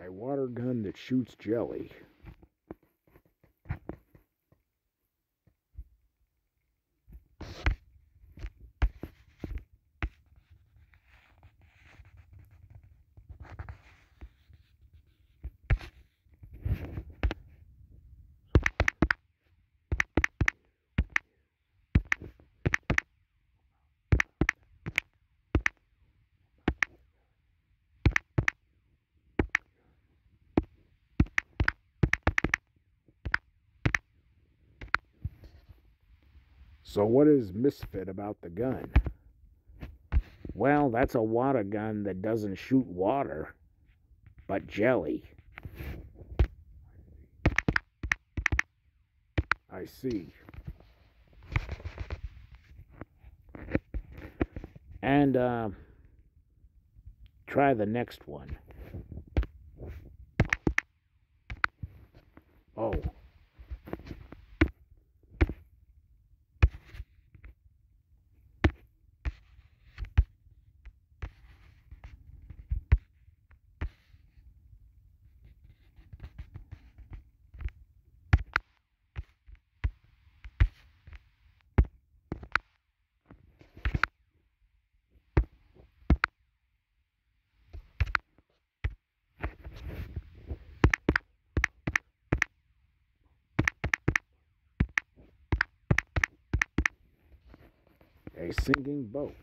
A water gun that shoots jelly. So what is misfit about the gun? Well, that's a water gun that doesn't shoot water, but jelly. I see. And, try the next one. Oh. A sinking boat.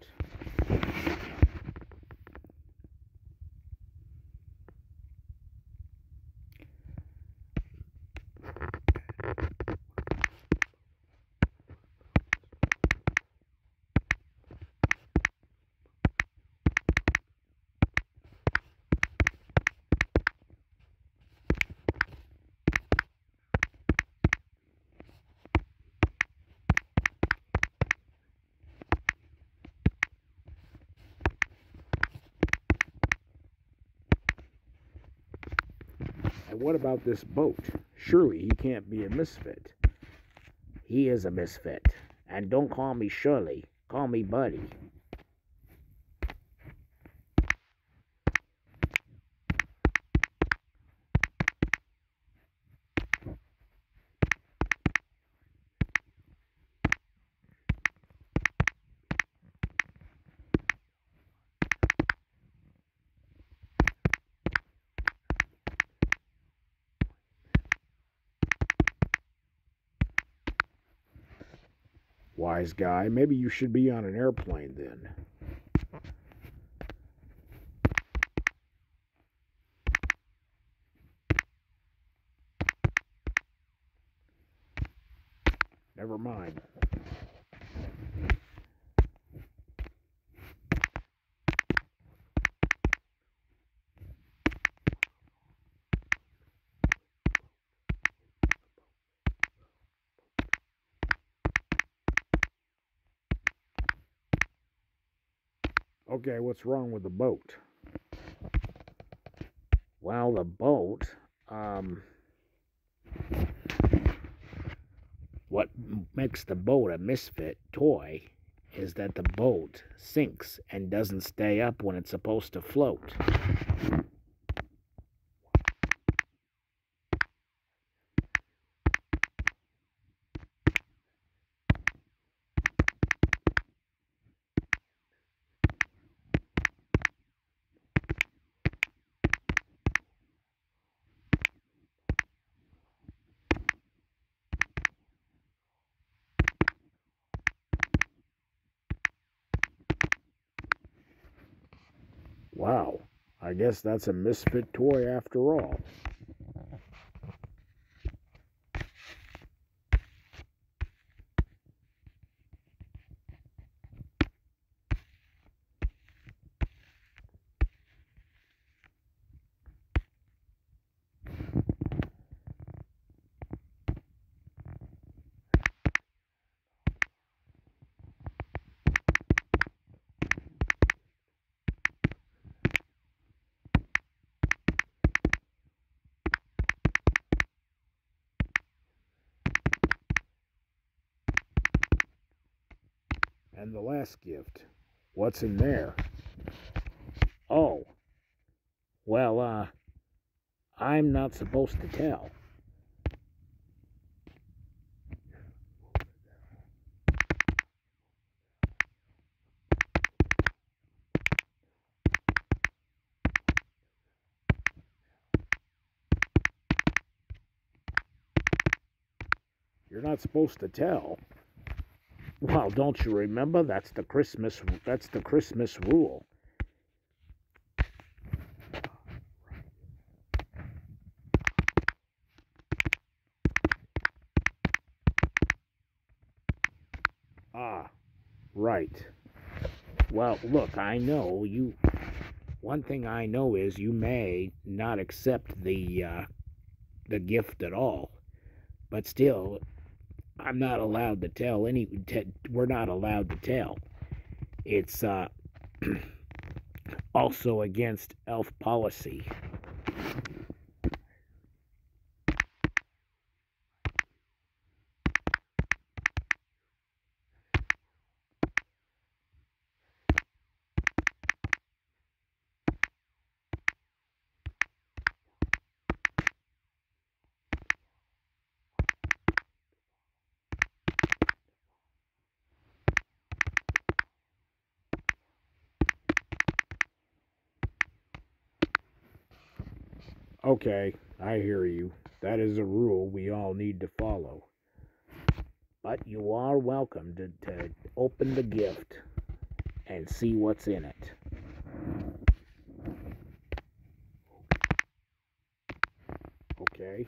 And what about this boat? Surely he can't be a misfit. He is a misfit. And don't call me Shirley. Call me Buddy. Wise guy, maybe you should be on an airplane then. Never mind. Okay, what's wrong with the boat? Well, the boat, what makes the boat a misfit toy is that the boat sinks and doesn't stay up when it's supposed to float. Wow, I guess that's a misfit toy after all. And the last gift, what's in there? Oh, well, I'm not supposed to tell. You're not supposed to tell. Well, don't you remember? That's the Christmas rule. Ah, right. Well, look, I know you. One thing I know is you may not accept the gift at all, but still, I'm not allowed to tell we're not allowed to tell. It's also against elf policy. Okay, I hear you. That is a rule we all need to follow. But you are welcome to open the gift and see what's in it. Okay.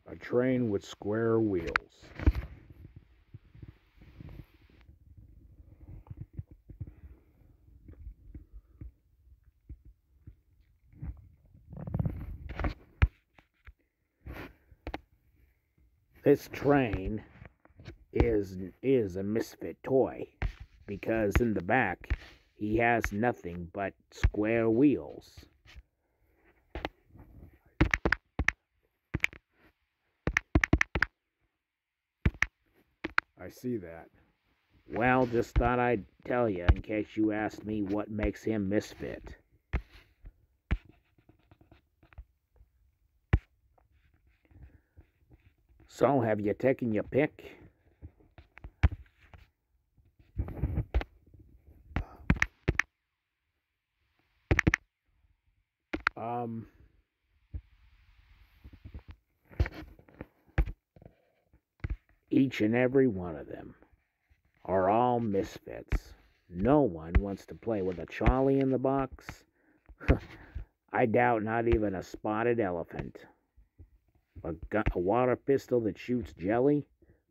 A train with square wheels. This train is a misfit toy, because in the back he has nothing but square wheels. I see that. Well, just thought I'd tell you in case you asked me what makes him misfit. So, have you taken your pick? Each and every one of them are all misfits. No one wants to play with a Charlie in the box. I doubt not even a spotted elephant. A water pistol that shoots jelly?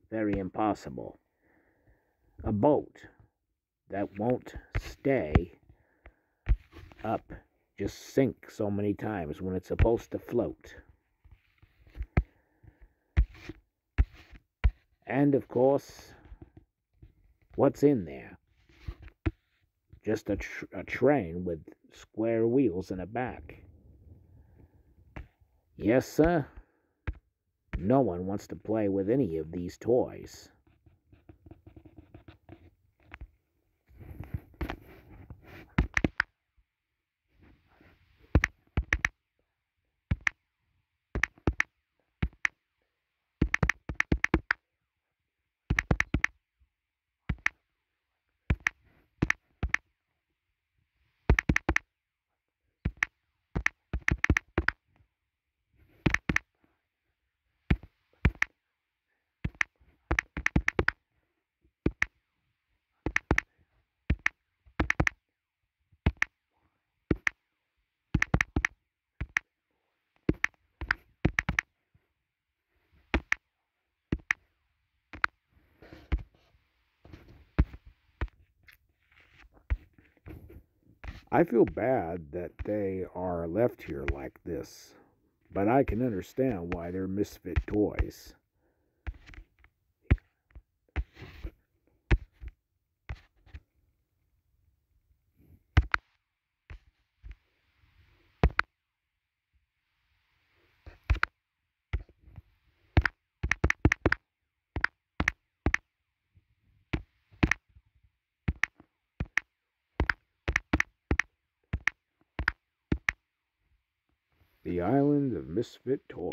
Very impossible. A boat that won't stay up, just sink so many times when it's supposed to float. And of course, what's in there? Just a train with square wheels in a back. Yes, sir. No one wants to play with any of these toys. I feel bad that they are left here like this, but I can understand why they're misfit toys. The Island of Misfit Toys.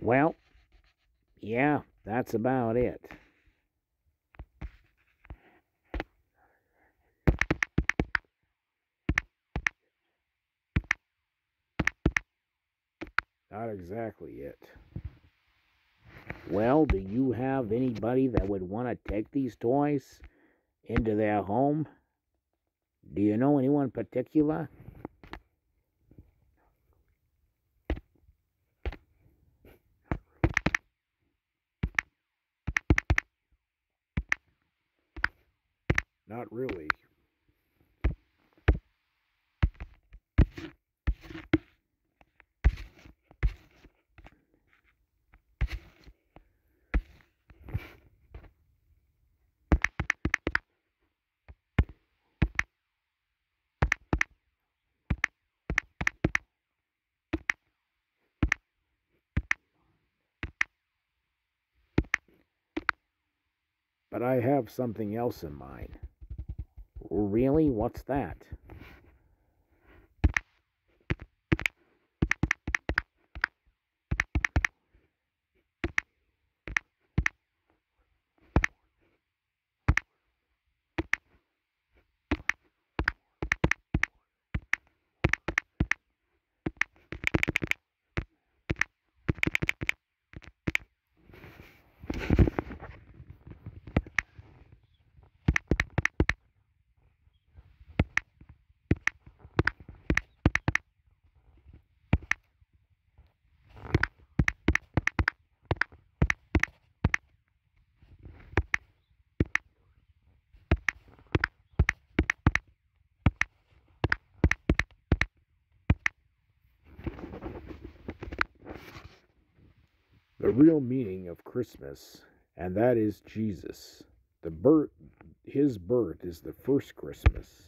Well, yeah, that's about it. Not exactly it. Well, do you have anybody that would want to take these toys into their home? Do you know anyone particular? Not really. But I have something else in mind. Really? What's that? The real meaning of Christmas, and that is Jesus. His birth is the first Christmas.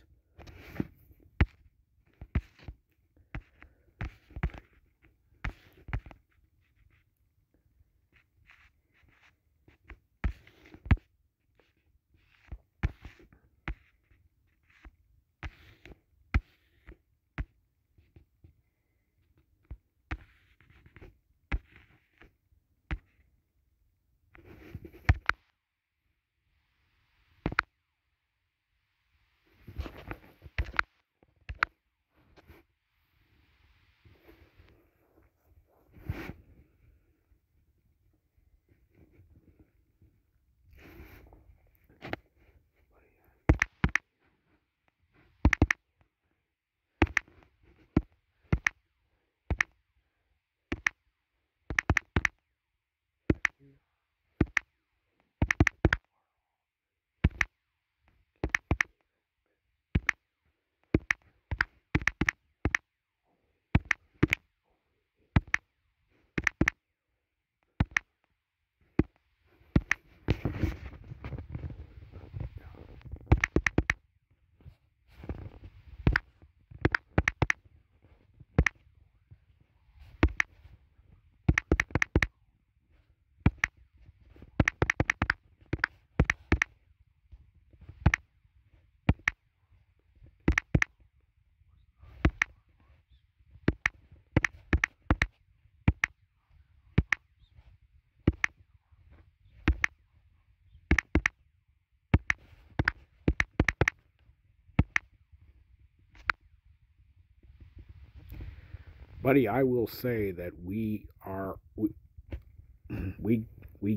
Buddy, I will say that we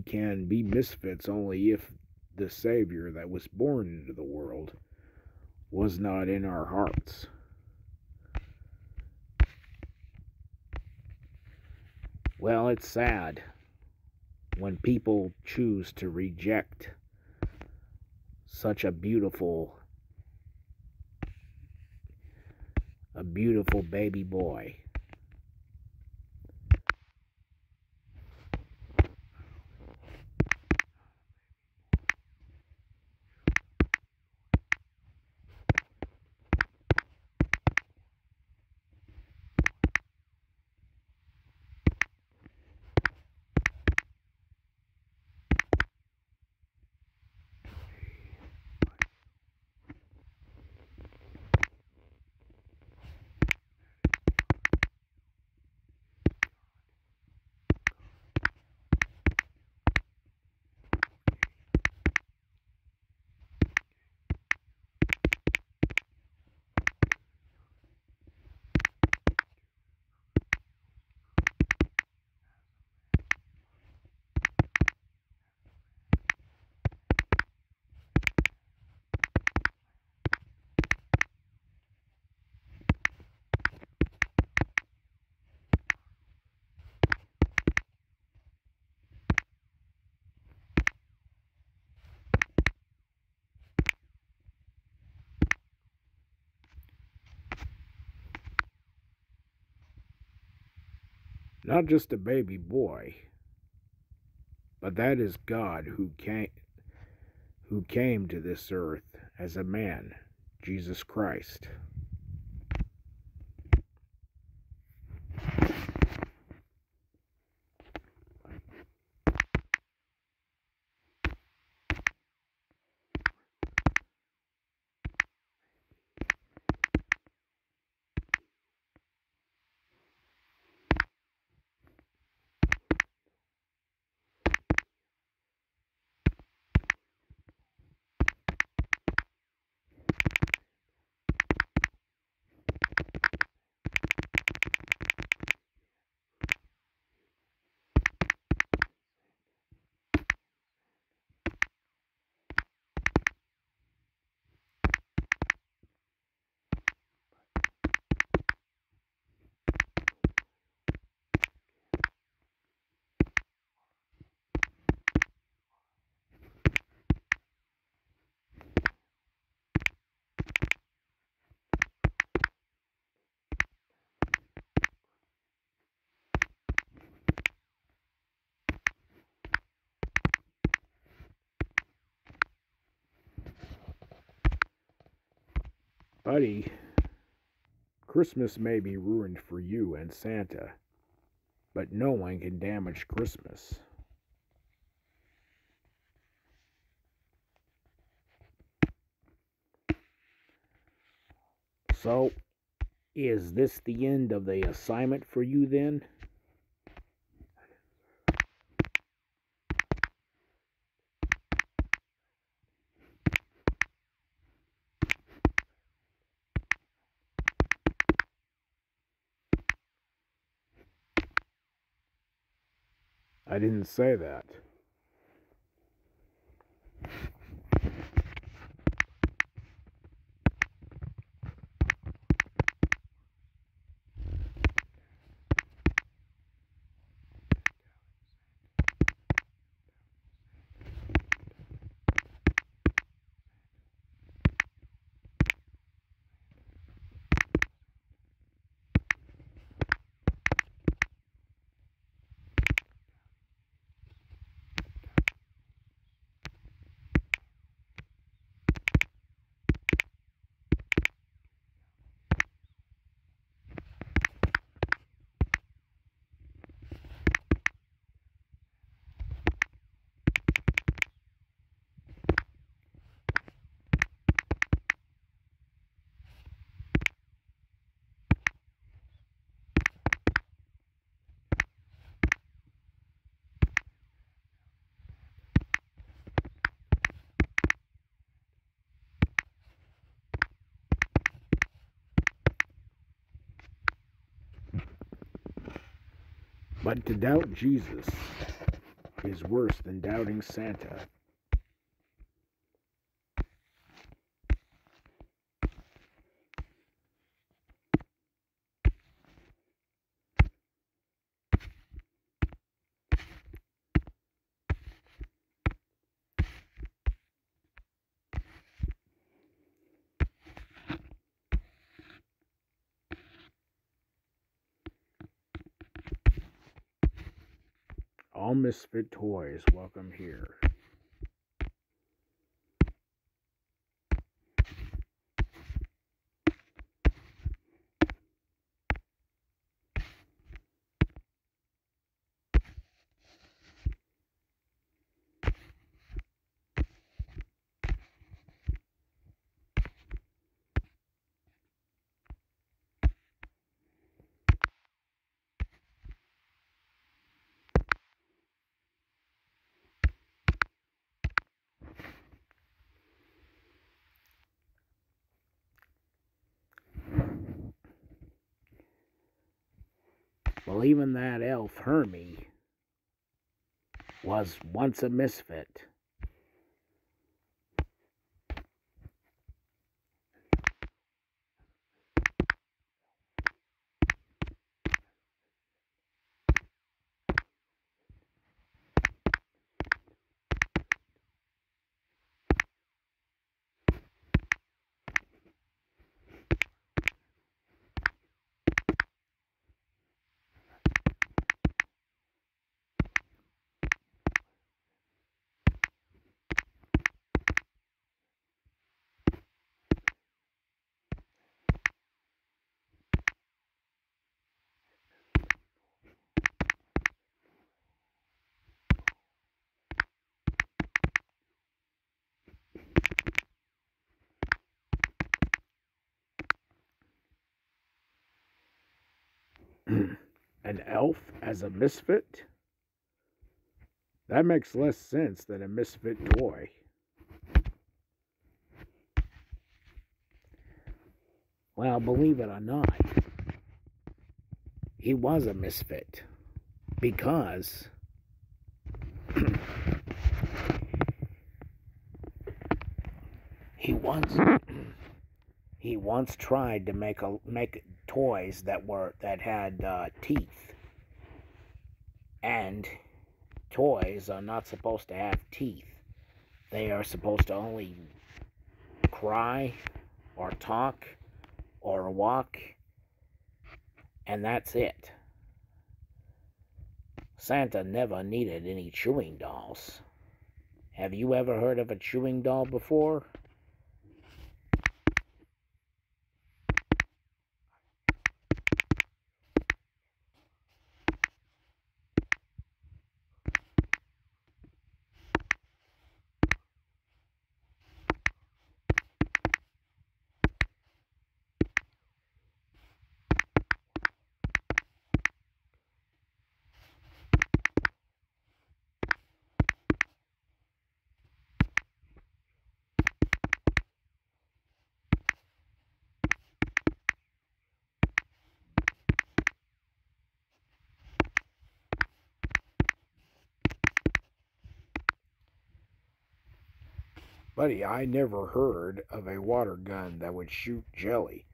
can be misfits only if the Savior that was born into the world was not in our hearts. Well, it's sad when people choose to reject such a beautiful baby boy. Not just a baby boy, but that is God who came to this earth as a man, Jesus Christ. Buddy, Christmas may be ruined for you and Santa, but no one can damage Christmas. So, is this the end of the assignment for you then? I didn't say that. But to doubt Jesus is worse than doubting Santa. All misfit toys, welcome here. Well, even that elf Hermie was once a misfit. An elf as a misfit? That makes less sense than a misfit toy. Well, believe it or not, he was a misfit because he once tried to make toys that had teeth, and toys are not supposed to have teeth. They are supposed to only cry or talk or walk, and that's it. Santa never needed any chewing dolls. Have you ever heard of a chewing doll before? Buddy, I never heard of a water gun that would shoot jelly.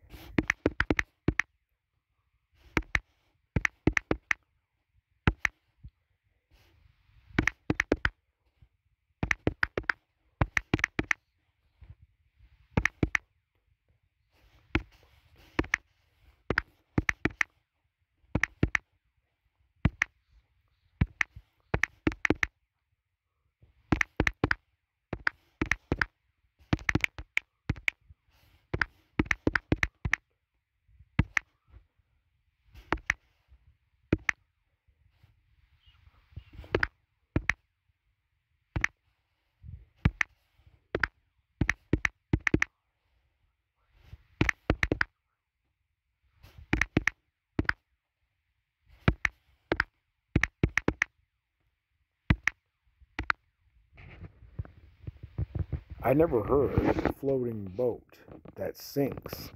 I never heard of a floating boat that sinks.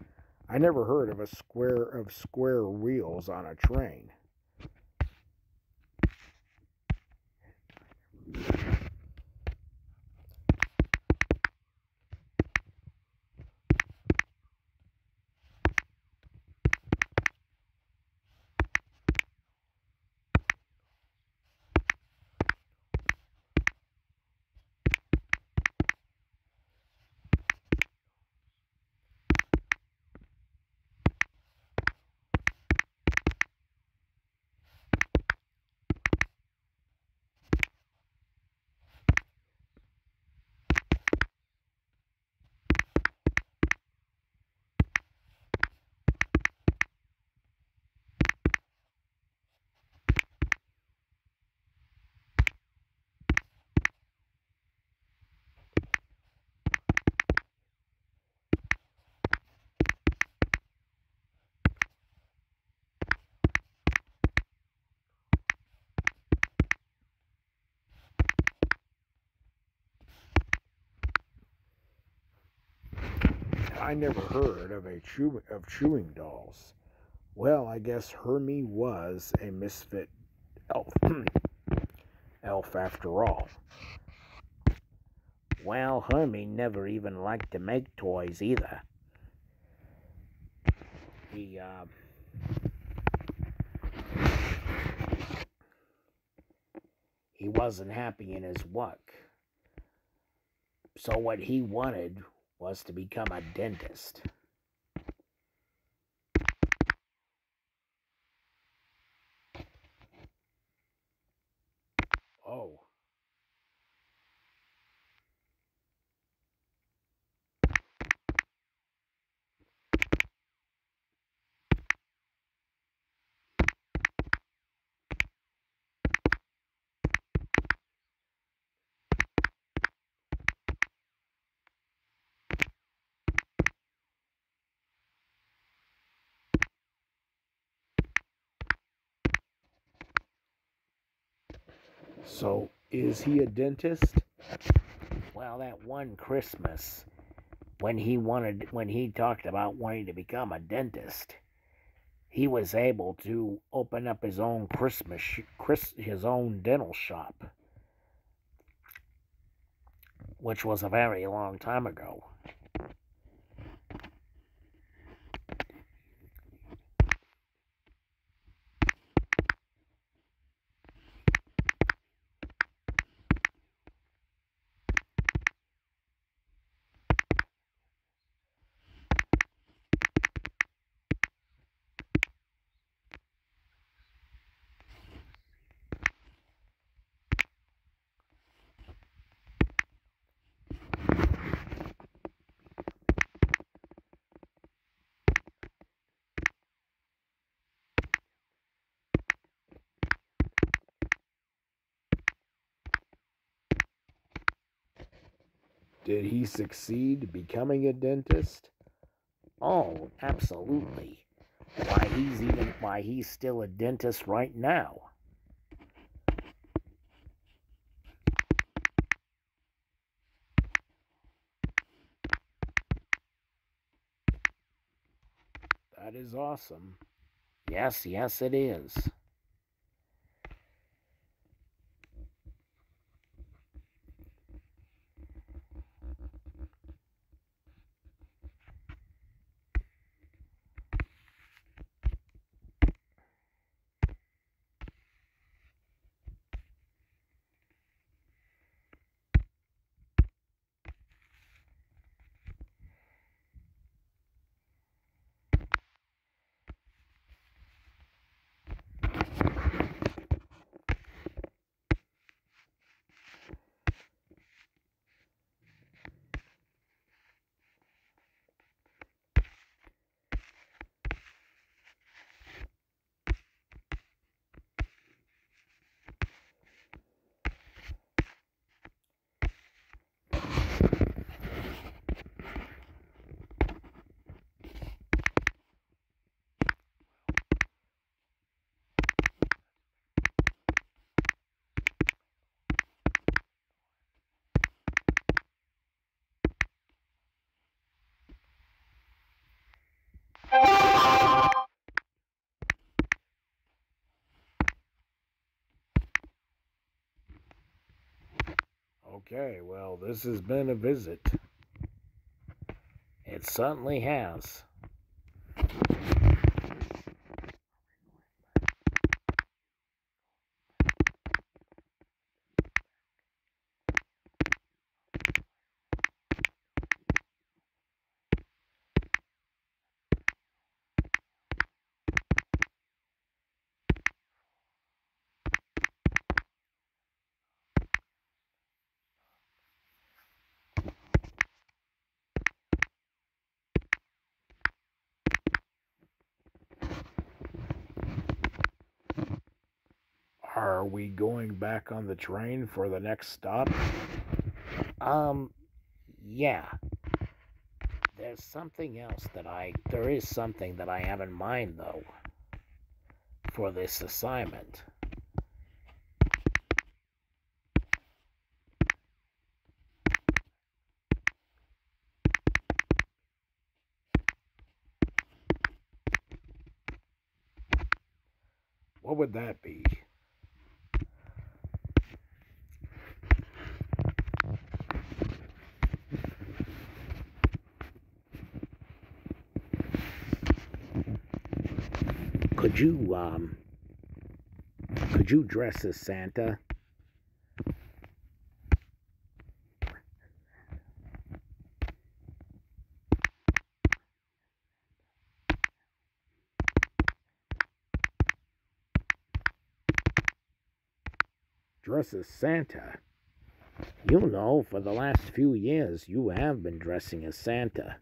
I never heard of square wheels on a train. I never heard of chewing dolls. Well, I guess Hermie was a misfit elf. Elf after all. Well, Hermie never even liked to make toys either. He wasn't happy in his work. So what he wanted was to become a dentist. Oh. So, is he a dentist? Well, that one Christmas, when he talked about wanting to become a dentist, he was able to open up his own his own dental shop, which was a very long time ago. Did he succeed becoming a dentist? Oh, absolutely. Why he's still a dentist right now. That is awesome. Yes, it is. Okay, well, this has been a visit. It certainly has. Are we going back on the train for the next stop? Yeah. There is something that I have in mind, though, for this assignment. What would that be? Could you dress as Santa? Dress as Santa? You know, for the last few years, you have been dressing as Santa.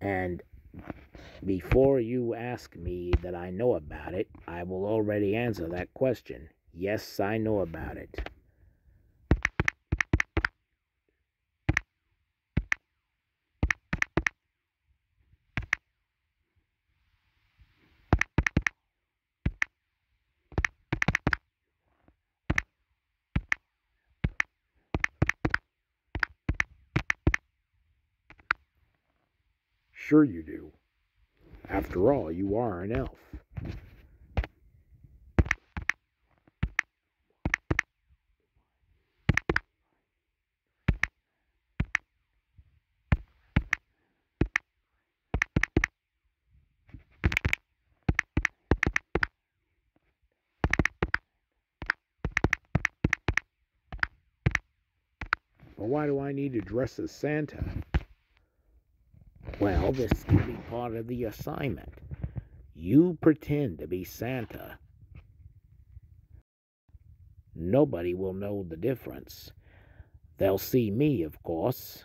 And before you ask me that I know about it, I will already answer that question. Yes, I know about it. Sure you do. After all, you are an elf. But why do I need to dress as Santa? Well, this can be part of the assignment. You pretend to be Santa. Nobody will know the difference. They'll see me, of course.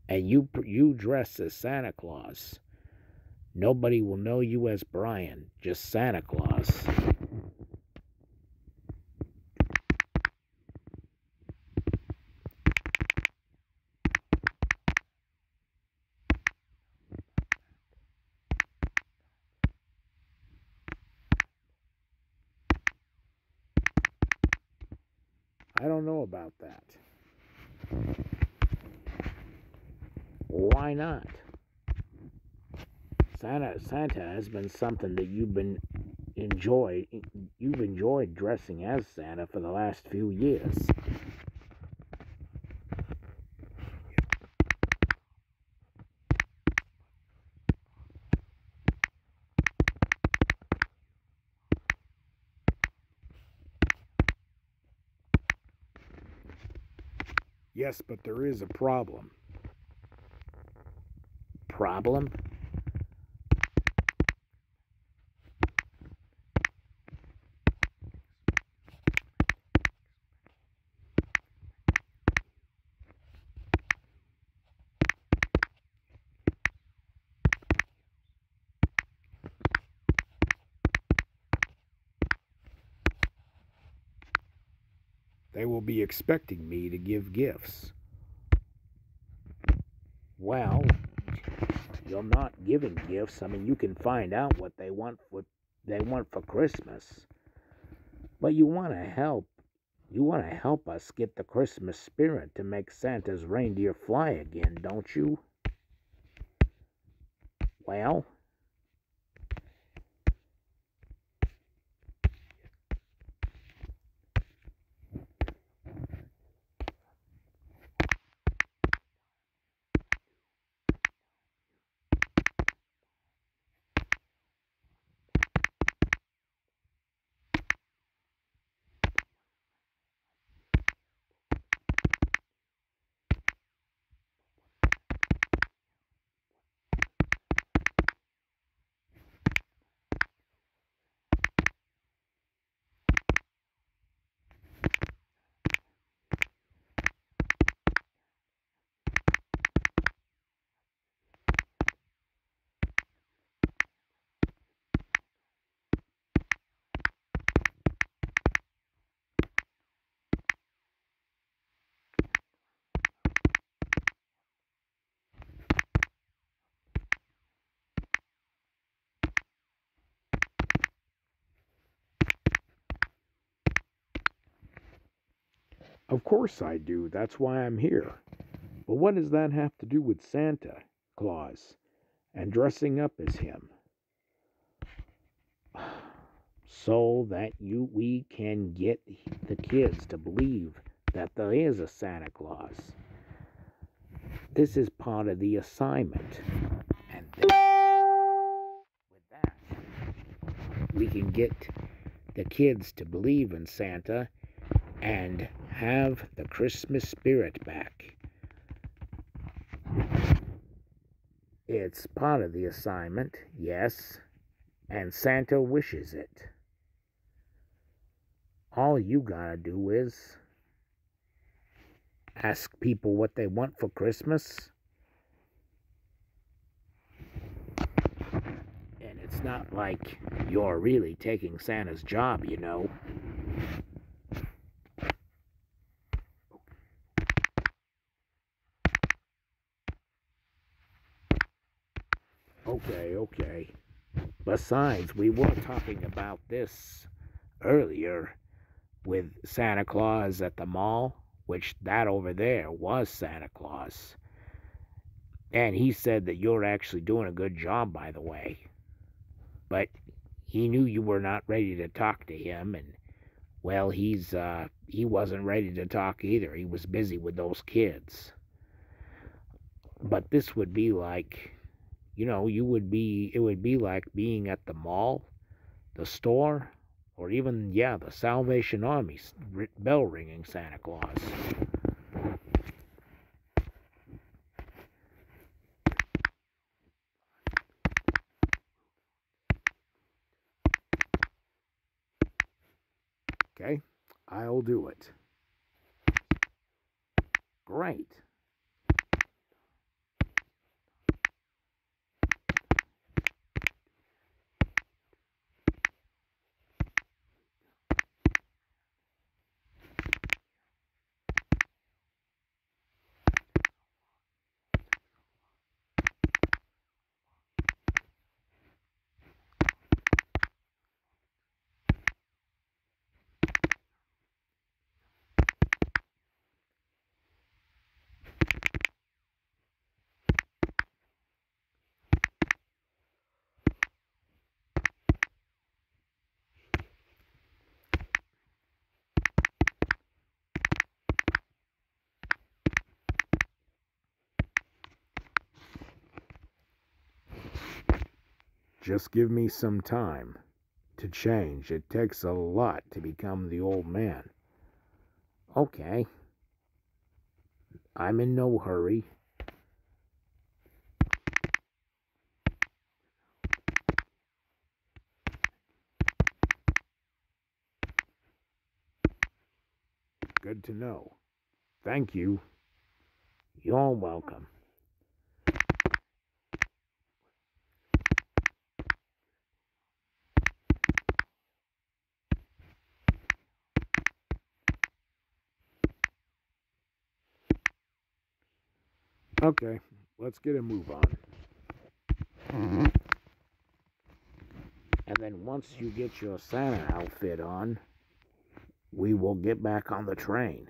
And you dress as Santa Claus. Nobody will know you as Brian, just Santa Claus. I don't know about that. Why not? Santa has been something that you've enjoyed dressing as Santa for the last few years. Yes, but there is a problem. Problem? They will be expecting me to give gifts. Well, you're not giving gifts. I mean, you can find out what they want for Christmas. But you want to help. You want to help us get the Christmas spirit to make Santa's reindeer fly again, don't you? Well, Of course I do. That's why I'm here. But what does that have to do with Santa Claus and dressing up as him? So that we can get the kids to believe that there is a Santa Claus. This is part of the assignment. And then, with that, we can get the kids to believe in Santa and have the Christmas spirit back. It's part of the assignment, yes, and Santa wishes it. All you gotta do is ask people what they want for Christmas. And it's not like you're really taking Santa's job, you know. Okay. Besides, we were talking about this earlier with Santa Claus at the mall, which that over there was Santa Claus. And he said that you're actually doing a good job, by the way. But he knew you were not ready to talk to him, and, well, he wasn't ready to talk either. He was busy with those kids. But this would be like, it would be like being at the mall, the store, or even, the Salvation Army bell ringing Santa Claus. Okay, I'll do it. Great. Just give me some time to change. It takes a lot to become the old man. Okay. I'm in no hurry. Good to know. Thank you. You're welcome. Okay, let's get a move on. And then once you get your Santa outfit on, we will get back on the train.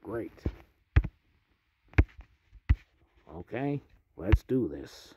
Great. Okay, let's do this.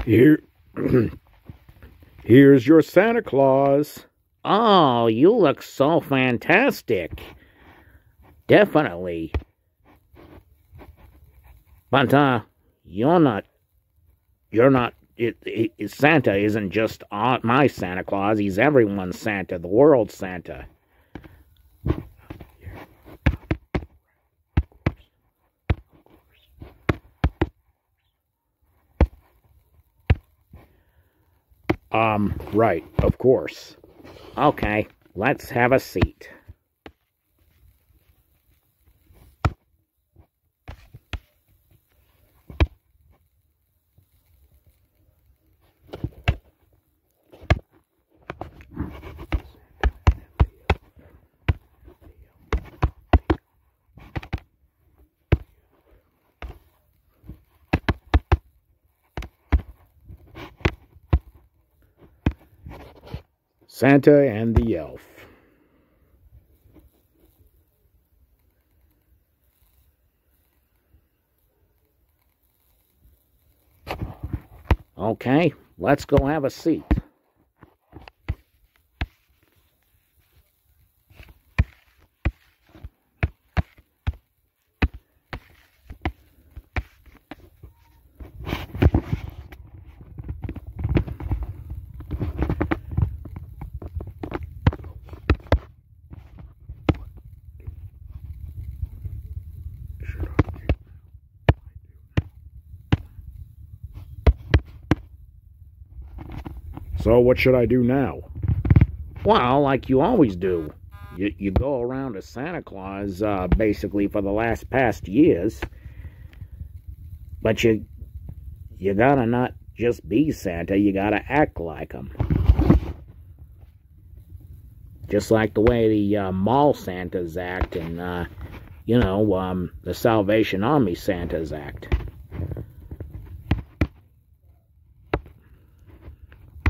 Here, here's your Santa Claus. Oh, you look so fantastic. Definitely. But, Santa isn't just my Santa Claus, he's everyone's Santa, the world's Santa. Right, of course. Okay, let's have a seat. Santa and the Elf. Okay, let's go have a seat. So what should I do now? Well, like you always do. You go around as Santa Claus, basically for the past years. But you gotta not just be Santa, you gotta act like him. Just like the way the mall Santas act and, the Salvation Army Santas act.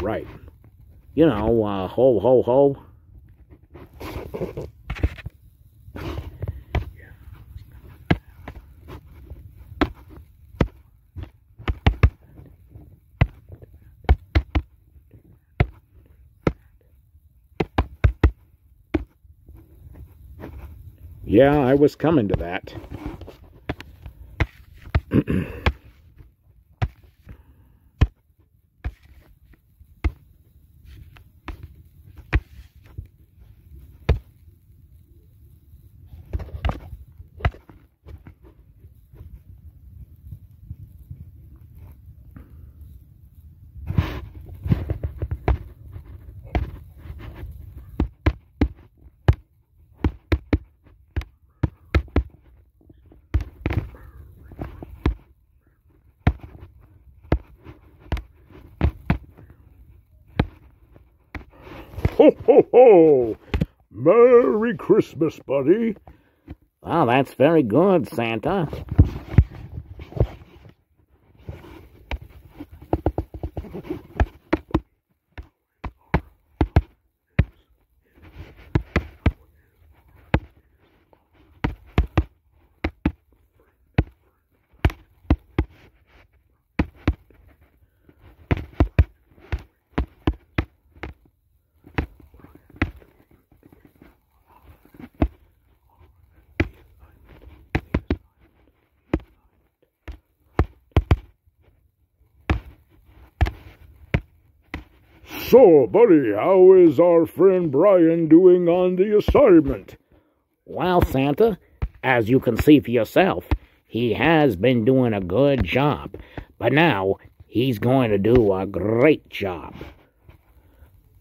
Right. Ho, ho, ho. Yeah, I was coming to that. Ho, ho, ho! Merry Christmas, buddy. Well, that's very good, Santa. So, buddy, how is our friend Brian doing on the assignment? Well, Santa, as you can see for yourself, he has been doing a good job. But now, he's going to do a great job.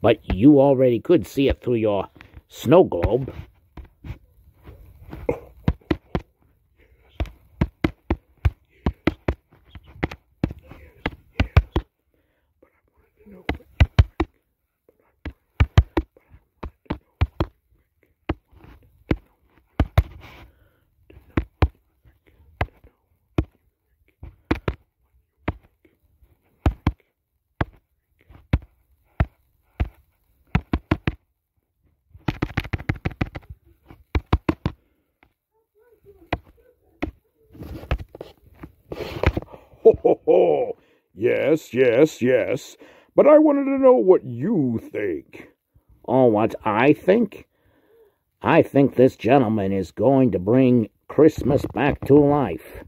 But you already could see it through your snow globe. Ho, ho, ho! Yes, yes, yes. But I wanted to know what you think. Oh, what I think? I think this gentleman is going to bring Christmas back to life.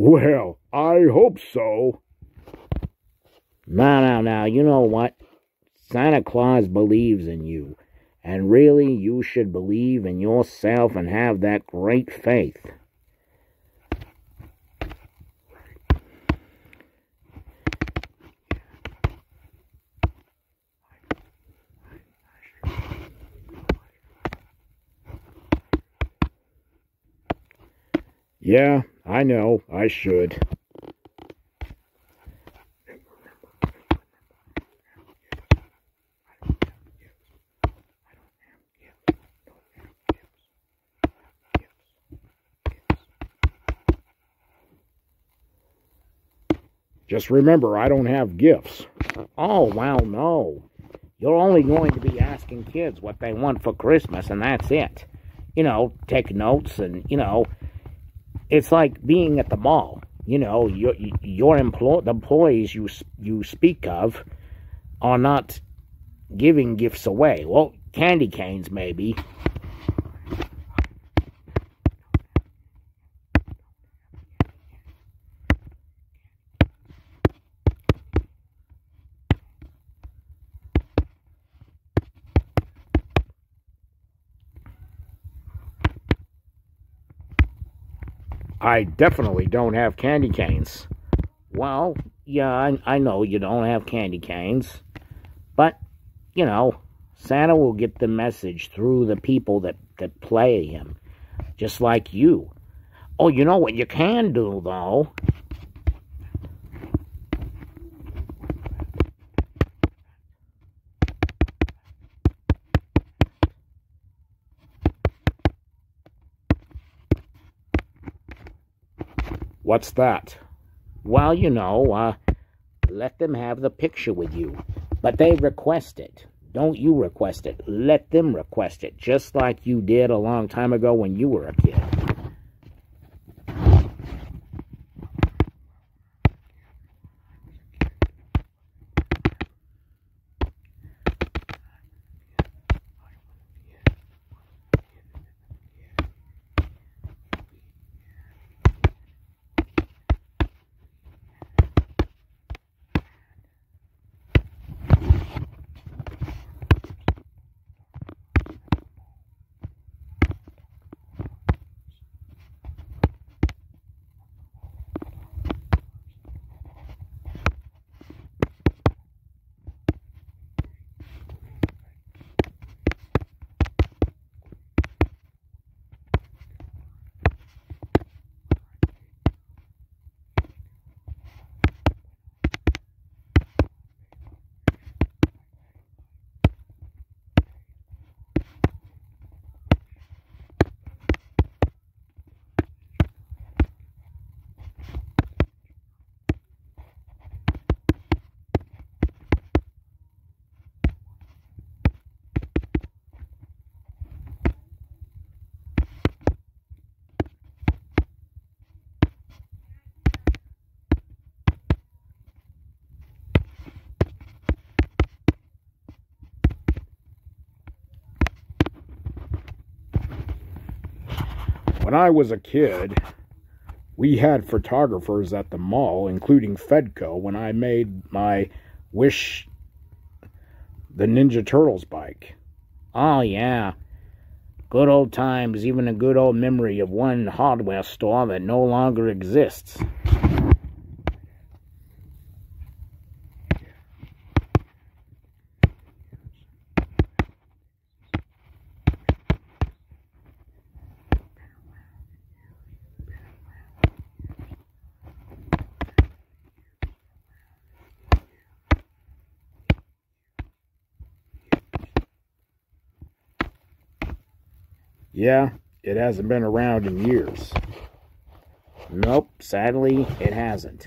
Well, I hope so. Now, you know what? Santa Claus believes in you. And really, you should believe in yourself and have that great faith. Yeah, I know, I should. Just remember, I don't have gifts. Oh, well, no. You're only going to be asking kids what they want for Christmas, and that's it. You know, take notes, and, you know, it's like being at the mall. You know, the employees you speak of are not giving gifts away. Well, candy canes, maybe. I definitely don't have candy canes. Well, yeah, I know you don't have candy canes. But, you know, Santa will get the message through the people that play him. Just like you. Oh, you know what you can do, though? What's that? Well, you know, let them have the picture with you. But they request it. Don't you request it. Let them request it. Just like you did a long time ago when you were a kid. When I was a kid, we had photographers at the mall, including Fedco, when I made my Wish the Ninja Turtles bike. Oh, yeah. Good old times, even a good old memory of one hardware store that no longer exists. Yeah, it hasn't been around in years. Nope, sadly, it hasn't.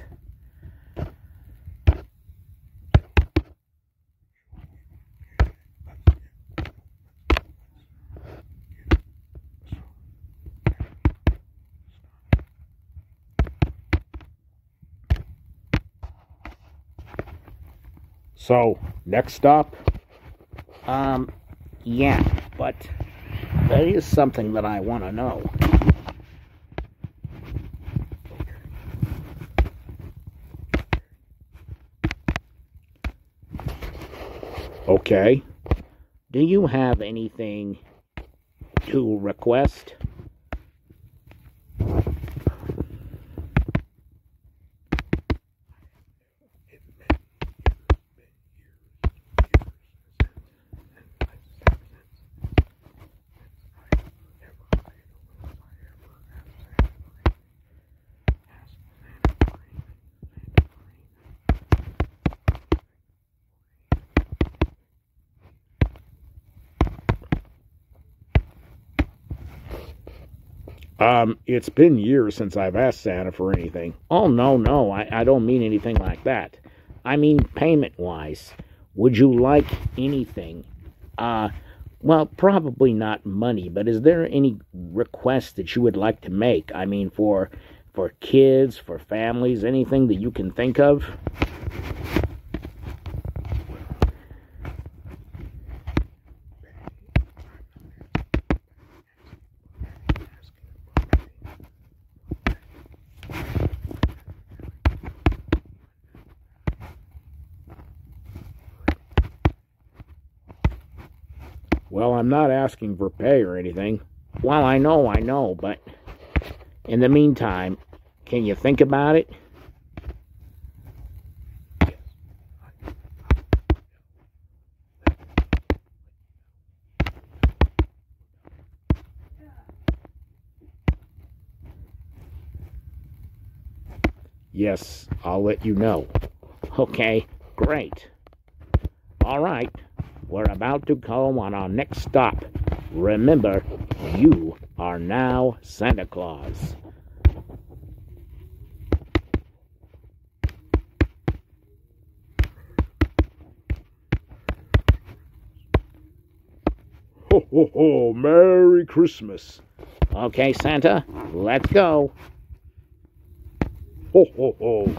So, next stop? Yeah, but there is something that I want to know. Okay. Do you have anything to request? It's been years since I've asked Santa for anything. Oh, no, I don't mean anything like that. I mean payment-wise. Would you like anything? Well, probably not money, but is there any request that you would like to make? I mean, for kids, for families, anything that you can think of? Well, I'm not asking for pay or anything. Well, I know, but in the meantime, can you think about it? Yes, I'll let you know. Okay, great. All right, we're about to go on our next stop. Remember, you are now Santa Claus. Ho, ho, ho, Merry Christmas. Okay, Santa, let's go. Ho, ho, ho.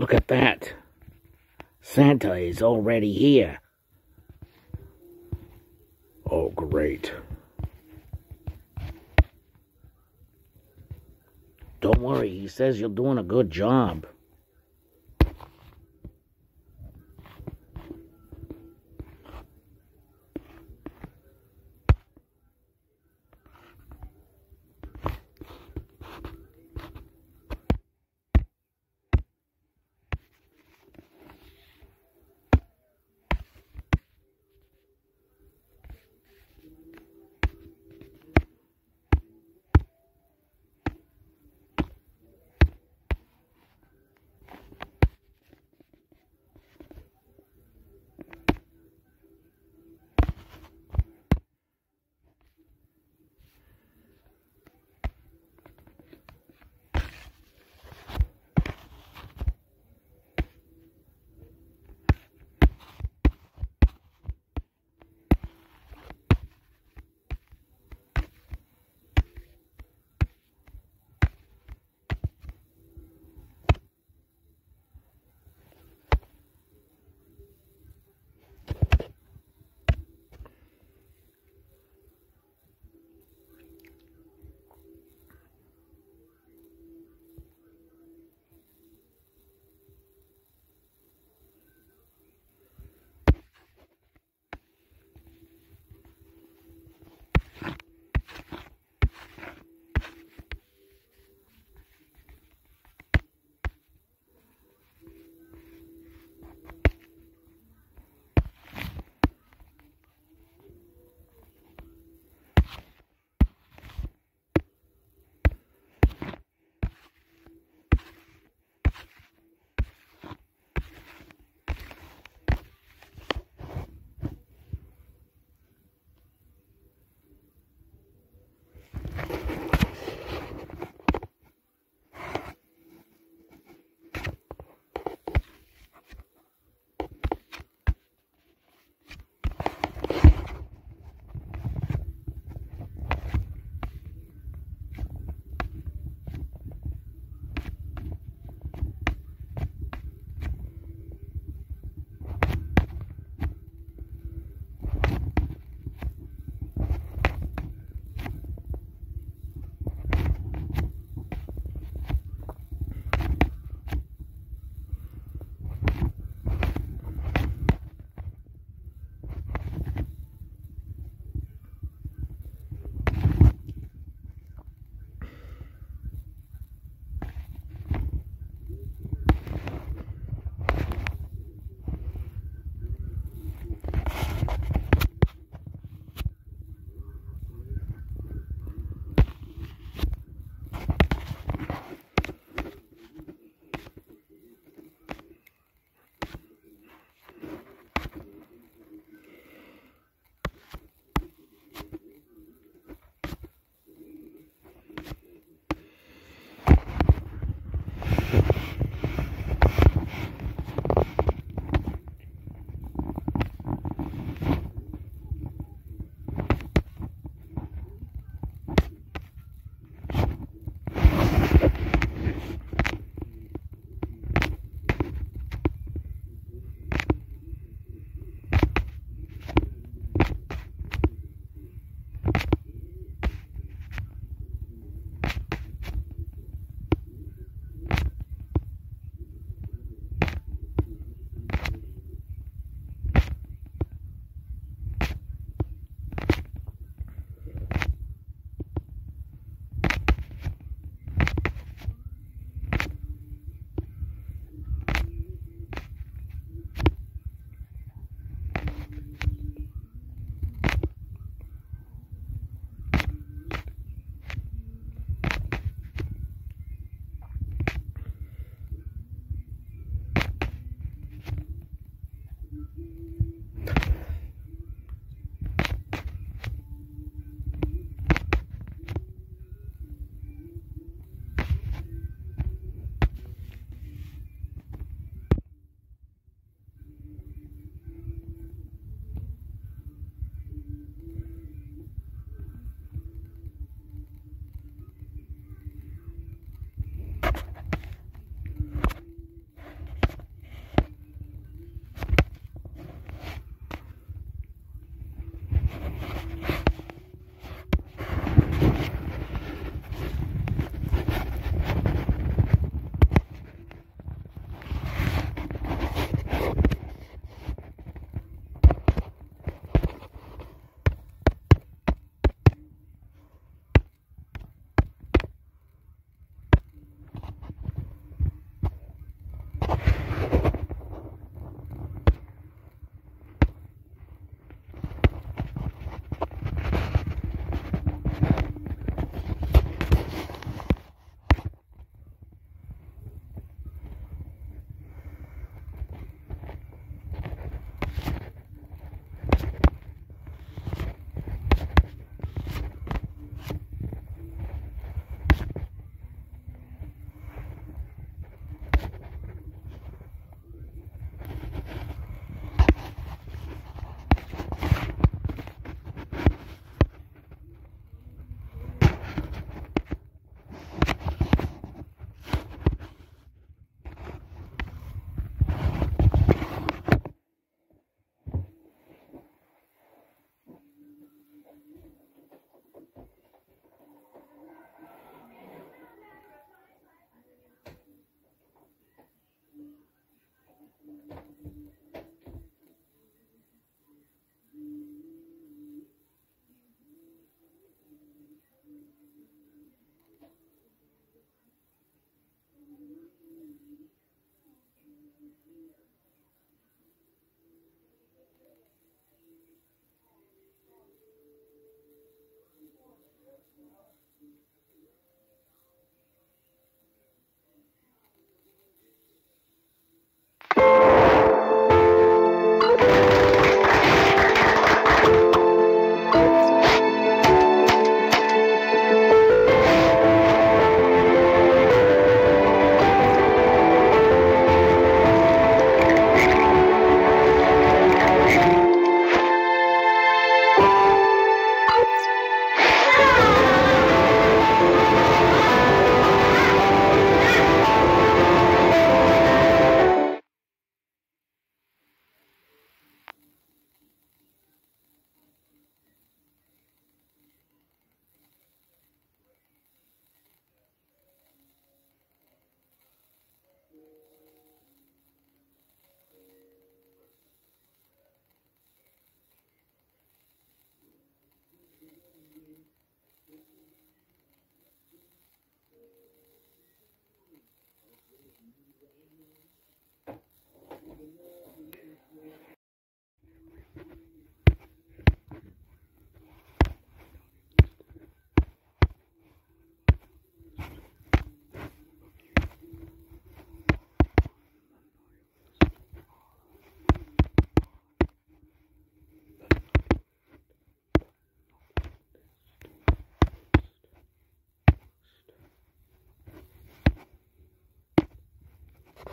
Look at that. Santa is already here. Oh, great. Don't worry, he says you're doing a good job.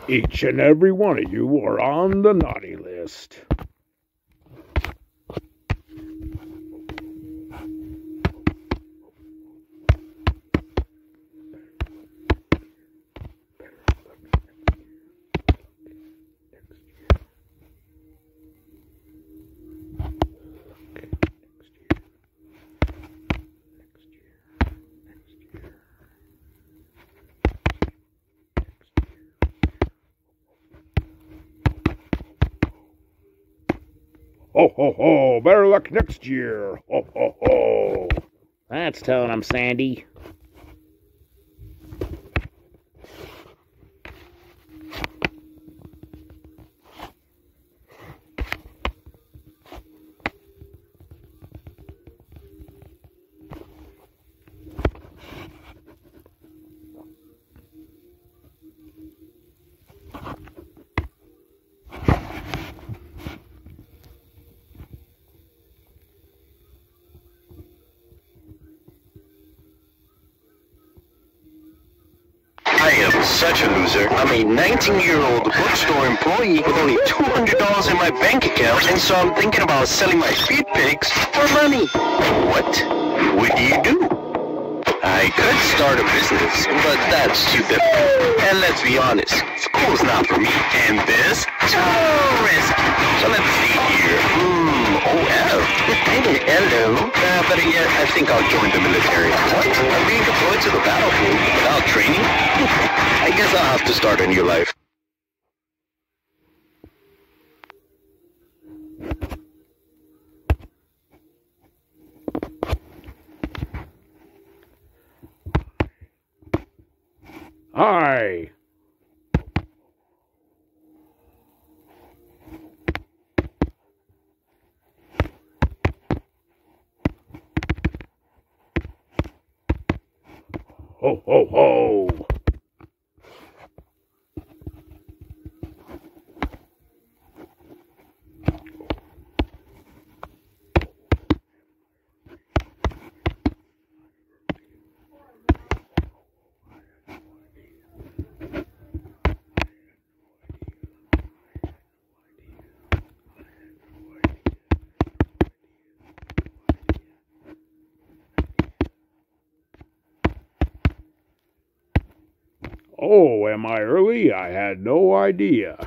Each and every one of you are on the naughty list. Ho, ho, ho, better luck next year. Ho, ho, ho. That's telling him, Sandy. I am such a loser. I'm a 19-year-old bookstore employee with only $200 in my bank account, and so I'm thinking about selling my feed pigs for money. What do you do? I could start a business, but that's too difficult. And let's be honest, school's not for me, and this, too risky. So let's see here. OL. Hello. Better yet, I think I'll join the military. What? I'm being deployed to the battlefield without training? I guess I'll have to start a new life. Hi. Ho, ho, ho. Oh, am I early? I had no idea.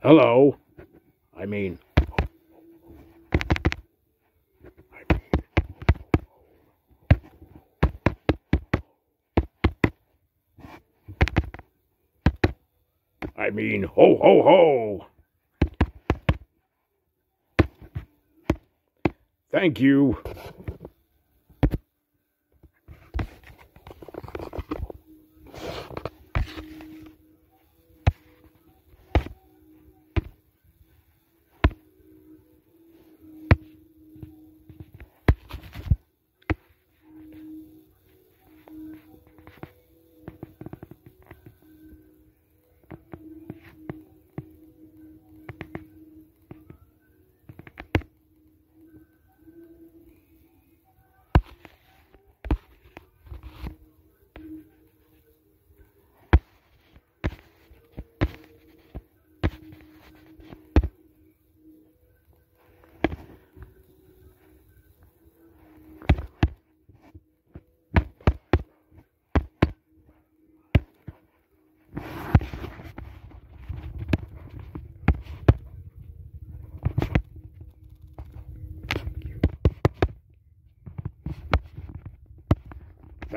Hello. I mean, ho, ho, ho. Thank you.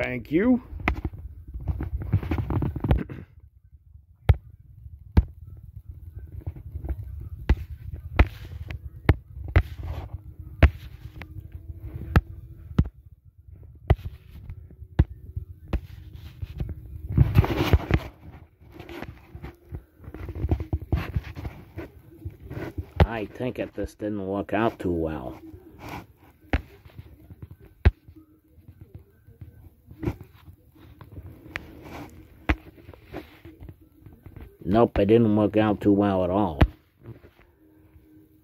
Thank you. I think it this didn't work out too well. Nope, it didn't work out too well at all.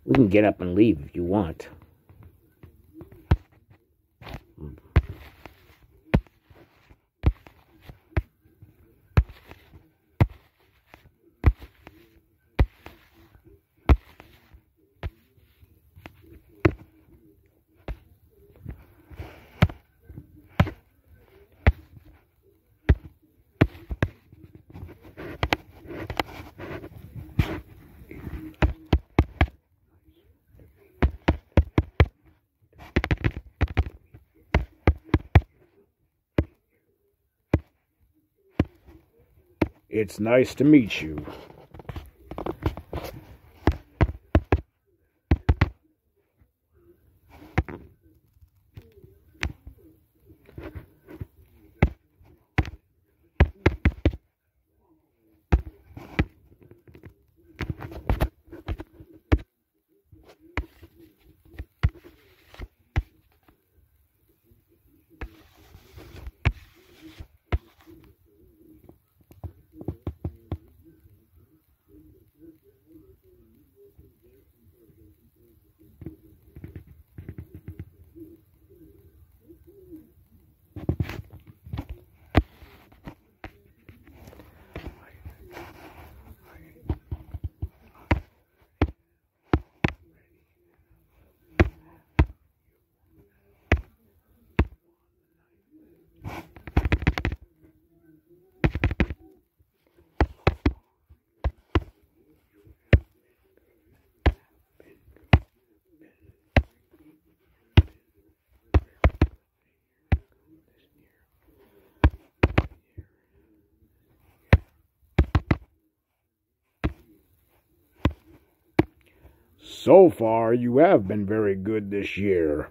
We can get up and leave if you want. It's nice to meet you. So far, you have been very good this year.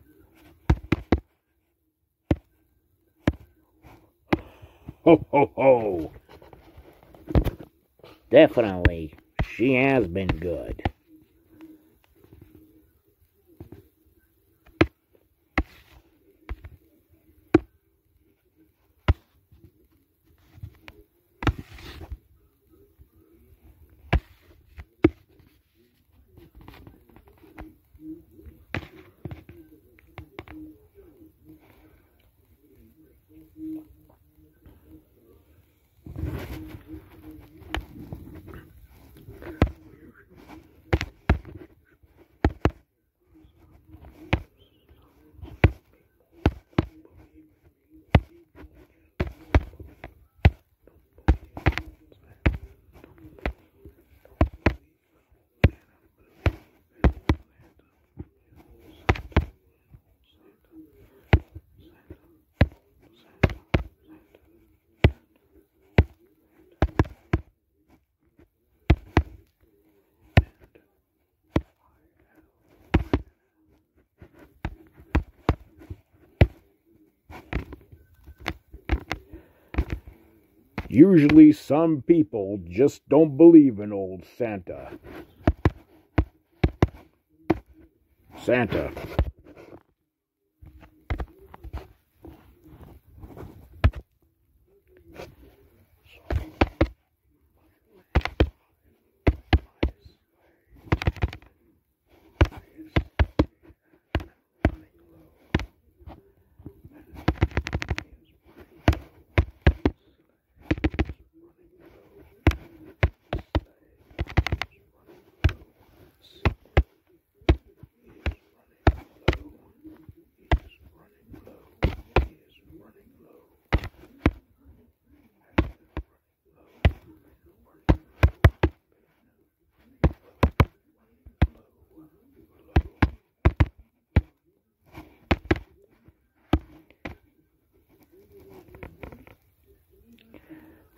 Ho, ho, ho. Definitely, she has been good. Usually some people just don't believe in old Santa. Santa.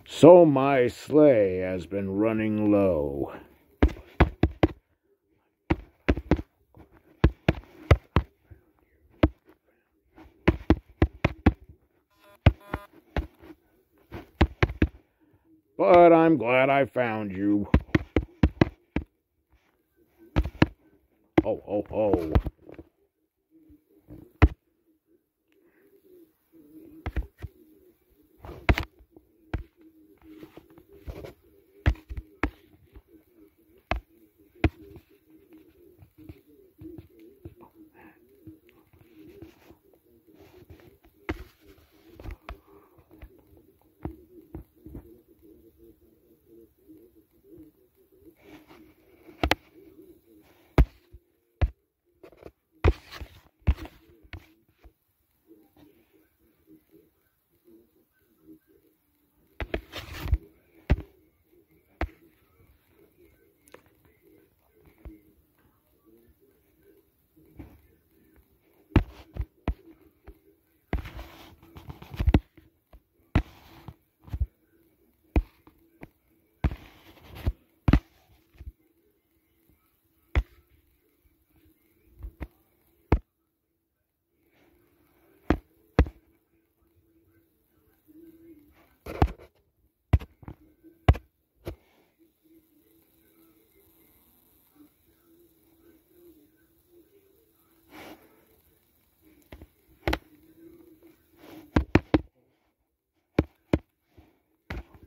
So my sleigh has been running low. But I'm glad I found you. Ho, ho, ho.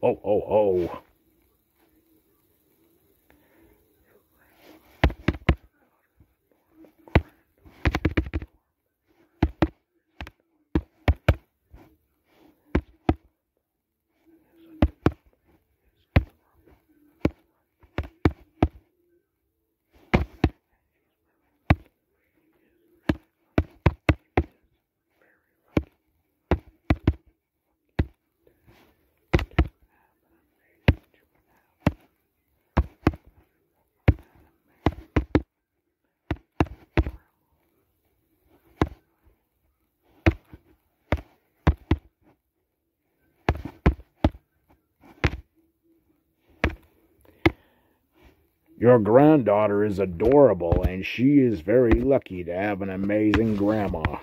Ho, ho, ho. Your granddaughter is adorable, and she is very lucky to have an amazing grandma.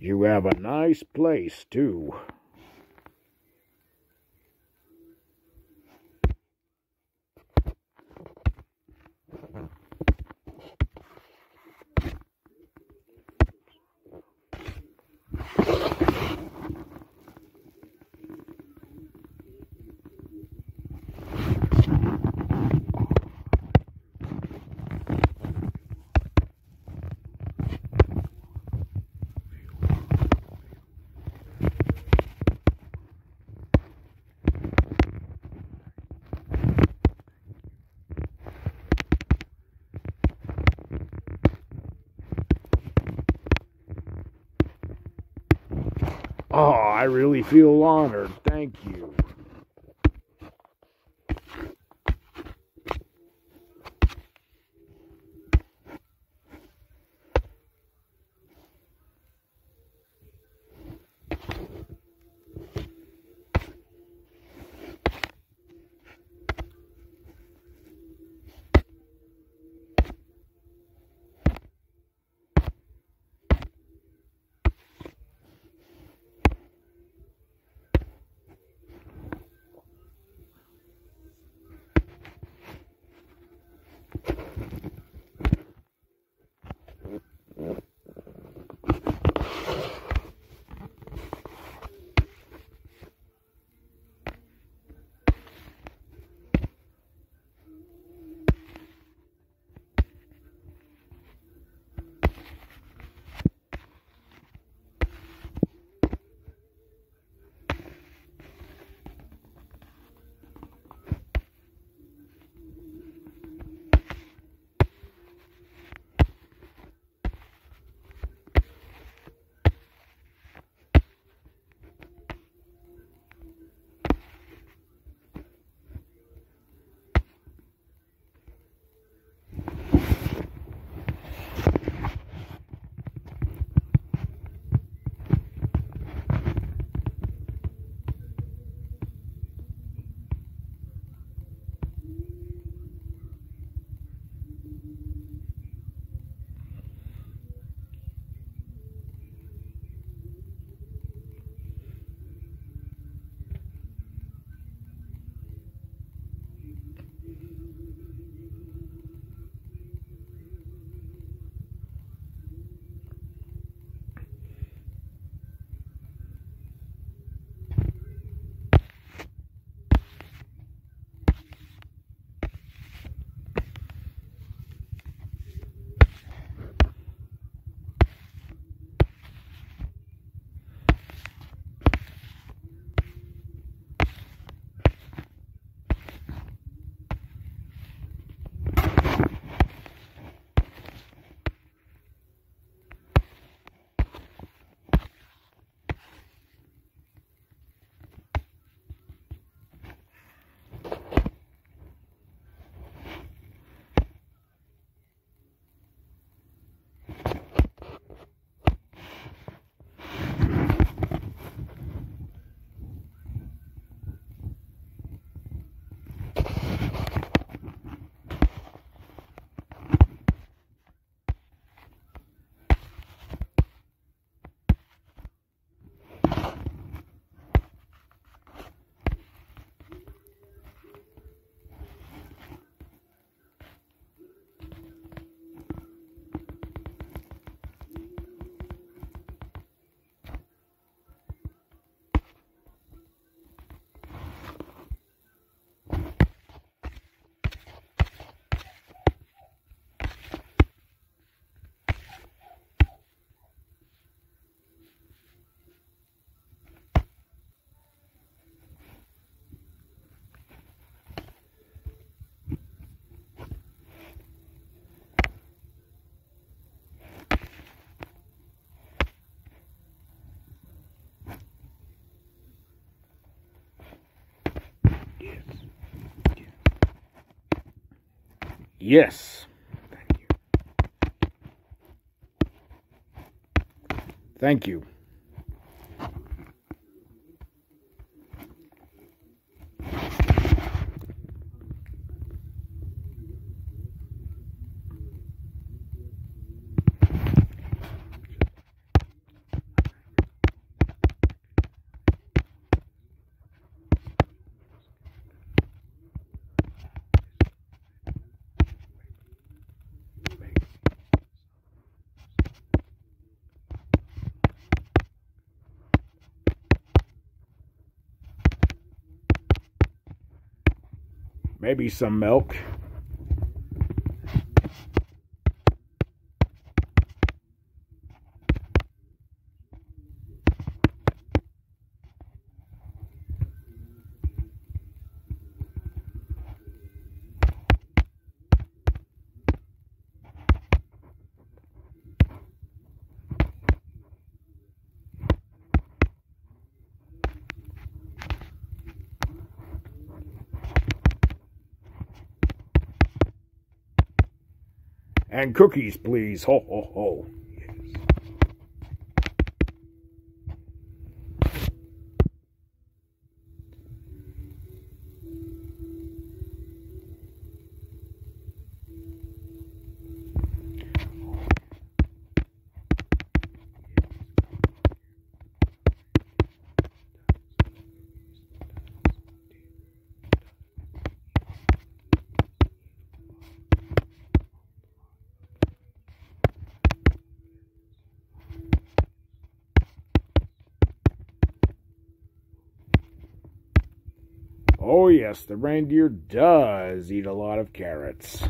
You have a nice place, too. really feel honored. Thank you. Yes. Thank you. Thank you. Maybe some milk. And cookies, please. Ho, ho, ho. Oh, yes, the reindeer does eat a lot of carrots.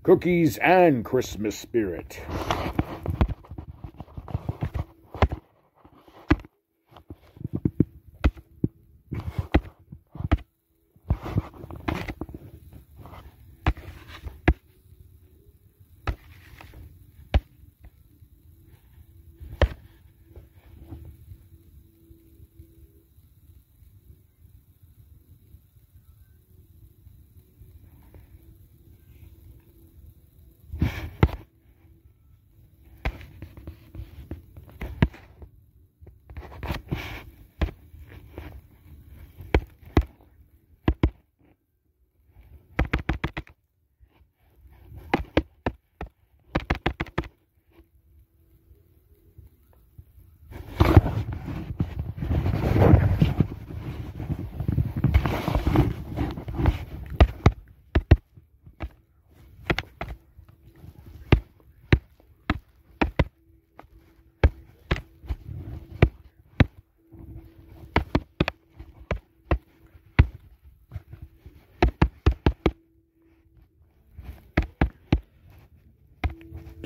Cookies and Christmas spirit.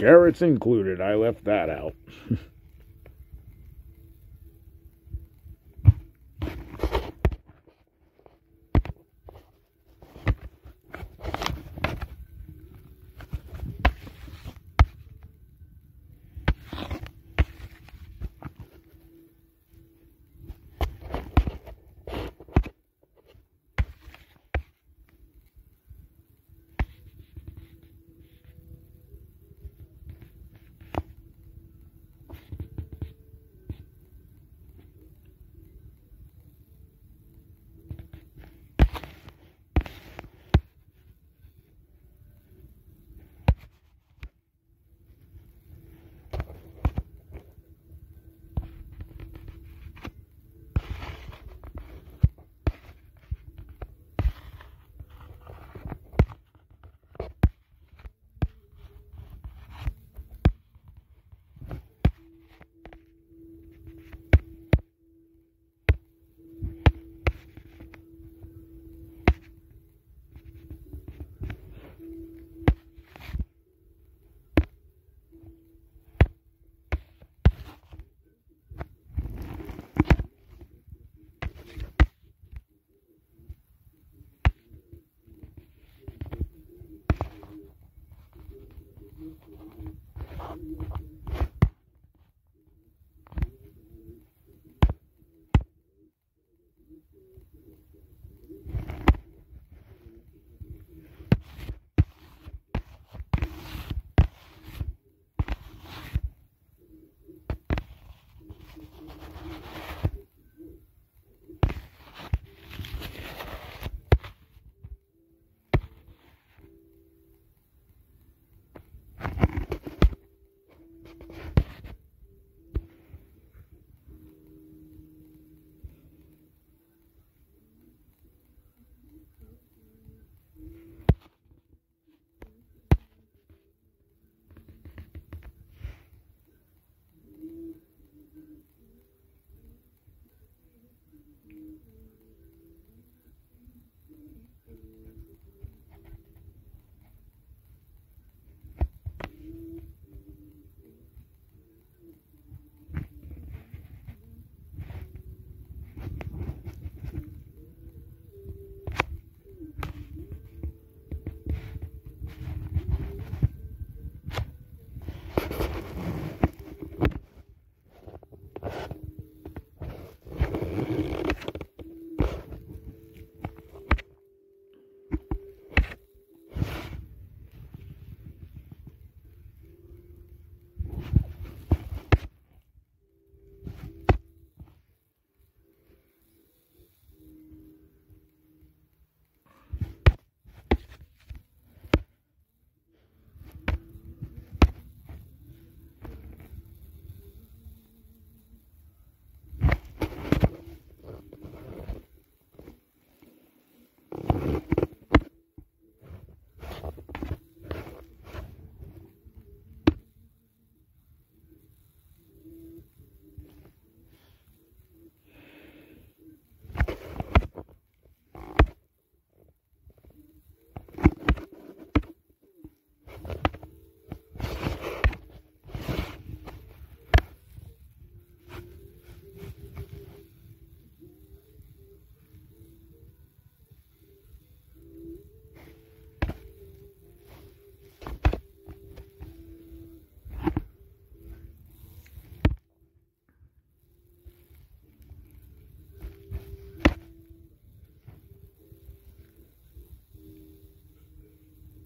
Carrots included. I left that out.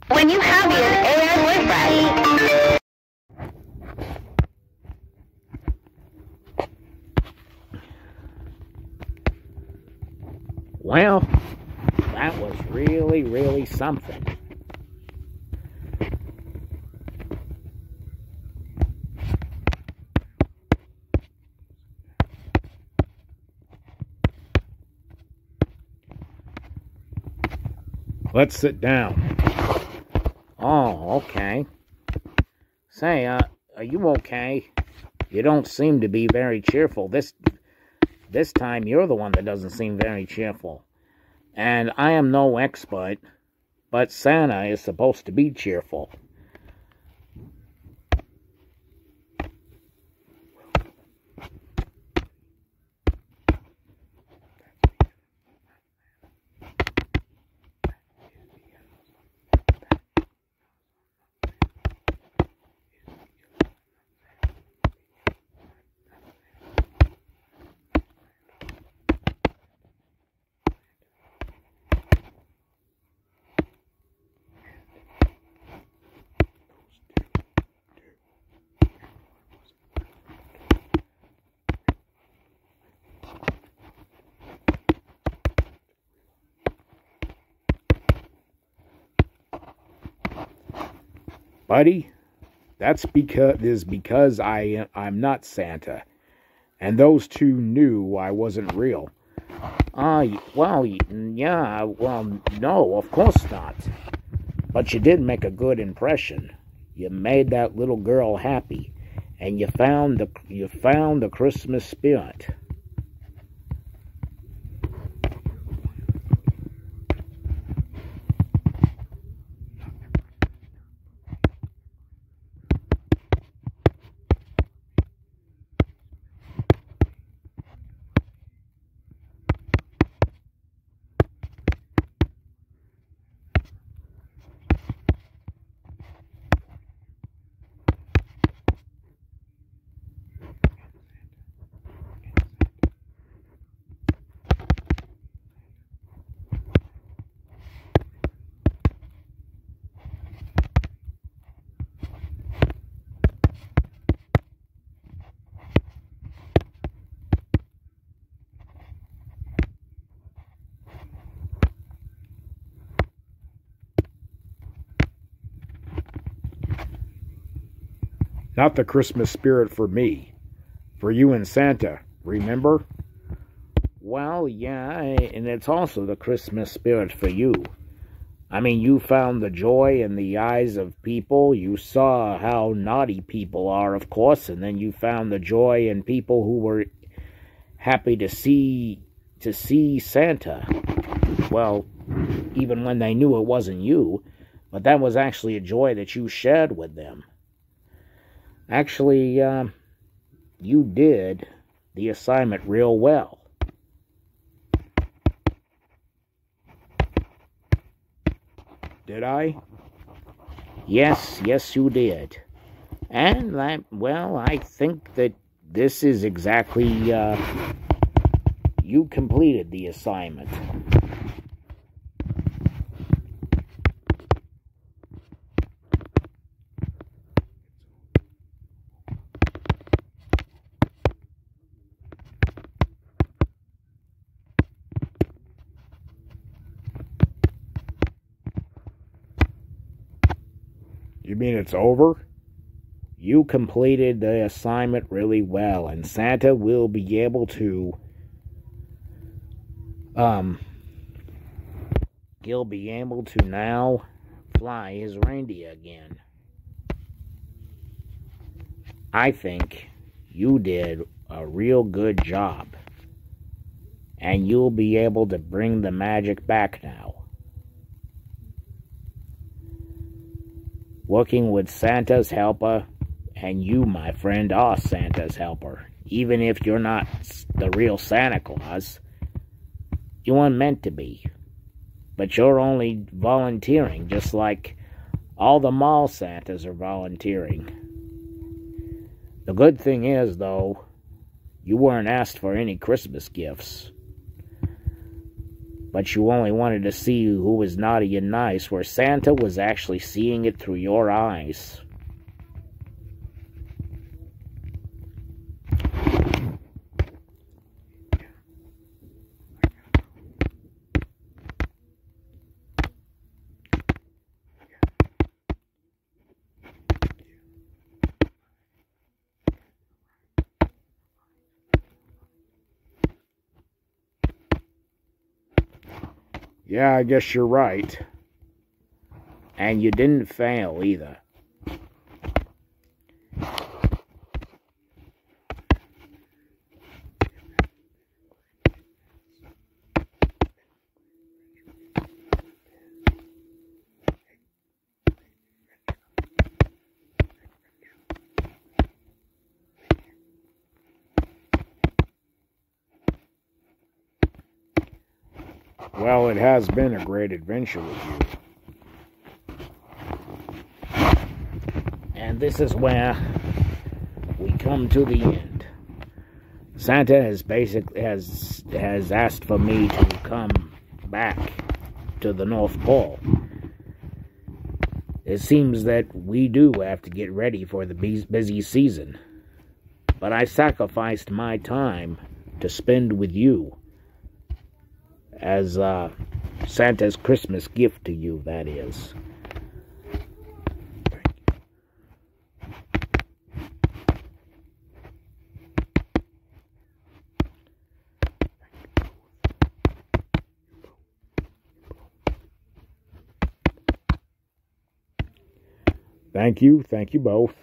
When you have an AI boyfriend. Well, that was really, really something. Let's sit down. Oh, okay. Say, are you okay? You don't seem to be very cheerful. This time you're the one that doesn't seem very cheerful. And I am no expert, but Santa is supposed to be cheerful. Buddy, that's because I'm not Santa. And those two knew I wasn't real. Well, yeah, well, no, of course not. But you did make a good impression. You made that little girl happy, and you found the Christmas spirit. Not the Christmas spirit for me. For you and Santa, remember? Well, yeah, and it's also the Christmas spirit for you. I mean, you found the joy in the eyes of people. You saw how naughty people are, of course, and then you found the joy in people who were happy to see Santa. Well, even when they knew it wasn't you, but that was actually a joy that you shared with them. Actually, you did the assignment real well. Did I? Yes, you did. And, I think that this is exactly, you completed the assignment. You mean it's over? You completed the assignment really well, and Santa will be able to, he'll be able to now fly his reindeer again. I think you did a real good job, and you'll be able to bring the magic back now. Working with Santa's helper, and you, my friend, are Santa's helper. Even if you're not the real Santa Claus, you weren't meant to be. But you're only volunteering, just like all the mall Santas are volunteering. The good thing is, though, you weren't asked for any Christmas gifts. but you only wanted to see who was naughty and nice, where Santa was actually seeing it through your eyes. Yeah, I guess you're right. And you didn't fail either. Well, it has been a great adventure with you. And this is where we come to the end. Santa has asked for me to come back to the North Pole. It seems that we do have to get ready for the busy season. But I sacrificed my time to spend with you. As Santa's Christmas gift to you, that is. Thank you both.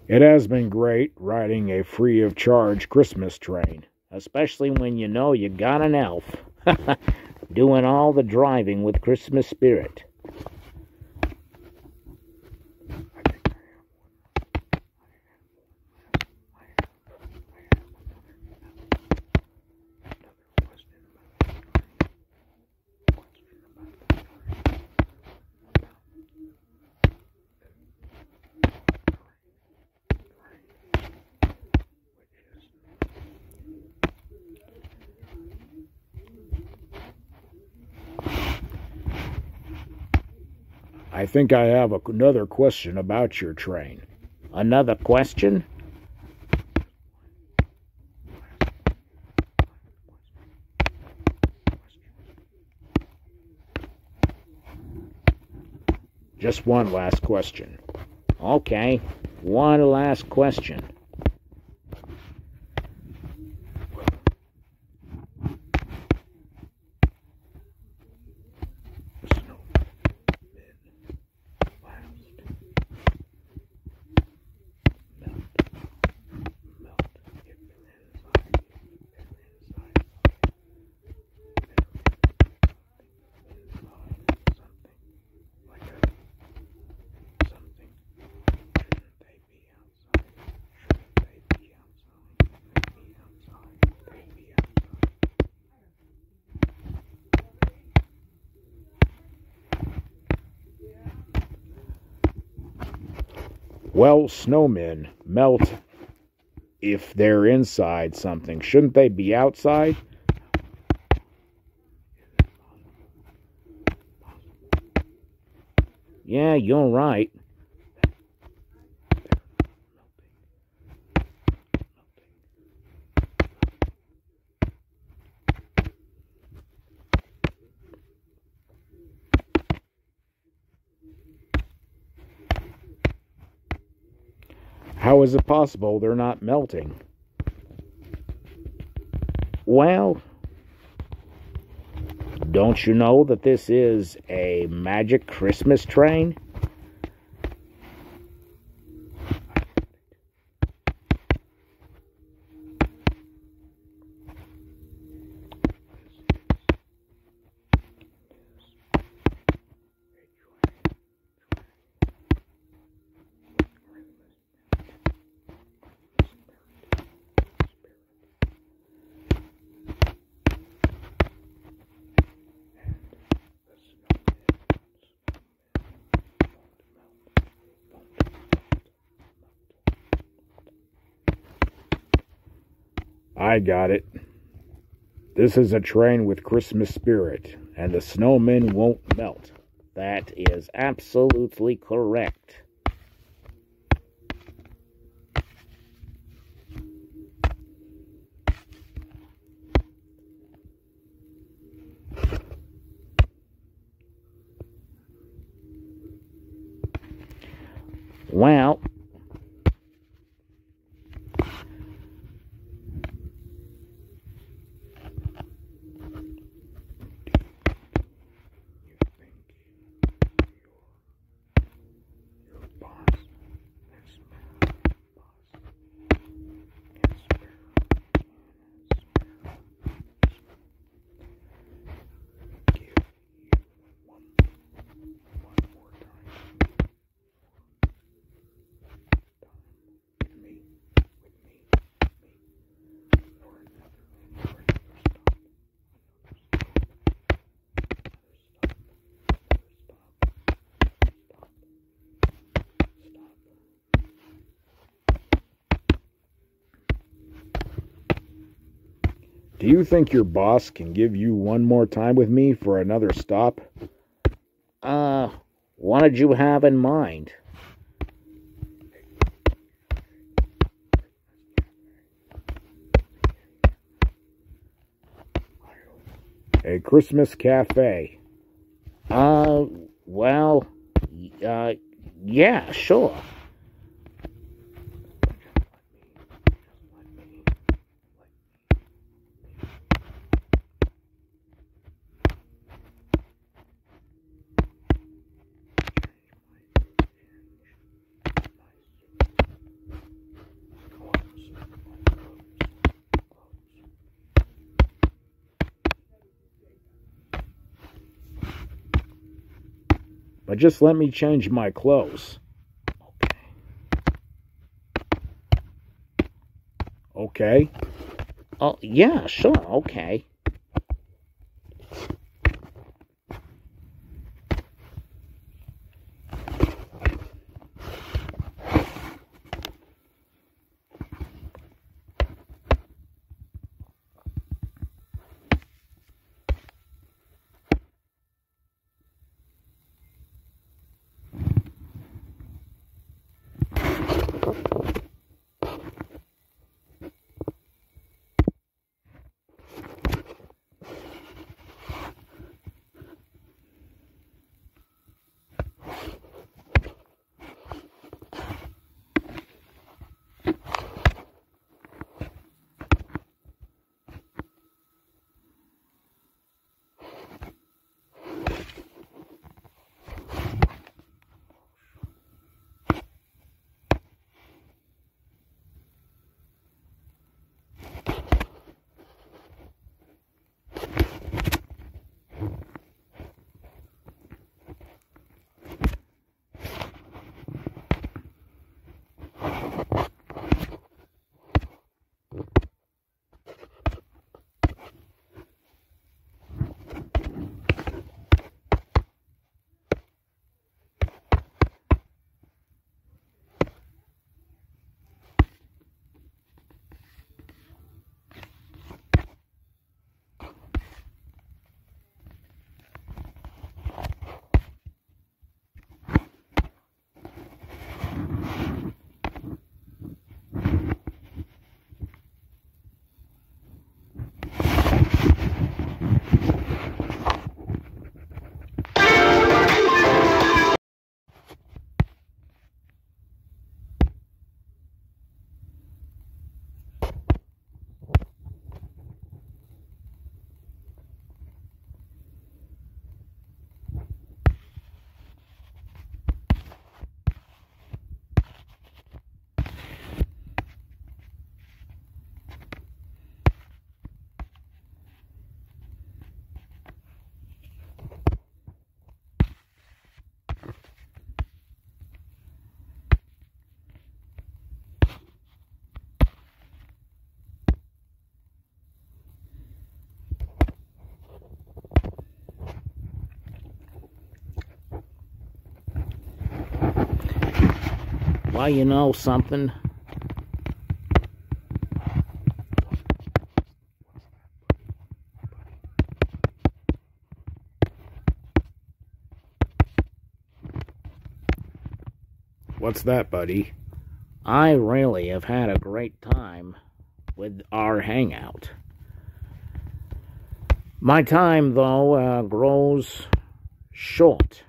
It has been great riding a free-of-charge Christmas train, especially when you know you got an elf doing all the driving with Christmas spirit. I think I have another question about your train. Another question? Just one last question. Okay, one last question. Well, snowmen melt if they're inside something. Shouldn't they be outside? Yeah, you're right. How is it possible they're not melting? Well, don't you know that this is a magic Christmas train? I got it. This is a train with Christmas spirit, and the snowmen won't melt. That is absolutely correct. Well, Do you think your boss can give you one more time with me for another stop? What did you have in mind? A Christmas cafe. Well, yeah, sure. But just let me change my clothes. Okay. Oh, yeah, sure, okay. Well, you know something? What's that, buddy? I really have had a great time with our hangout. My time, though, grows short.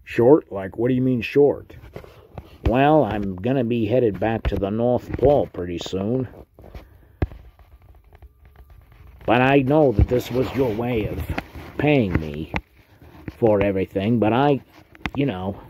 Short? Like, what do you mean short? Well, I'm gonna be headed back to the North Pole pretty soon. But I know that this was your way of paying me for everything, but you know...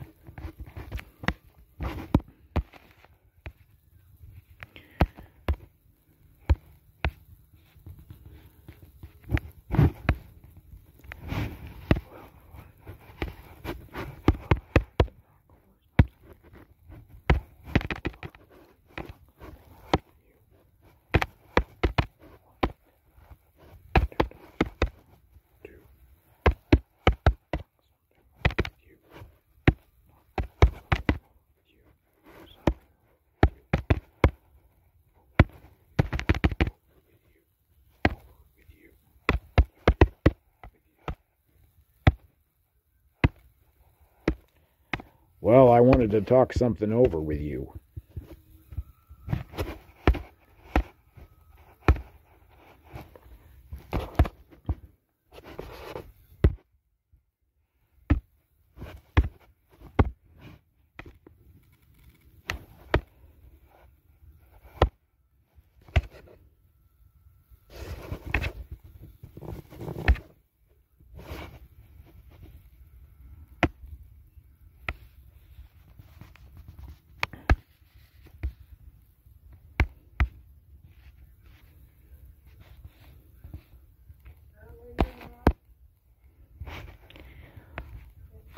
Well, I wanted to talk something over with you.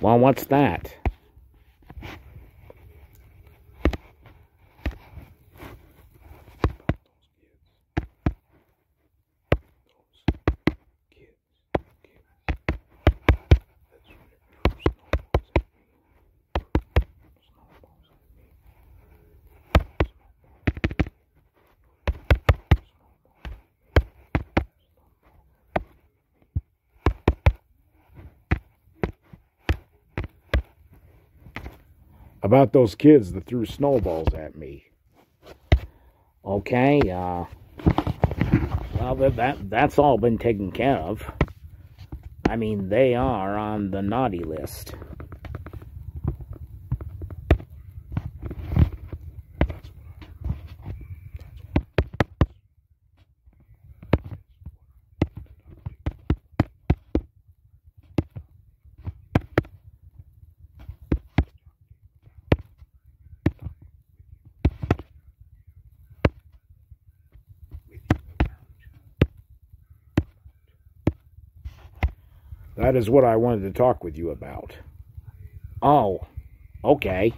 Well, what's that? About those kids that threw snowballs at me. Okay, well, that's all been taken care of. I mean, they are on the naughty list. That is what I wanted to talk with you about. Oh, okay.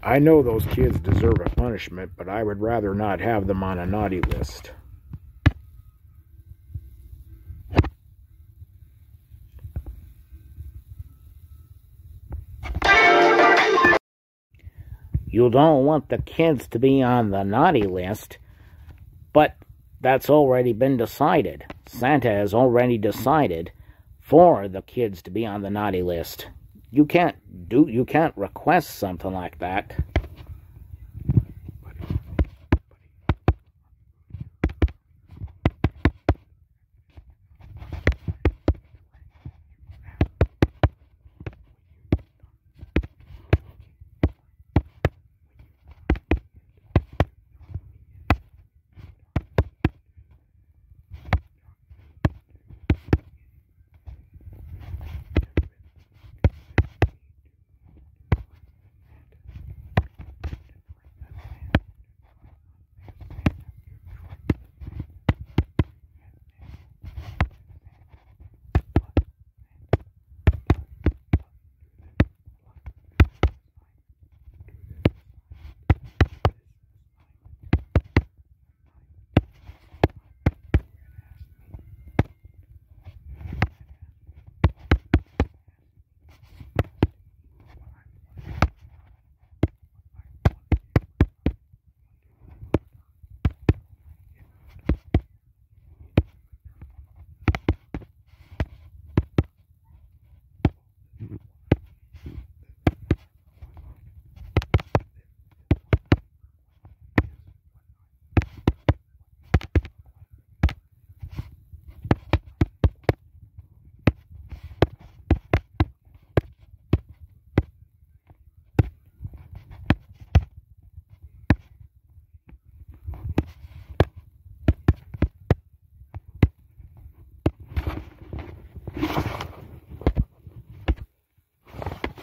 I know those kids deserve a punishment, but I would rather not have them on a naughty list. You don't want the kids to be on the naughty list, but that's already been decided. Santa has already decided for the kids to be on the naughty list. You can't request something like that.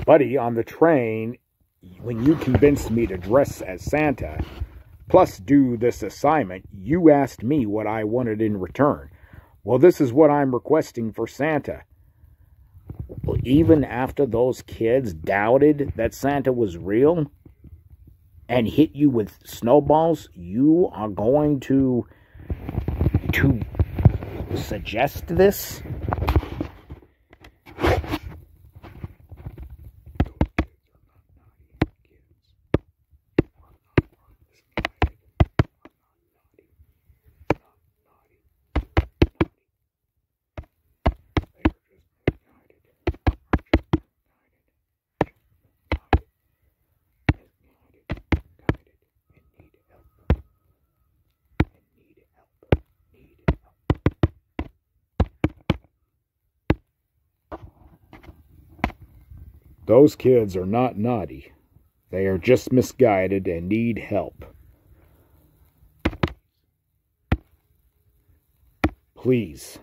Buddy, on the train, when you convinced me to dress as Santa, plus do this assignment, you asked me what I wanted in return. Well, this is what I'm requesting for Santa. Well, even after those kids doubted that Santa was real and hit you with snowballs, you are going to suggest this? Those kids are not naughty. They are just misguided and need help. Please.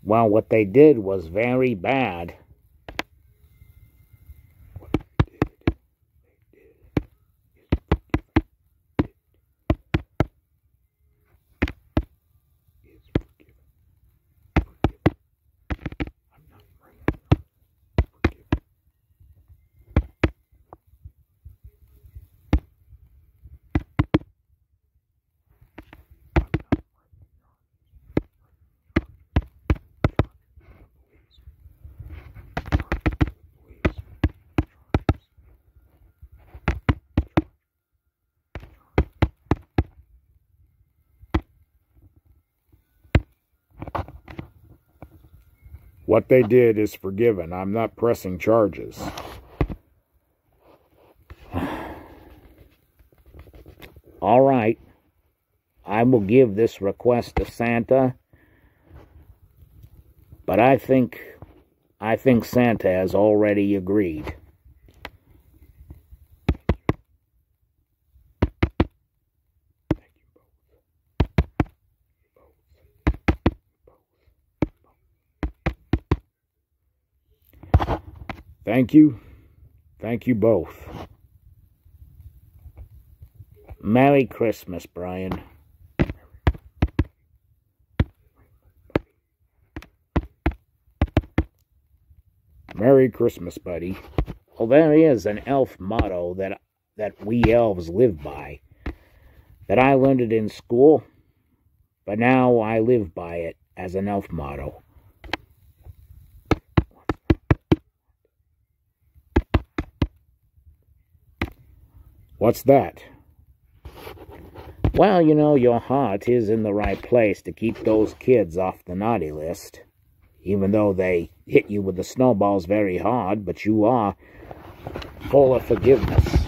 Well, what they did was very bad. What they did is forgiven. I'm not pressing charges. All right. I will give this request to Santa. But I think Santa has already agreed. Thank you. Thank you both. Merry Christmas, Brian. Merry Christmas, buddy. Well, there is an elf motto that we elves live by. That I learned it in school, but now I live by it as an elf motto. What's that? Well, you know, your heart is in the right place to keep those kids off the naughty list. Even though they hit you with the snowballs very hard, but you are full of forgiveness.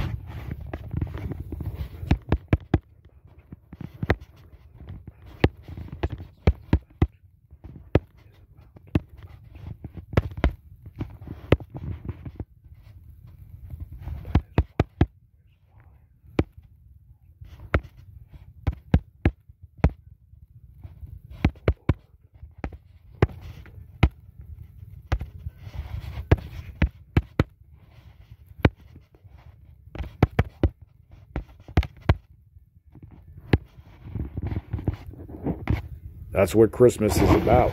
That's what Christmas is about.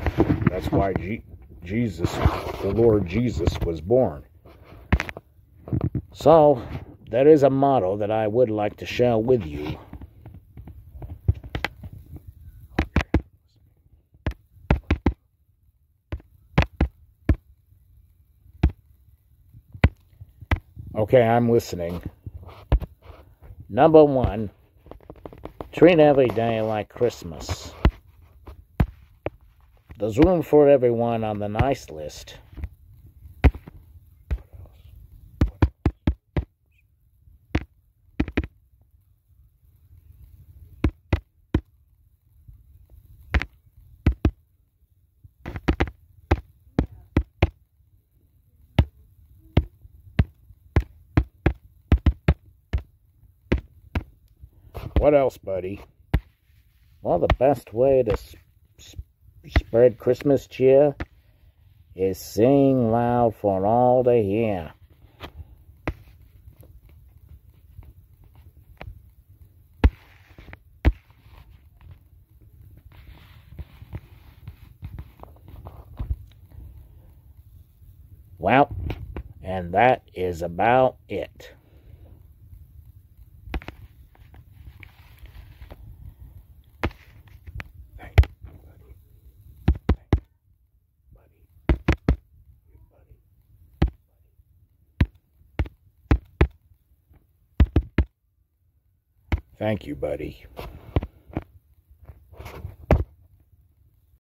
That's why Jesus, the Lord Jesus, was born. So, there is a motto that I would like to share with you. Okay, I'm listening. Number 1, treat every day like Christmas. There's room for everyone on the nice list. What else, buddy? Well, the best way to spread Christmas cheer is sing loud for all to hear. Well, and that is about it. Thank you, buddy.